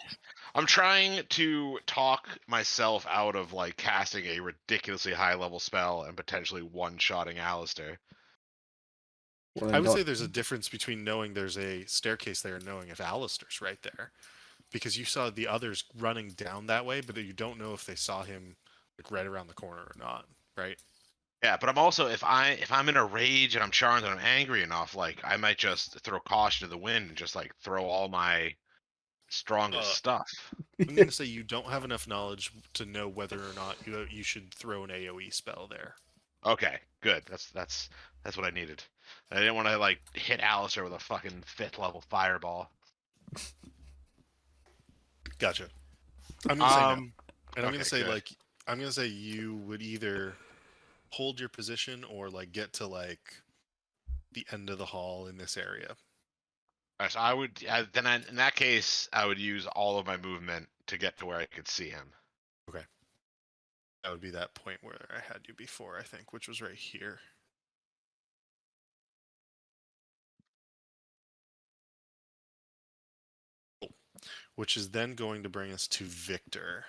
I'm trying to talk myself out of casting a ridiculously high level spell and potentially one-shotting Alistair. Well, I then would don't- say there's a difference between knowing there's a staircase there and knowing if Alistair's right there. Because you saw the others running down that way, but you don't know if they saw him right around the corner or not, right? Yeah, but I'm also if I'm in a rage and I'm charmed and I'm angry enough, I might just throw caution to the wind and just throw all my strongest Uh, stuff. I'm gonna say you don't have enough knowledge to know whether or not you should throw an AOE spell there. Okay, good. That's what I needed. I didn't want to hit Alistair with a fucking 5th level fireball. Gotcha. I'm gonna say no, and I'm okay, gonna say good. I'm gonna say you would either hold your position or get to the end of the hall in this area. Alright, so I would in that case I would use all of my movement to get to where I could see him. That would be that point where I had you before, I think, which was right here. Which is then going to bring us to Victor.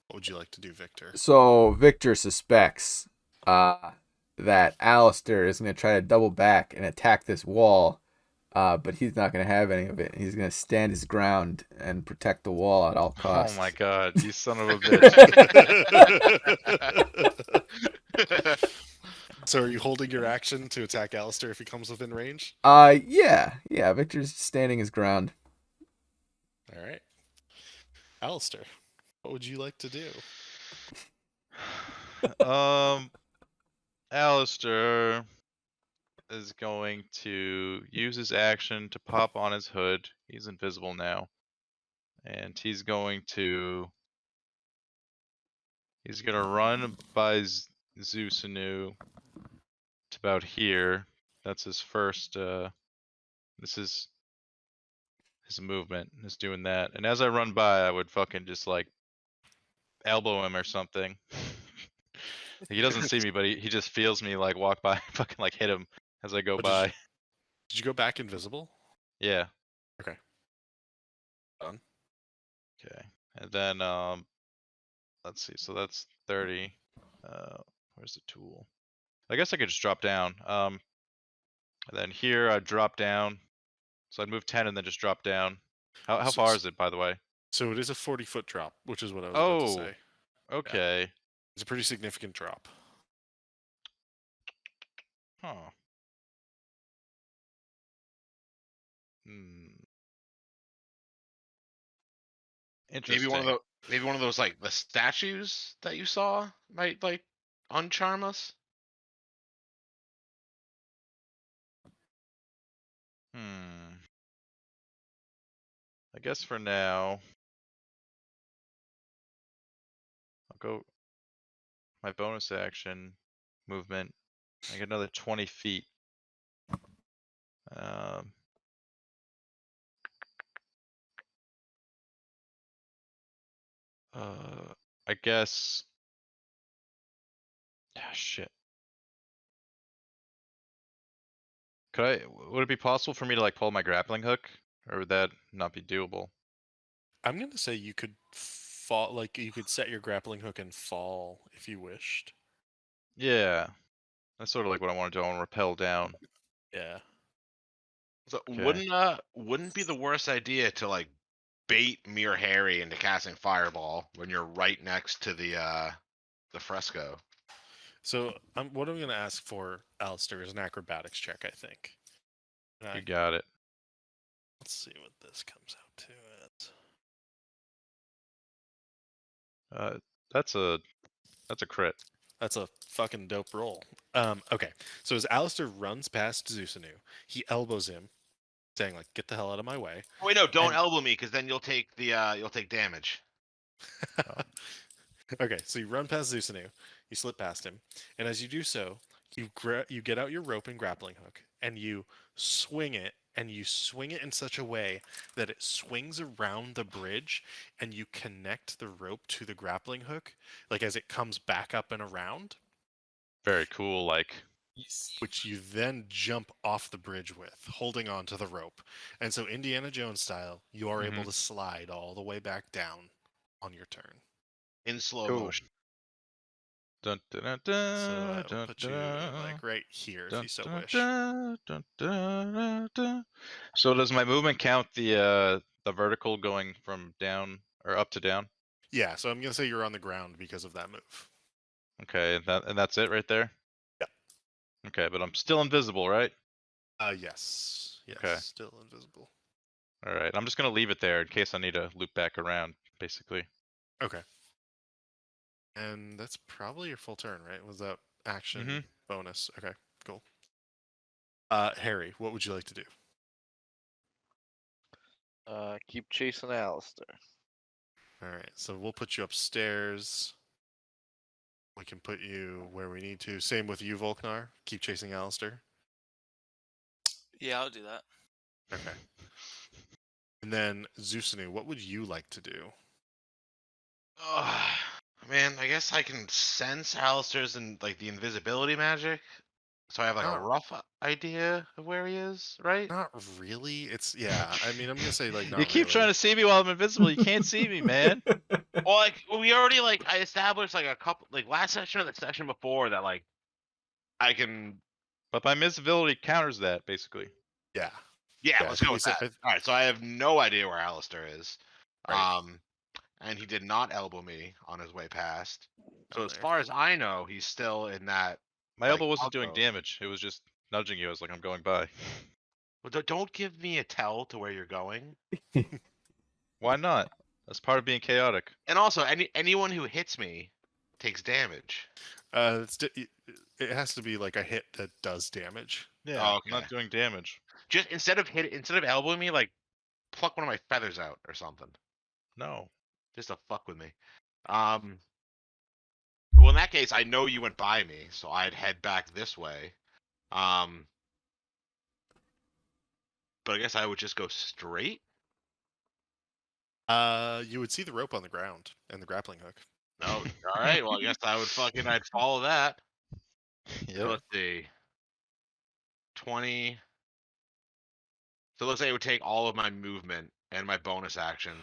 What would you like to do, Victor? So Victor suspects that Alistair is going to try to double back and attack this wall, but he's not going to have any of it. He's going to stand his ground and protect the wall at all costs. Oh my god, you son of a bitch. So are you holding your action to attack Alistair if he comes within range? Yeah. Victor's standing his ground. All right. Alistair, what would you like to do? Alistair is going to use his action to pop on his hood. He's invisible now. And he's gonna run by Zeusanu to about here. That's his first this is his movement, is doing that. And as I run by, I would fucking just elbow him or something. He doesn't see me, but he just feels me walk by, fucking hit him as I go by. Did you go back invisible? Yeah. Okay. Done. Okay. And then let's see. So that's 30. Where's the tool? I guess I could just drop down. And then here I'd drop down. So I'd move 10 and then just drop down. How far is it, by the way? So it is a 40-foot drop, which is what I was about to say. Okay. It's a pretty significant drop. Huh. Hmm. Interesting. Maybe one of those the statues that you saw might uncharm us. Hmm. I guess for now, I'll go my bonus action movement. I get another 20 feet. Um, I guess. Ah, shit. Would it be possible for me to like pull my grappling hook, or would that not be doable? I'm gonna say you could fall, like you could set your grappling hook and fall if you wished. Yeah, that's sort of like what I want to do. I want to rappel down. Yeah. So Okay. wouldn't be the worst idea to like bait Mere Harry into casting Fireball when you're right next to the fresco. So what I'm gonna ask for, Alistair, is an acrobatics check, I think. And You got it. let's see what this comes out to. That's a crit. That's a fucking dope roll. Okay. So as Alistair runs past Zusanu, he elbows him, saying like, "Get the hell out of my way." Oh, wait, no, don't And- elbow me, because then you'll take damage. Oh. Okay, so you run past Zusanu, you slip past him, and as you do so, you get out your rope and grappling hook, and you swing it, in such a way that it swings around the bridge, and you connect the rope to the grappling hook, like as it comes back up and around, Very cool. Like, which you then jump off the bridge with, holding on to the rope. And so Indiana Jones style, you are able to slide all the way back down on your turn. In slow cool. motion. Dun, dun, dun, So dun, I will dun, put you like right here if dun, you so dun, wish. dun, dun, dun, dun, dun. So does my movement count the vertical going from down or up to down? Yeah, so I'm gonna say you're on the ground because of that move. Okay, and that's it right there. Yeah. Okay, but I'm still invisible, right? Yes. Yes, Okay. still invisible. All right. I'm just gonna leave it there in case I need to loop back around, basically. Okay. And that's probably your full turn, right? Was that action Mhm. bonus? Okay, cool. Harry, what would you like to do? Keep chasing Alistair. All right, so we'll put you upstairs. We can put you where we need to. Same with you, Volknar. Keep chasing Alistair. Yeah, I'll do that. Okay. And then Zusanu, what would you like to do? Oh, man, I guess I can sense Alistair's and like the invisibility magic, so I have like a Not, rough idea of where he is, right? not really. It's yeah. I mean, I'm gonna say like You not keep really. trying to see me while I'm invisible. You can't see me, man. Well, like we already like I established like a couple like last session or the session before that like I can. But my invisibility counters that, basically. Yeah. Yeah, Yeah, I let's think go we with said. that. All right, so I have no idea where Alistair is. Right. And he did not elbow me on his way past. So Down as there. far as I know, he's still in that. My like, elbow wasn't doing alcove. damage. It was just nudging you. I was like, I'm going by. Well, don't give me a tell to where you're going. Why not? That's part of being chaotic. And also, anyone who hits me takes damage. It has to be like a hit that does damage. Yeah, Oh, I'm okay. not doing damage. Just instead of elbowing me, like pluck one of my feathers out or something, No. just to fuck with me. Well, in that case, I know you went by me, so I'd head back this way. But I guess I would just go straight. You would see the rope on the ground and the grappling hook. No, all right. Well, I guess I'd follow that. So Yeah. let's see. 20. So let's say it would take all of my movement and my bonus action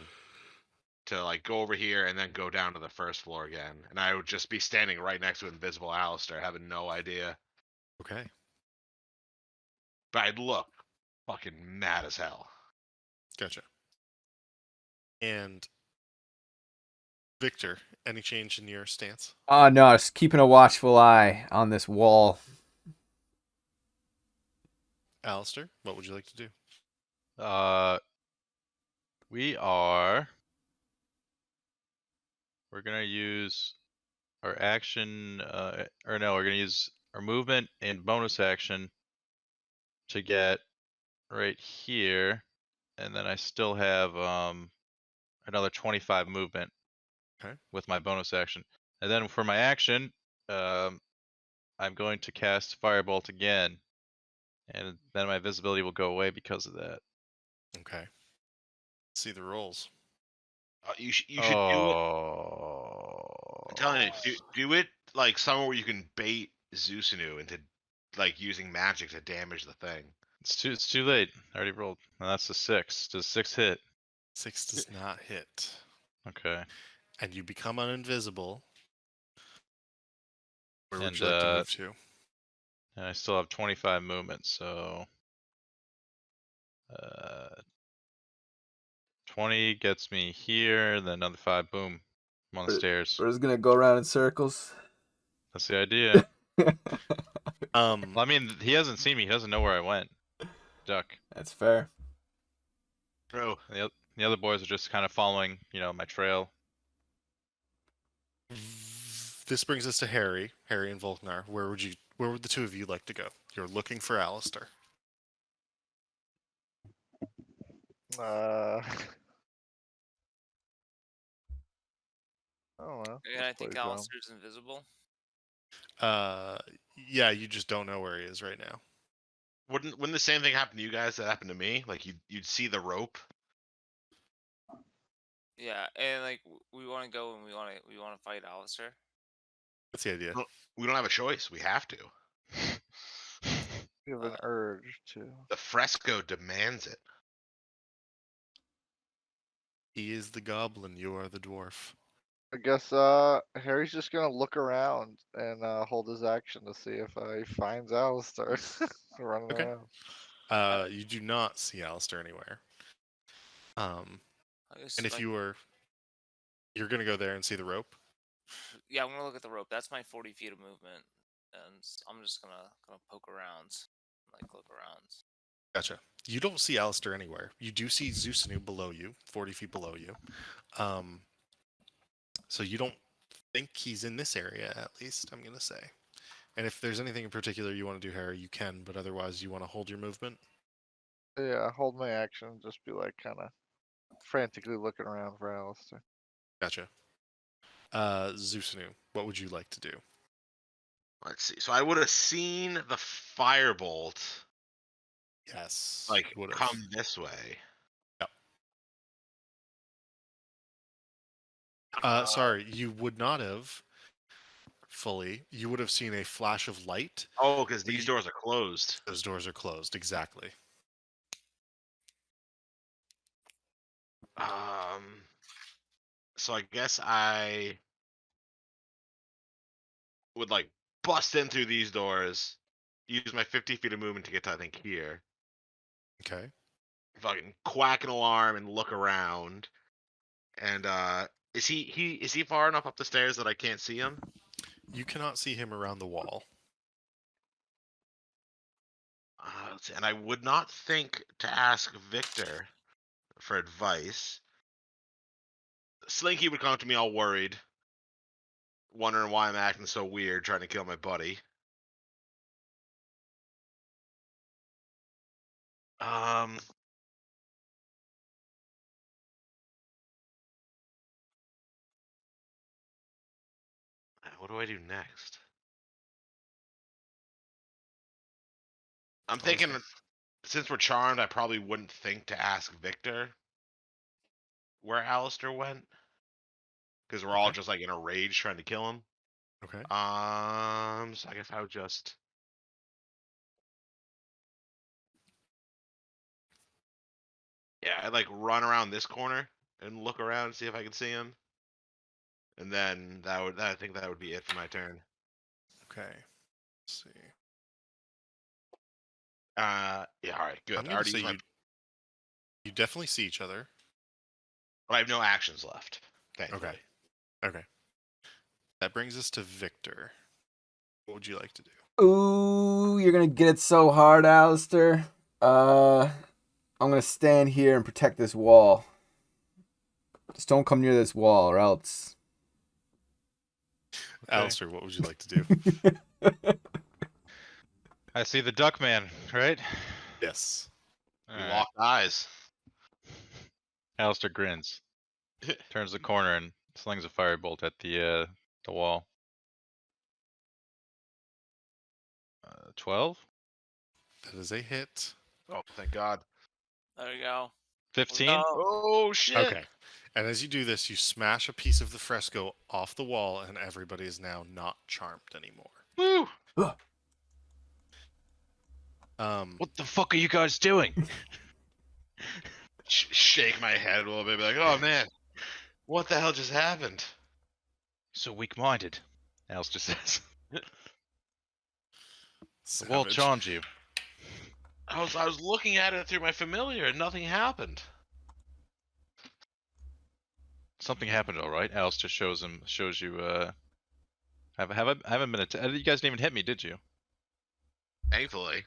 to like go over here and then go down to the first floor again. And I would just be standing right next to invisible Alistair, having no idea. Okay. But I'd look fucking mad as hell. Gotcha. And Victor, any change in your stance? No, just keeping a watchful eye on this wall. Alistair, what would you like to do? We're gonna use our action, or no, we're gonna use our movement and bonus action to get right here and then I still have another 25 movement. Okay. With my bonus action, and then for my action, I'm going to cast Firebolt again, and then my visibility will go away because of that. Okay. See the rolls. You should do it. Oh. I'm telling you, do it like somewhere where you can bait Zeusanu into like using magic to damage the thing. It's too late. I already rolled. And that's a 6. Does 6 hit? 6 does not hit. Okay. And you become uninvisible. Where would And you like to move to? and I still have 25 movement, so 20 gets me here, then another 5, boom. I'm on the stairs. We're just gonna go around in circles. That's the idea. Um, Well, I mean, he hasn't seen me. He doesn't know where I went. Duck. That's fair. Bro, The other boys are just kind of following, my trail. this brings us to Harry and Volknar. Where would the two of you like to go? You're looking for Alistair. I don't know. And I Let's think play dumb. Alistair's invisible. Yeah, you just don't know where he is right now. wouldn't the same thing happen to you guys that happened to me? Like you'd see the rope. Yeah, and like we want to go and we want to fight Alistair. That's the idea. We don't have a choice. We have to. You have an urge to. The fresco demands it. He is the goblin. You are the dwarf. I guess Harry's just gonna look around and hold his action to see if he finds Alistair running Okay. around. You do not see Alistair anywhere. I guess, And if like, you're gonna go there and see the rope. yeah, I'm gonna look at the rope. That's my 40 feet of movement, and I'm just gonna poke around, like look around. Gotcha. You don't see Alistair anywhere. You do see Zeusanu below you, 40 feet below you. So you don't think he's in this area, at least, I'm going to say. And if there's anything in particular you want to do, Harry, you can, but otherwise you want to hold your movement. Yeah, hold my action. Just be like kind of frantically looking around for Alistair. Gotcha. Zeusanu, what would you like to do? Let's see. So I would have seen the firebolt Yes. like would've. come this way. Yep. Sorry, you would not have fully. You would have seen a flash of light. Oh, because these doors are closed. Those doors are closed, exactly. So I guess I would like bust in through these doors, use my 50 feet of movement to get to I think here. Okay. Fucking quack an alarm and look around. And is he far enough up the stairs that I can't see him? You cannot see him around the wall. Let's see. And I would not think to ask Victor for advice. Slinky would come to me all worried, wondering why I'm acting so weird, trying to kill my buddy. What do I do next? I'm thinking, since we're charmed, I probably wouldn't think to ask Victor where Alistair went, because we're all just like in a rage trying to kill him. Okay. So I guess I would just. Yeah, I'd like run around this corner and look around and see if I can see him. And then I think that would be it for my turn. Okay. Let's see. Yeah, all right, good. I'm I going already to say used you definitely see each other. but I have no actions left. Thankfully. Okay. That brings us to Victor. What would you like to do? Ooh, you're gonna get it so hard, Alistair. I'm gonna stand here and protect this wall. Just don't come near this wall or else. Okay. Alistair, what would you like to do? I see the duck man, right? Yes. All right. Locked eyes. Alistair grins, turns the corner, and slings a firebolt at the wall. 12? That is a hit. Oh, thank God. There we go. 15? No. Oh shit. Okay. And as you do this, you smash a piece of the fresco off the wall, and everybody is now not charmed anymore. Woo. What the fuck are you guys doing? Shake my head a little bit, be like, oh man, what the hell just happened? So weak-minded, Alistair says. The wall Savage. charmed you. I was looking at it through my familiar, and nothing happened. Something happened, all right. Alistair shows you. Haven't been. You guys didn't even hit me, did you? Thankfully.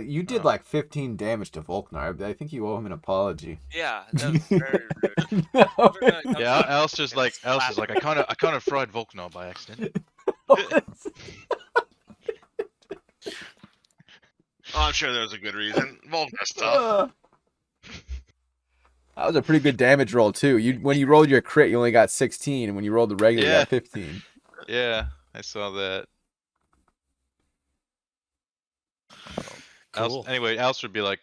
You did Oh. like 15 damage to Volknar. I think you owe him an apology. Yeah, that was very rude. No. We're gonna come Yeah, to- Alistair's like, it's classic. I kind of fried Volknar by accident. Oh, I'm sure there's a good reason. Volknar stuff. That was a pretty good damage roll too. When you rolled your crit, you only got 16, and when you rolled the regular, you Yeah. got 15. Yeah, I saw that. Cool. Anyway, Alistair would be like,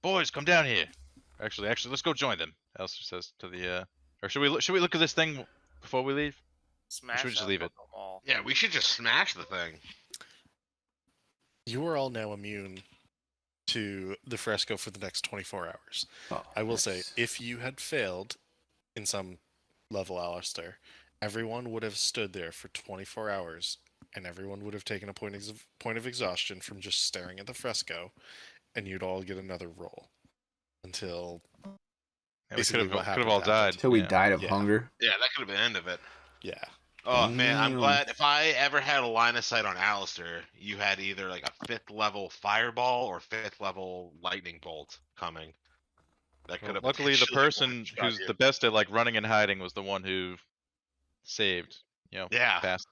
"Boys, come down here." Actually, let's go join them. Alistair says to the. Or should we look at this thing before we leave? Smash should we just that leave it? fucking wall. Yeah, we should just smash the thing. You are all now immune to the fresco for the next 24 hours. Oh, I will say, nice. if you had failed in some level, Alistair, everyone would have stood there for 24 hours, and everyone would have taken a point of exhaustion from just staring at the fresco, and you'd all get another roll until Yeah, we basically what could have happened all happened. died. Till we yeah. died of Yeah. hunger. Yeah, that could have been the end of it. yeah. Oh man, I'm Damn. glad if I ever had a line of sight on Alistair, you had either like a 5th level fireball or 5th level lightning bolt coming. That could Well, have luckily, the potentially person one-shot who's you. the best at like running and hiding was the one who saved. Yeah. Fast.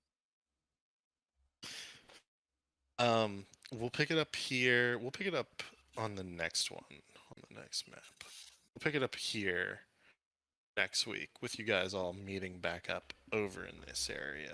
We'll pick it up here. We'll pick it up on the next one, on the next map. We'll pick it up here next week with you guys all meeting back up over in this area.